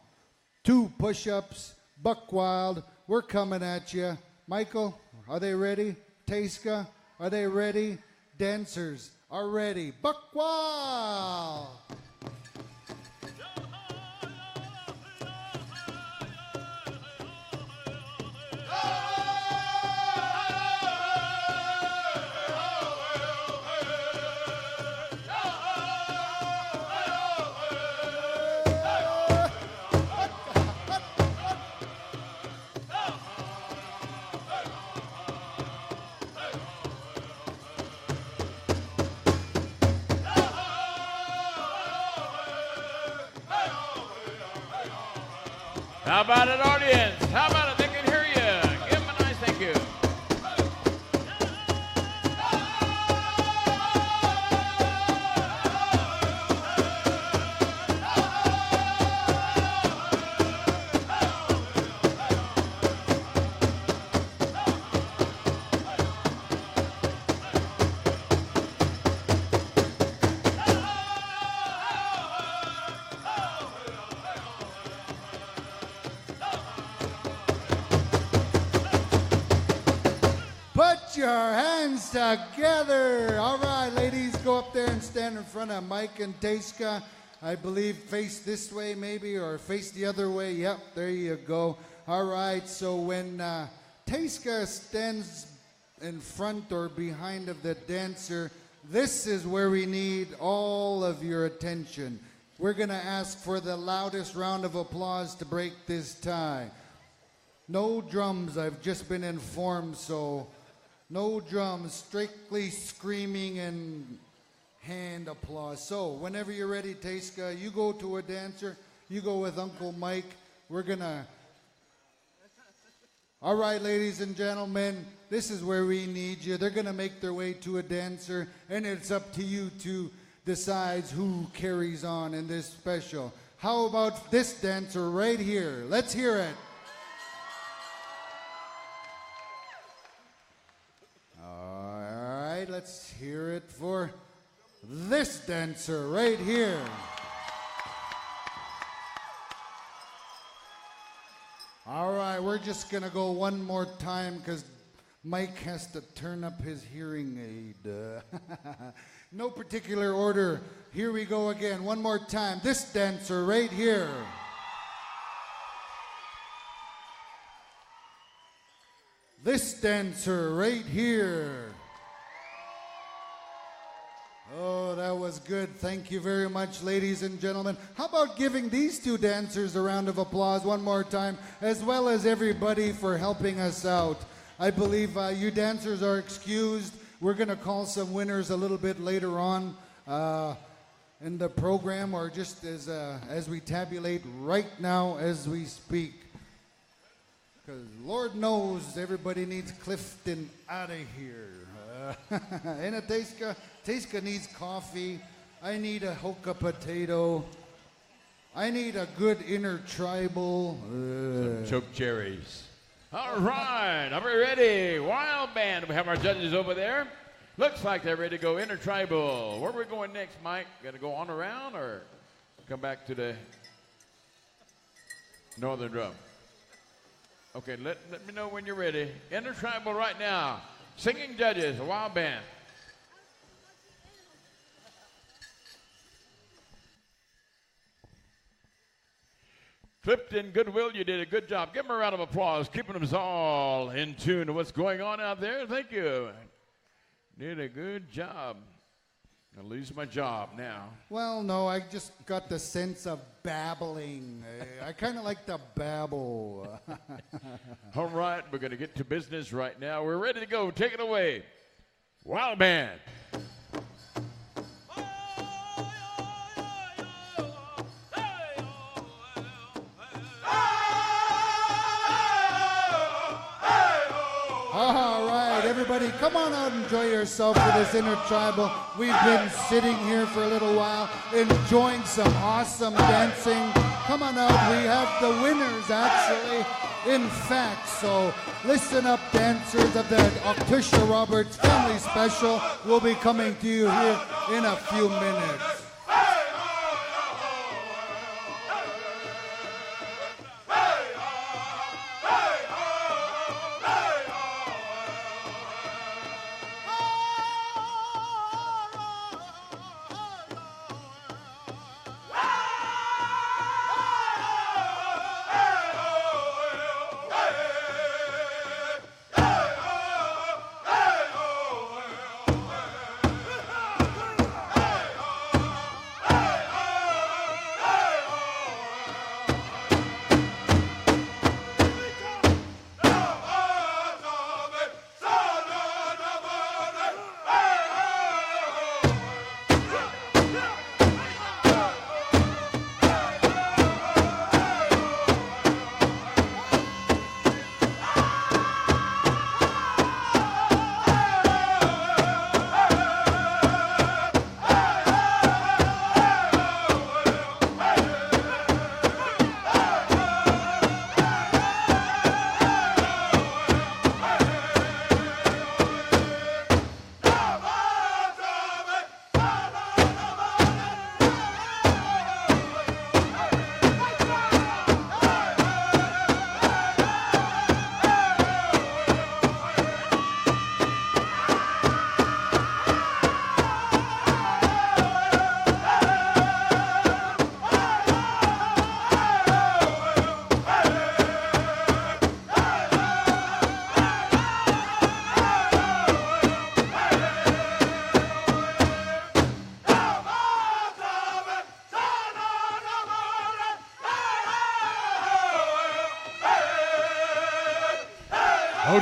2 push-ups, Buck Wild. We're coming at you. Michael, are they ready? Teiska, are they ready? Dancers are ready. Buck Wild! How about it, audience? How about it? They can hear you. Give them a nice thank you. Put your hands together. All right, ladies, go up there and stand in front of Mike and Teiska. I believe face this way maybe, or face the other way. Yep, there you go. All right, so when Teiska stands in front or behind of the dancer, this is where we need all of your attention. We're going to ask for the loudest round of applause to break this tie. No drums, I've just been informed, so no drums, strictly screaming and hand applause. So whenever you're ready, Taiska, you go to a dancer, you go with Uncle Mike. We're gonna... All right, ladies and gentlemen, this is where we need you. They're gonna make their way to a dancer, and it's up to you to decide who carries on in this special. How about this dancer right here? Let's hear it. All right, let's hear it for this dancer right here. All right, we're just going to go one more time because Mike has to turn up his hearing aid. No particular order. Here we go again, one more time. This dancer right here. This dancer right here. Oh, that was good. Thank you very much, ladies and gentlemen. How about giving these two dancers a round of applause one more time, as well as everybody for helping us out. I believe you dancers are excused. We're going to call some winners a little bit later on in the program, or just as we tabulate right now as we speak. Because Lord knows everybody needs Clifton out of here. And a Taiska needs coffee. I need a hoka potato. I need a good intertribal. Some choke cherries. All right, are we ready? Wild band. We have our judges over there. Looks like they're ready to go intertribal. Where are we going next, Mike? Got to go on around or come back to the northern drum? Okay, let me know when you're ready. Intertribal right now. Singing judges, a wild band. Clifton Goodwill, you did a good job. Give them a round of applause, keeping us all in tune to what's going on out there. Thank you. Did a good job. I'll lose my job now. Well, no, I just got the sense of babbling. I kind of like to babble. All right, we're going to get to business right now. We're ready to go. Take it away. Wild band. All right, everybody, come on out and enjoy yourself for this intertribal. We've been sitting here for a little while, enjoying some awesome dancing. Come on out, we have the winners, actually, in fact. So listen up, dancers of the Octusha Roberts Family Special. Will be coming to you here in a few minutes.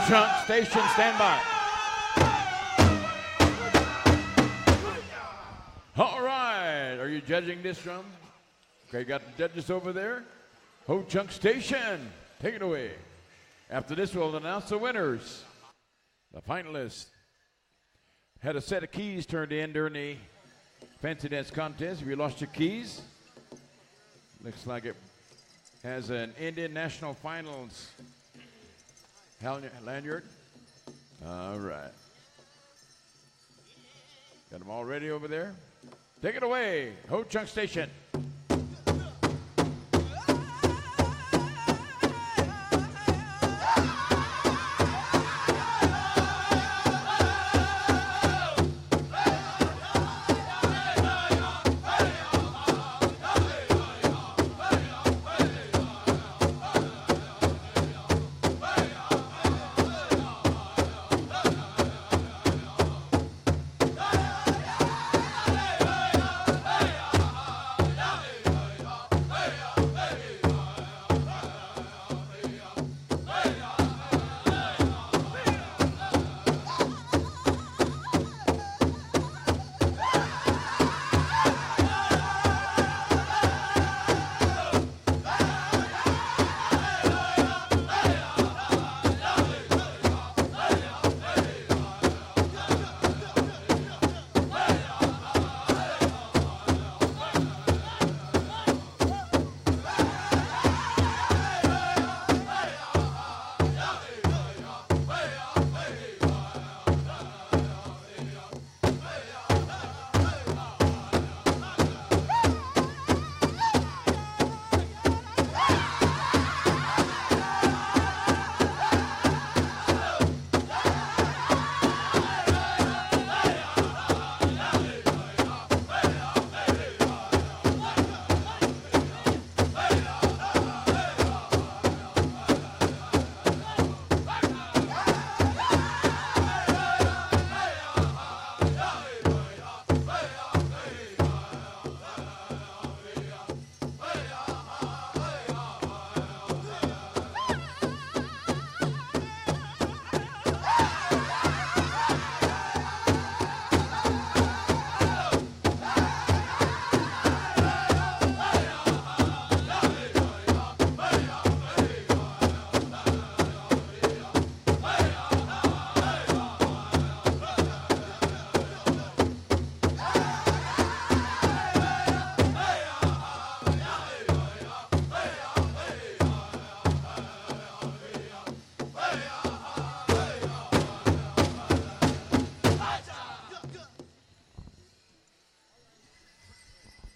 Chunk Station, stand by. All right, are you judging this drum? Okay, got the judges over there. Ho Chunk Station, take it away. After this, we'll announce the winners. The finalists had a set of keys turned in during the fancy dance contest. If you lost your keys, looks like it has an Indian National Finals lanyard. All right. Got them all ready over there. Take it away, Ho Chunk Station.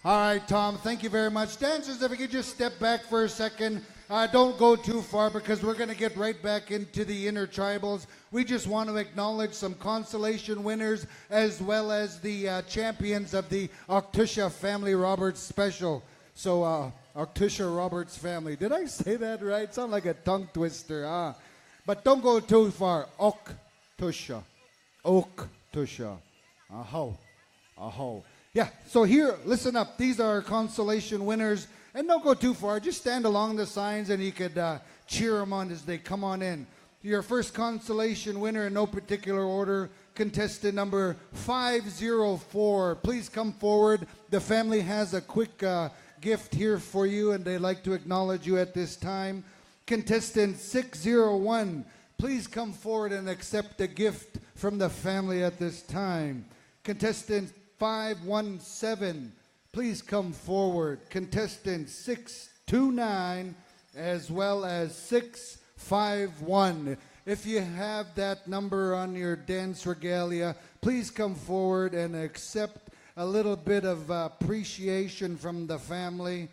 All right, Tom, thank you very much. Dancers, if you could just step back for a second. Don't go too far because we're going to get right back into the Intertribals. We just want to acknowledge some consolation winners as well as the champions of the Octusha Family Roberts Special. So, Octusha Roberts Family. Did I say that right? Sound like a tongue twister, huh? But don't go too far. Octusha. Octusha. Aho. Aho. Yeah, so here, listen up. These are our consolation winners. And don't go too far. Just stand along the signs and you could cheer them on as they come on in. Your first consolation winner in no particular order, contestant number 504. Please come forward. The family has a quick gift here for you and they'd like to acknowledge you at this time. Contestant 601, please come forward and accept the gift from the family at this time. Contestant 517, please come forward. Contestant 629 as well as 651. If you have that number on your dance regalia, please come forward and accept a little bit of appreciation from the family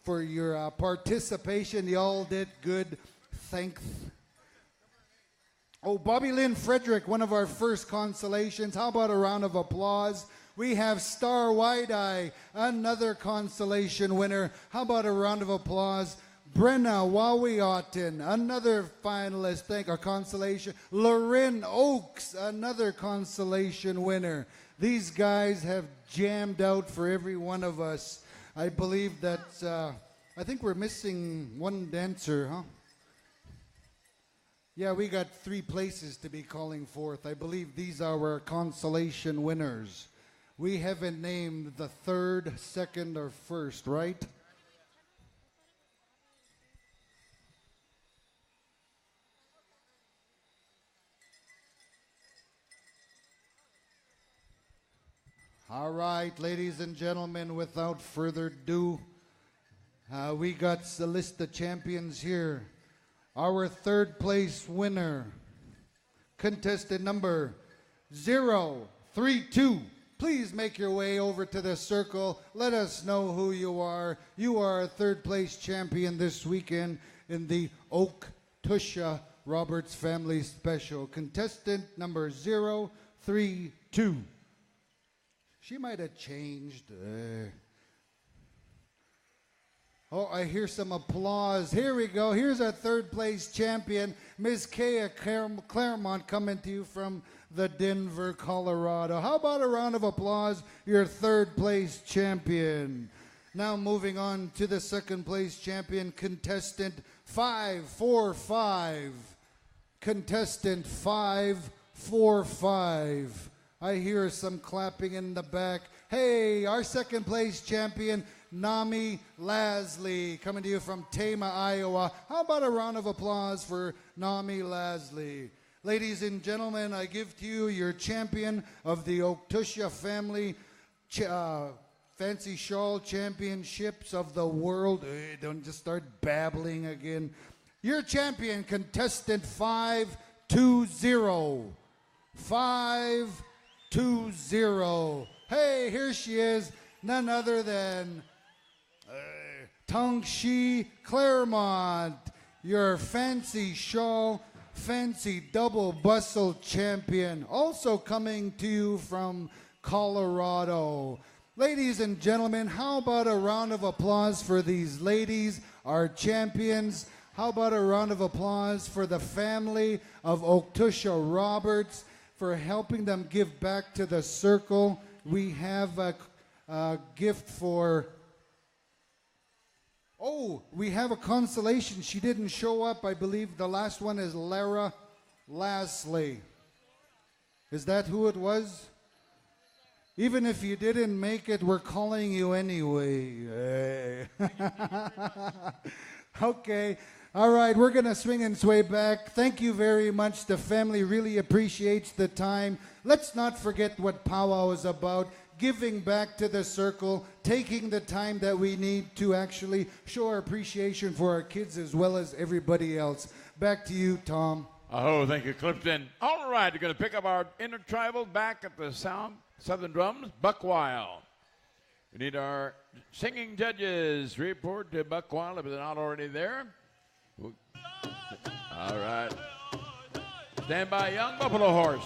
for your participation. You all did good. Thanks. Oh, Bobby Lynn Frederick, one of our first consolations. How about a round of applause? We have Star Wide-Eye, another consolation winner. How about a round of applause? Brenna Wawiotin, another finalist, a consolation. Lorin Oaks, another consolation winner. These guys have jammed out for every one of us. I believe that, I think we're missing one dancer, huh? Yeah, we got 3 places to be calling forth. I believe these are our consolation winners. We haven't named the 3rd, 2nd, or 1st, right? All right, ladies and gentlemen, without further ado, we got the list of champions here. Our 3rd place winner, contestant number 032. Please make your way over to the circle. Let us know who you are. You are a 3rd place champion this weekend in the Oak Tusha Roberts Family Special. Contestant number 032. She might have changed. Oh, I hear some applause. Here we go. Here's our 3rd place champion, Miss Kaya Claremont, coming to you from the Denver, Colorado. How about a round of applause, your 3rd place champion? Now moving on to the 2nd place champion, contestant 545. Contestant 545. I hear some clapping in the back. Hey, our 2nd place champion, Nami Lasley, coming to you from Tama, Iowa. How about a round of applause for Nami Lasley? Ladies and gentlemen, I give to you your champion of the Oktusha Family Fancy Shawl Championships of the World. Hey, don't just start babbling again. Your champion, contestant 520. 520. Hey, here she is, none other than Tongshi Claremont, your fancy shawl, fancy double bustle champion, also coming to you from Colorado. Ladies and gentlemen, how about a round of applause for these ladies, our champions? How about a round of applause for the family of Oktusha Roberts for helping them give back to the circle? We have a gift for... Oh, we have a consolation. She didn't show up. I believe the last one is Lara Lasley. Is that who it was? Even if you didn't make it, we're calling you anyway. Okay. All right, we're going to swing and sway back. Thank you very much. The family really appreciates the time. Let's not forget what powwow is about. Giving back to the circle, taking the time that we need to actually show our appreciation for our kids as well as everybody else. Back to you, Tom. Oh, thank you, Clifton. All right, we're going to pick up our intertribal back at the Southern Drums, Buckwild. We need our singing judges report to Buckwild if they're not already there. All right. Stand by, young buffalo horse.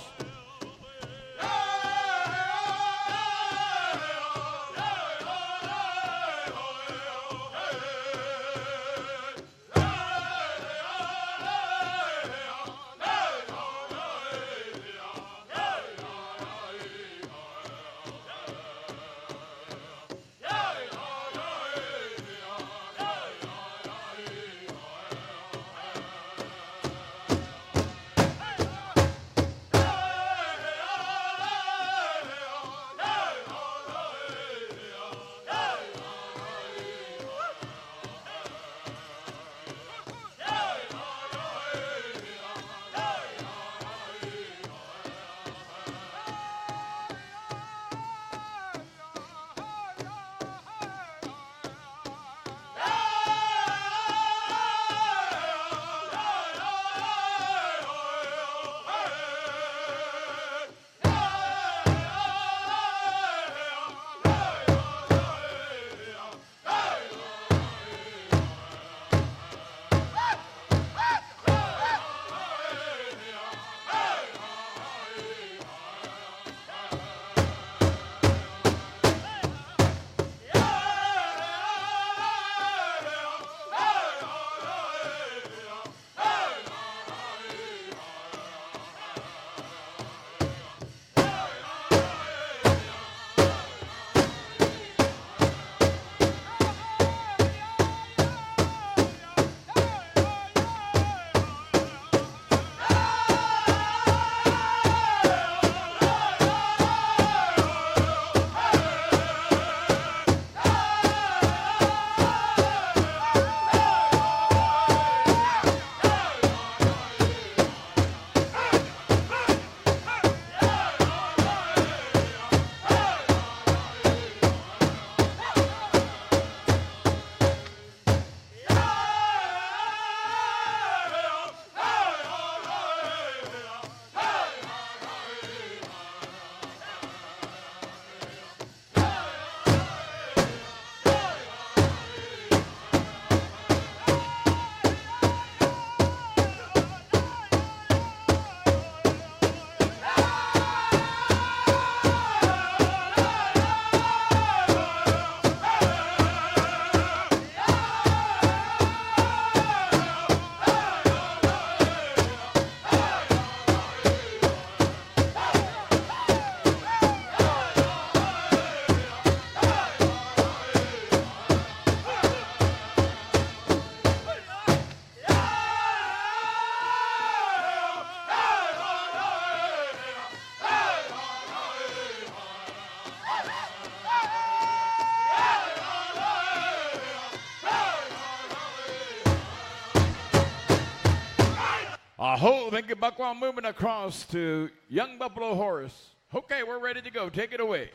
Ho, thank you, Buckwell. Moving across to Young Buffalo Horse. Okay, we're ready to go. Take it away.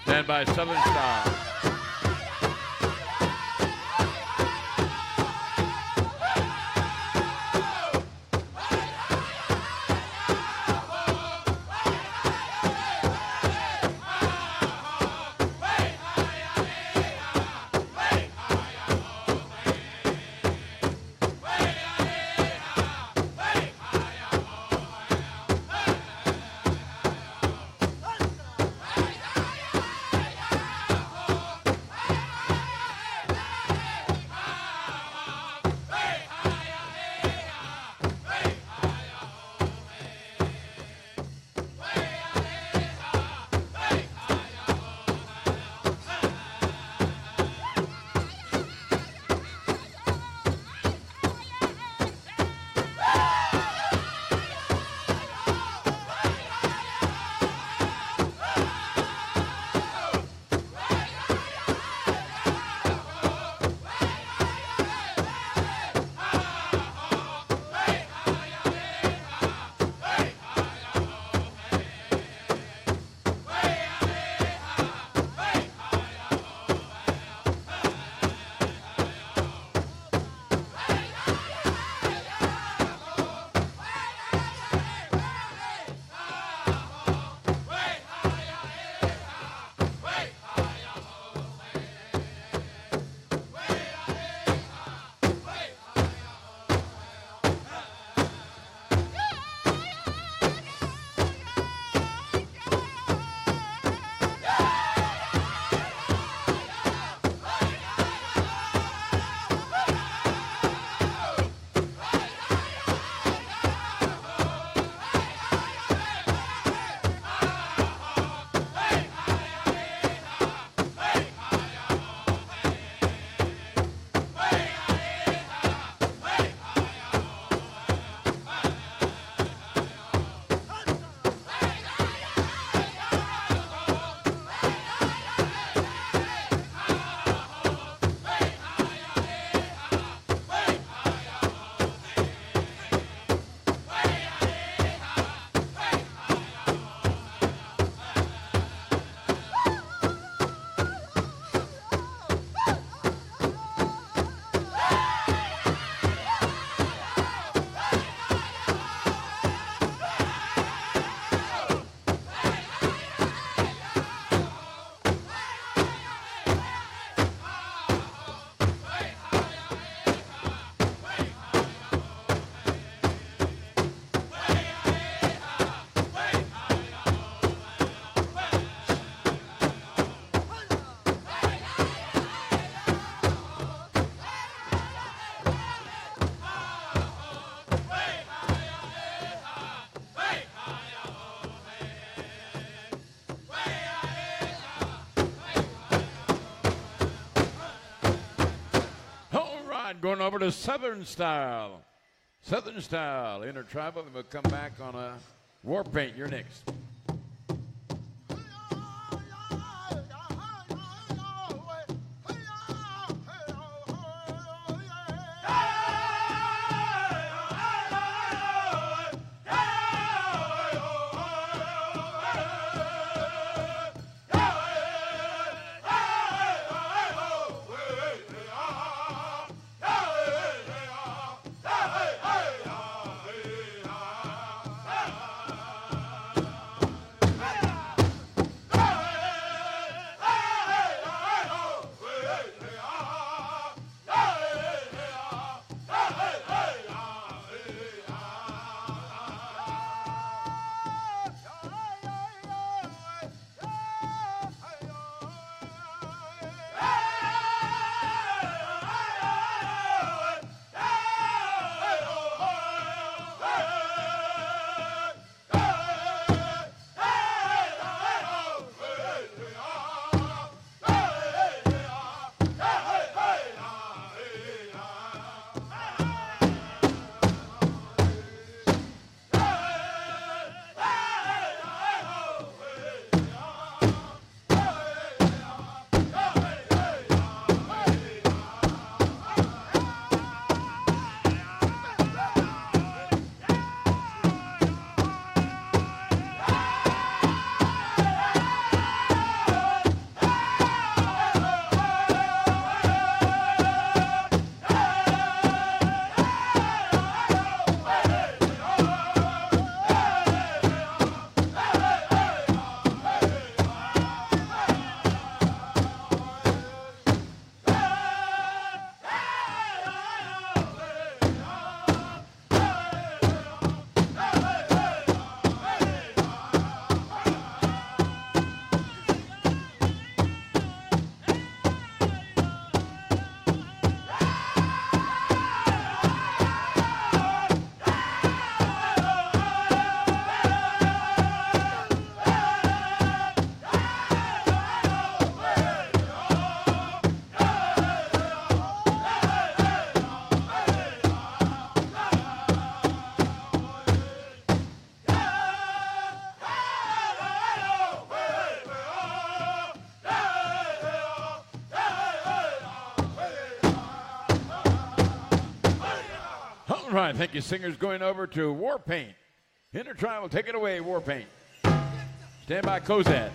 Stand by Southern Star. Going over to Southern Style. Southern Style, Intertribal, and we'll come back on a War Paint. You're next. All right, thank you, singers. Going over to War Paint. Intertribal, take it away, War Paint. Stand by, Cozad.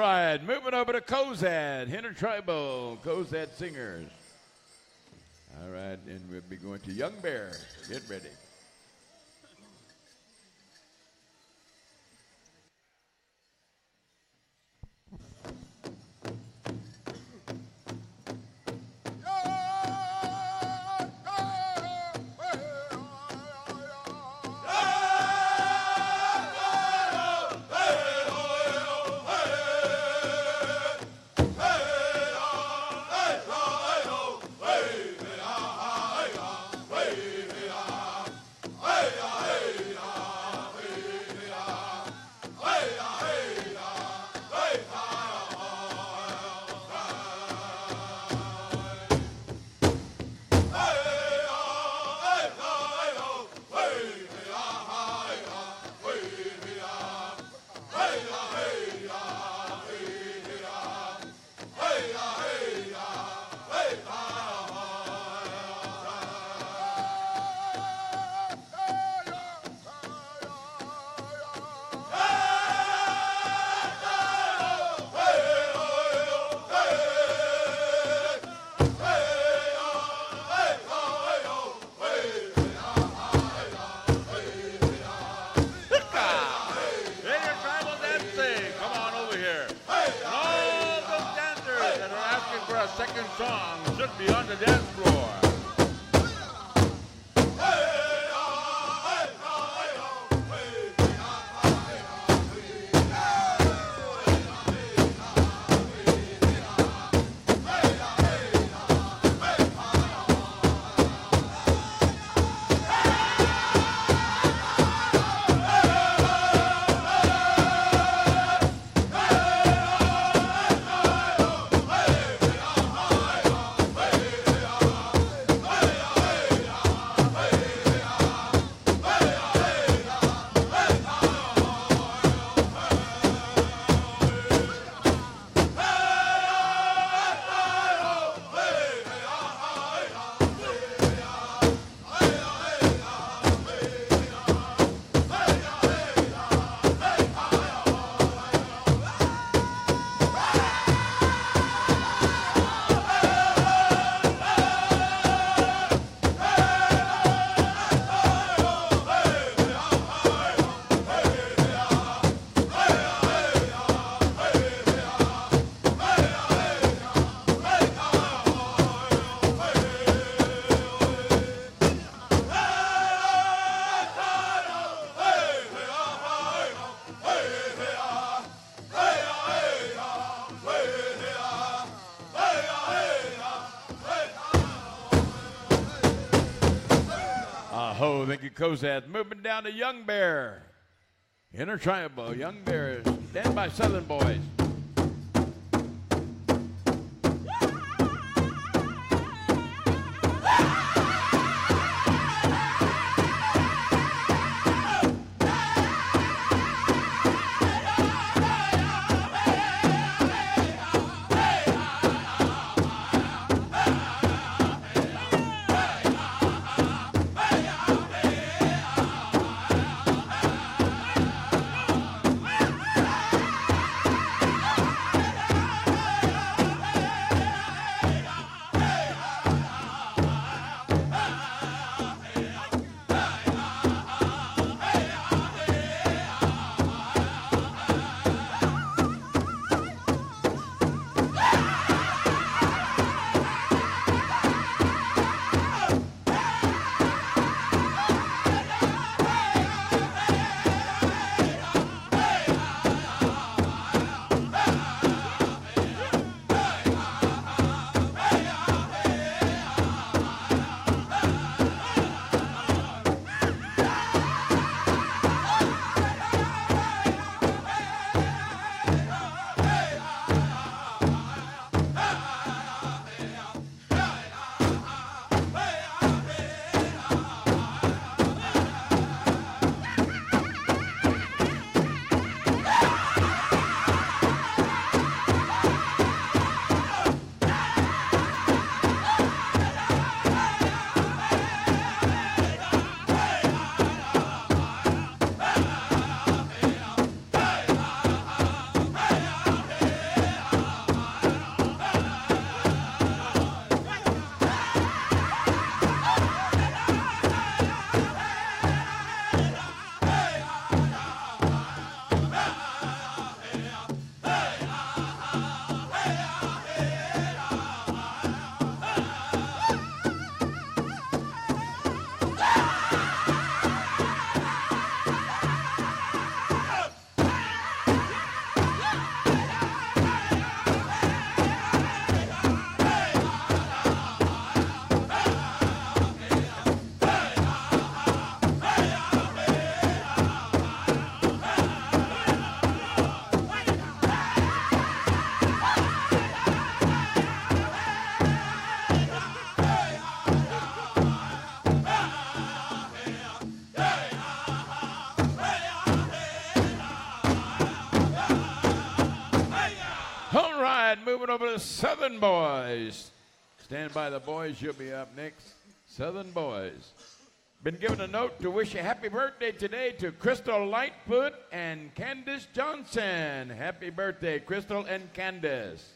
right, moving over to Cozad, Intertribal, Cozad Singers. All right, and we'll be going to Young Bear. Get ready. our second song should be on the dance floor. Thank you, Cozad. Moving down to Young Bear. Intertribal, Young Bear. Stand by, Southern Boys. Moving over to Southern Boys. Stand by, the boys. You'll be up next. Southern Boys. Been given a note to wish a happy birthday today to Crystal Lightfoot and Candace Johnson. Happy birthday, Crystal and Candace.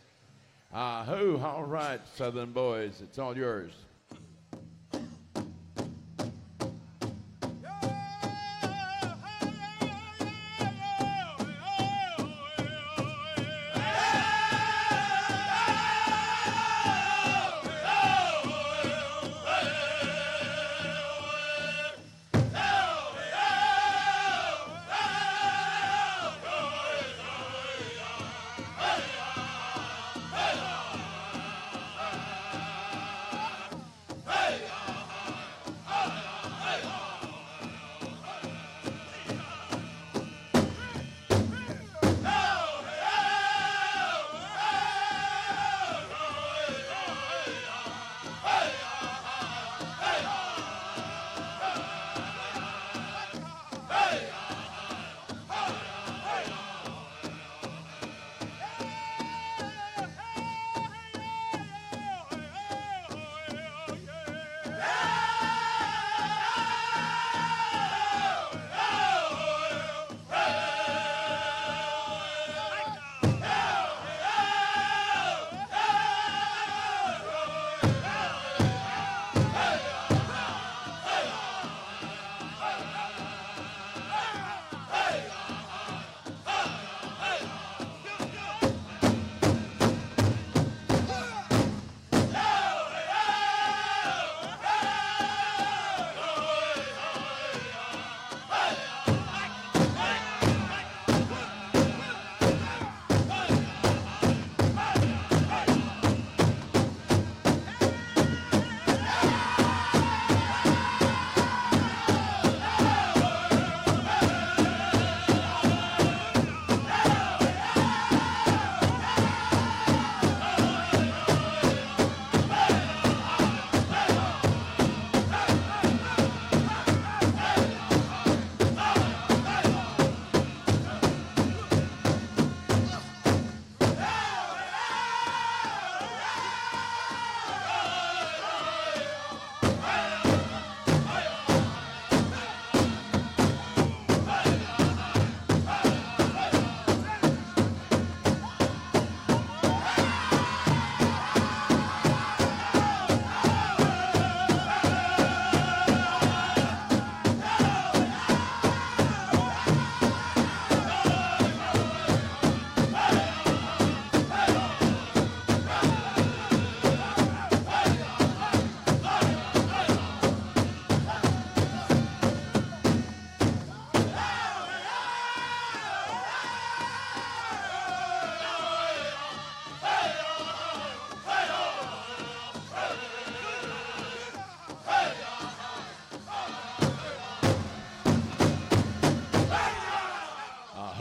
All right, Southern Boys. It's all yours.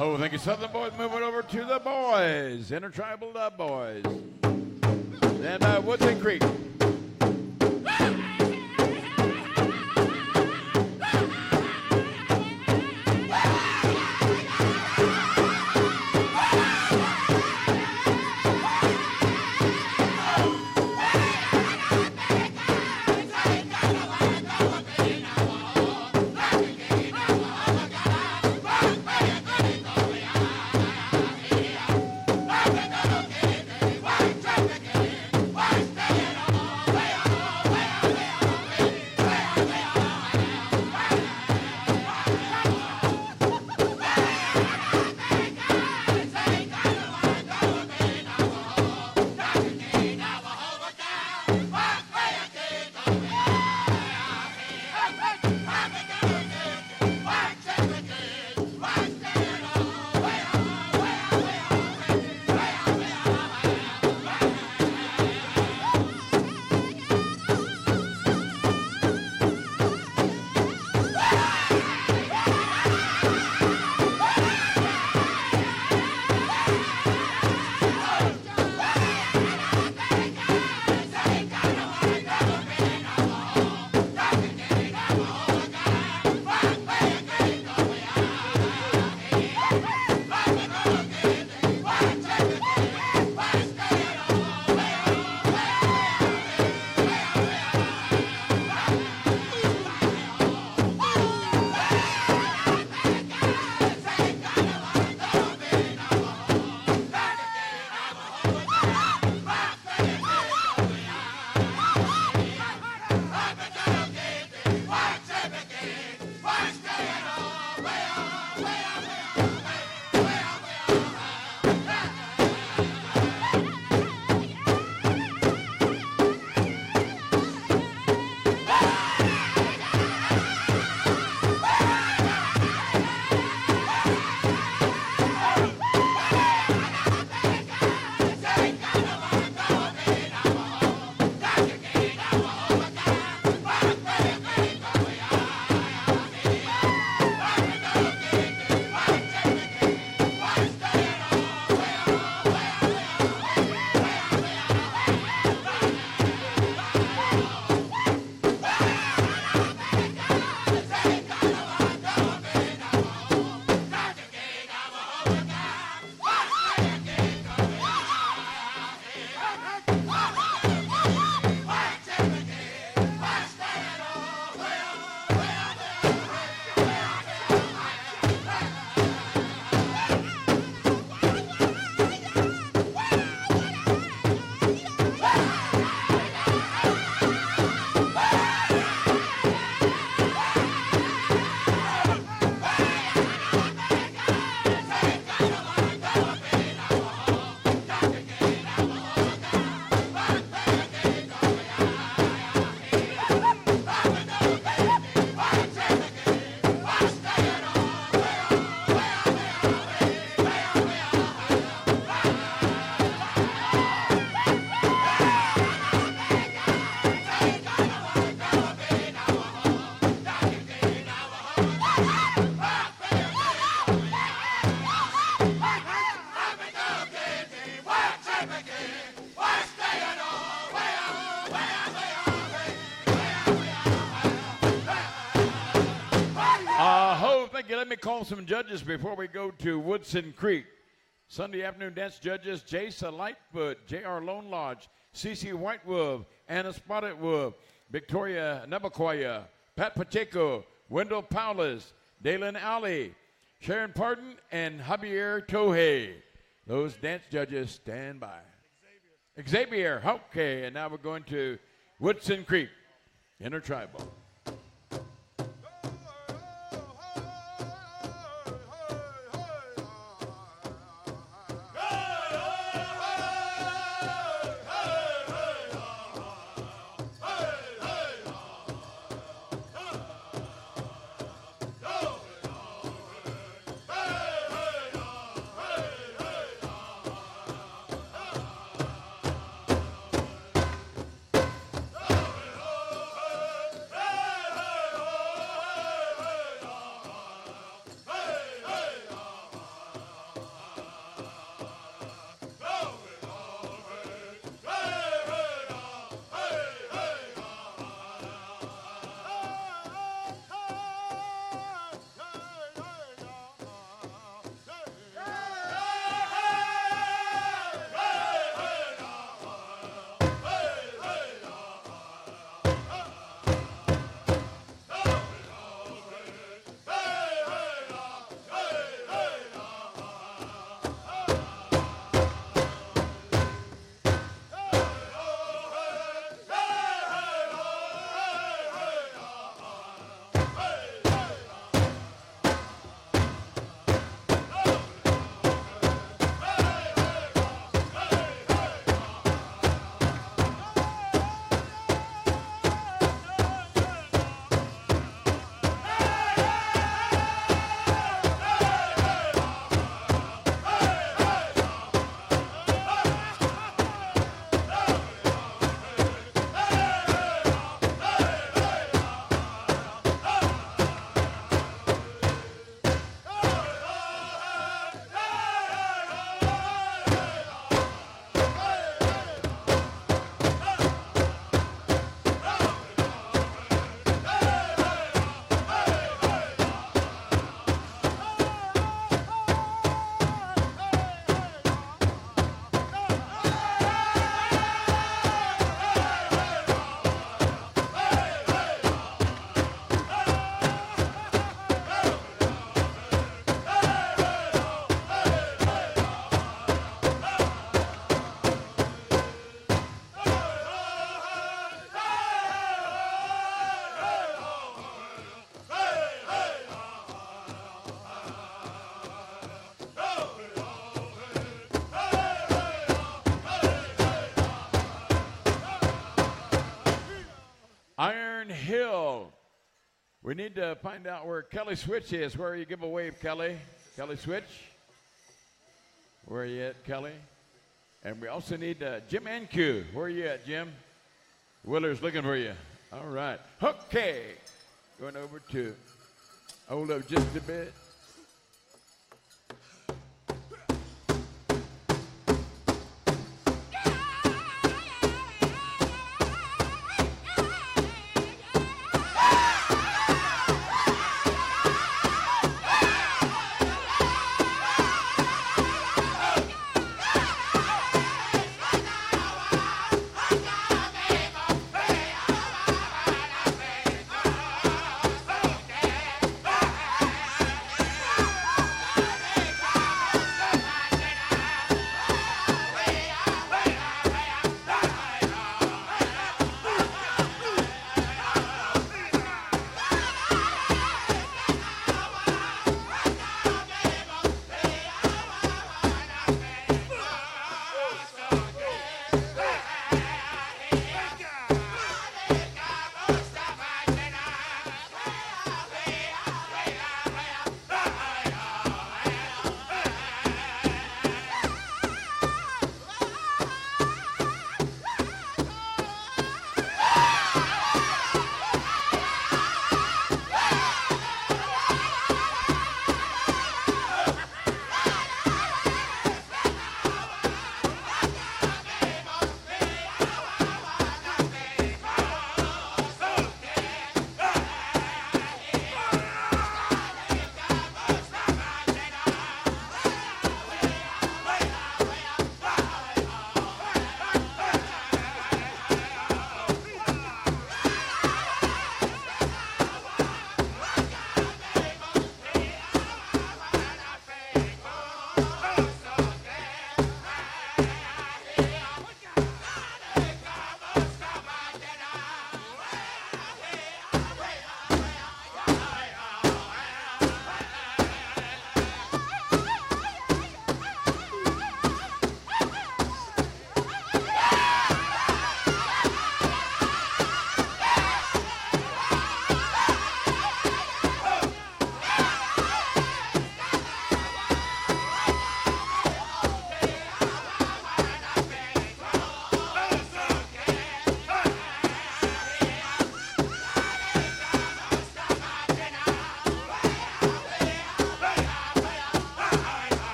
Oh, thank you, Southern boys. Moving over to the boys. Intertribal boys. And Woodson Creek. Let me call some judges before we go to Woodson Creek. Sunday afternoon dance judges: Jason Lightfoot, J.R. Lone Lodge, C.C. Whitewolf, Anna Spotted Wolf, Victoria Nabaquaya, Pat Pacheco, Wendell Powlis, Dalen Alley, Sharon Pardon, and Javier Tohey. Those dance judges stand by. Xavier. Okay, and now we're going to Woodson Creek, Intertribal. Hill. We need to find out where Kelly Switch is. Where are you? Give a wave, Kelly. Kelly Switch. Where are you at, Kelly? And we also need Jim Anq. Where are you at, Jim? Willer's looking for you. All right. Okay. Going over to hold up just a bit.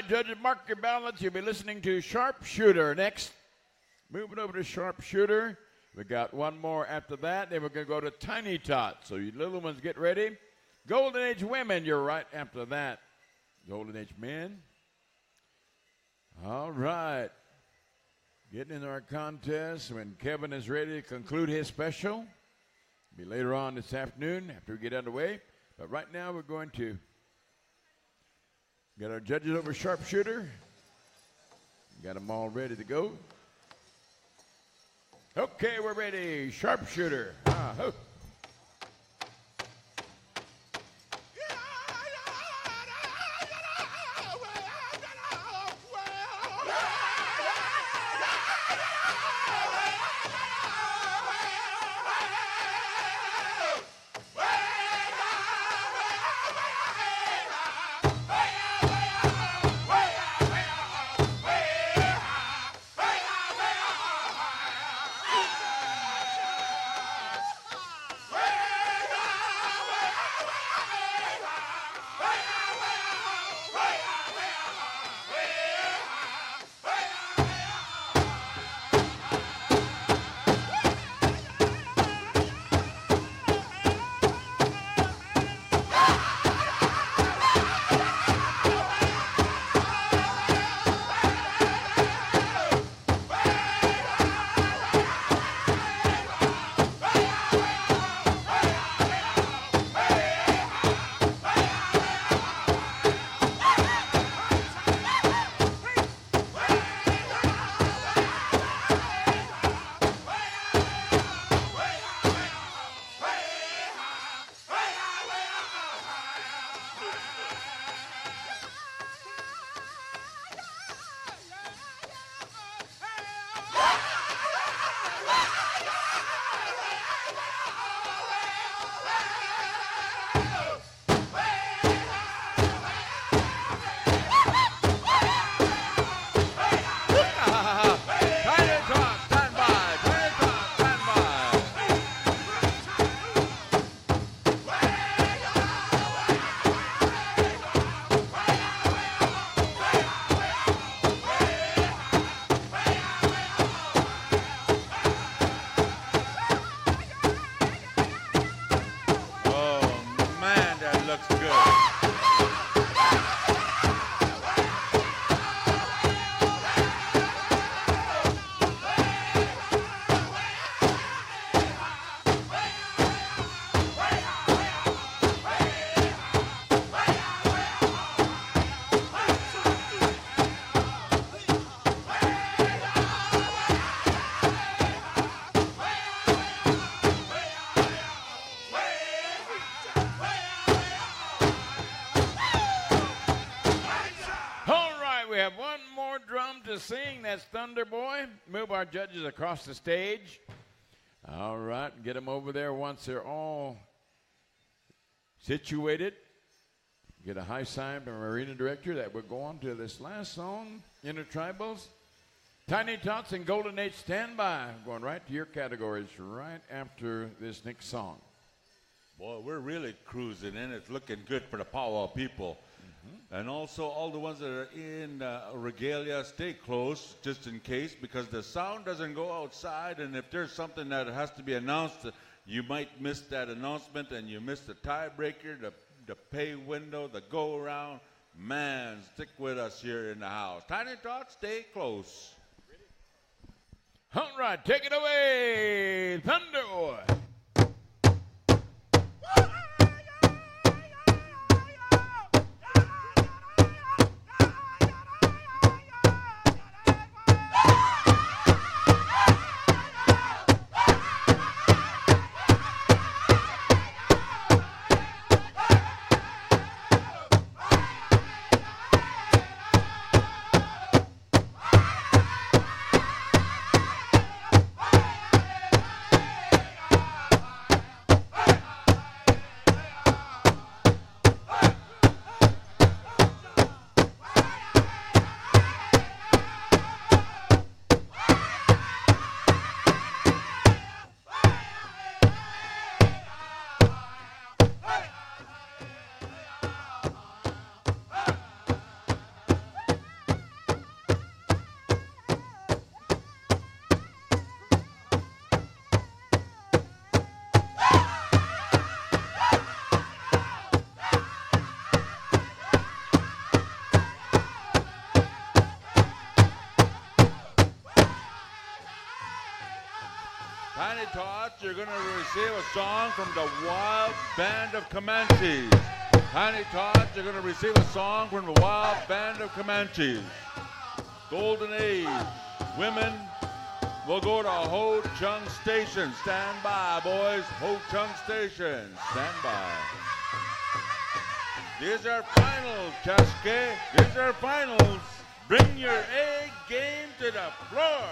Judges, mark your balance. You'll be listening to Sharpshooter next. Moving over to Sharpshooter. We got one more after that. Then we're going to go to Tiny Tots. So you little ones, get ready. Golden Age Women, you're right after that. Golden Age Men. All right. Getting into our contest when Kevin is ready to conclude his special. Be later on this afternoon after we get underway. But right now we're going to get our judges over Sharpshooter. Got them all ready to go. Okay, we're ready. Sharpshooter. Ho. we have one more drum to sing. That's Thunder Boy. Move our judges across the stage. All right, get them over there once they're all situated. Get a high sign from our arena director that we're going to this last song, Intertribals. Tiny Tots and Golden Age, stand by. Going right to your categories right after this next song. Boy, we're really cruising in. It's looking good for the Pow Wow people. And also all the ones that are in regalia, stay close just in case, because the sound doesn't go outside, and if there's something that has to be announced, you might miss that announcement and you miss the tiebreaker, the pay window, the go-around. Man, stick with us here in the house. Tiny Tots, stay close. All right, take it away, Thunder Boy. Tiny Tots, you're going to receive a song from the Wild Band of Comanches. Tiny Tots, you're going to receive a song from the Wild Band of Comanches. Golden Age, women will go to Ho Chung Station. Stand by, boys. Ho Chung Station. Stand by. These are finals, Chaske. These are finals. Bring your A game to the floor.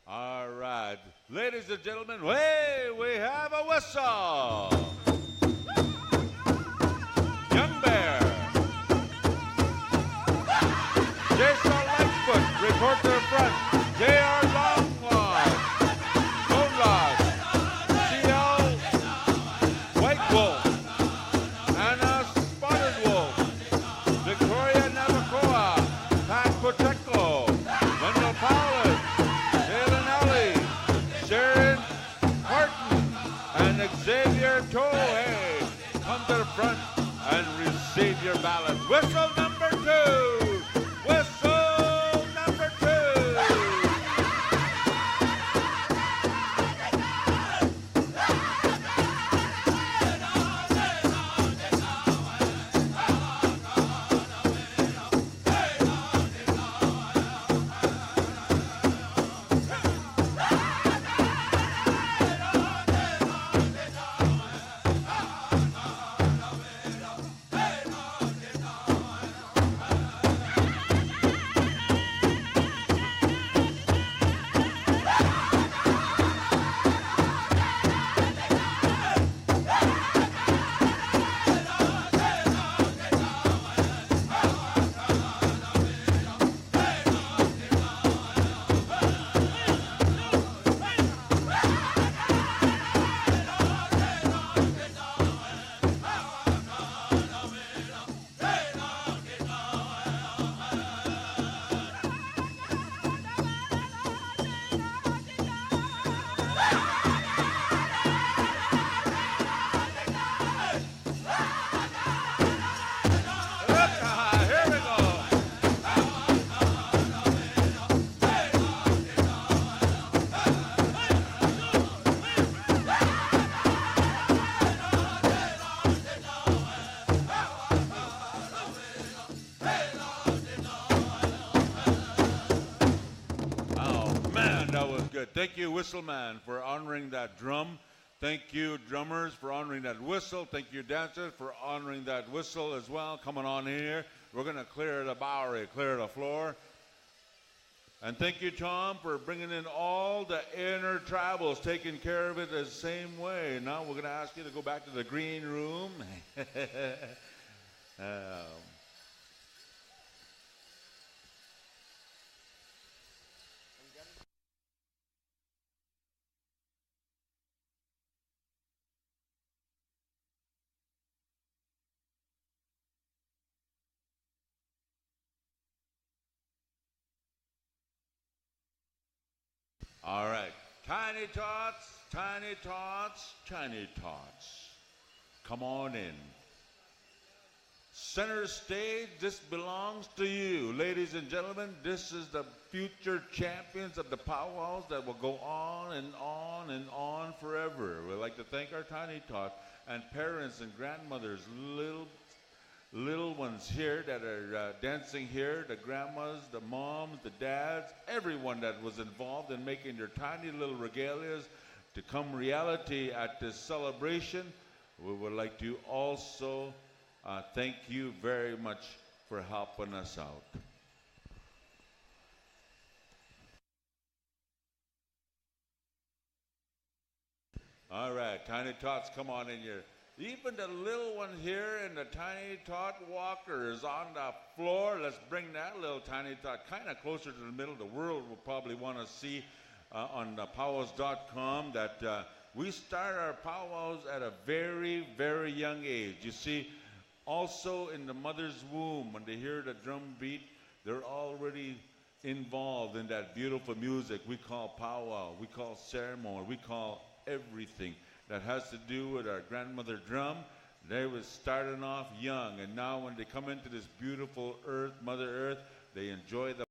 All right, ladies and gentlemen, hey, we have a whistle. Young Bear. Jason Lightfoot, report to the front. J.R. Longlaw, Longlaw, C.L. White Wolf, Anna Spotted Wolf, Victoria Navacoa, Pat Pacheco, Wendell Powell, Sharon Horton and Xavier Tohe, come to the front and receive your ballot. Whistle number 2! Whistle number 2! Man, that was good. Thank you, Whistle Man, for honoring that drum. Thank you, drummers, for honoring that whistle. Thank you, dancers, for honoring that whistle as well. Coming on in here. We're going to clear the Bowery, clear the floor. And thank you, Tom, for bringing in all the Intertribals, taking care of it the same way. Now we're going to ask you to go back to the green room. All right. Tiny tots, tiny tots, tiny tots. Come on in. Center stage, this belongs to you. Ladies and gentlemen, this is the future champions of the powwows that will go on and on and on forever. We'd like to thank our tiny tots and parents and grandmothers, little ones here that are dancing here, the grandmas, the moms, the dads, everyone that was involved in making their tiny little regalias to come reality at this celebration. We would like to also thank you very much for helping us out. All right, tiny tots, come on in here. Even the little one here in the tiny tot walker is on the floor. Let's bring that little tiny tot kind of closer to the middle. The world will probably want to see on PowWows.com that we start our powwows at a very, very young age. You see, also in the mother's womb, when they hear the drum beat, they're already involved in that beautiful music we call powwow, we call ceremony, we call everything that has to do with our grandmother drum. They were starting off young, and now when they come into this beautiful earth, Mother Earth, they enjoy the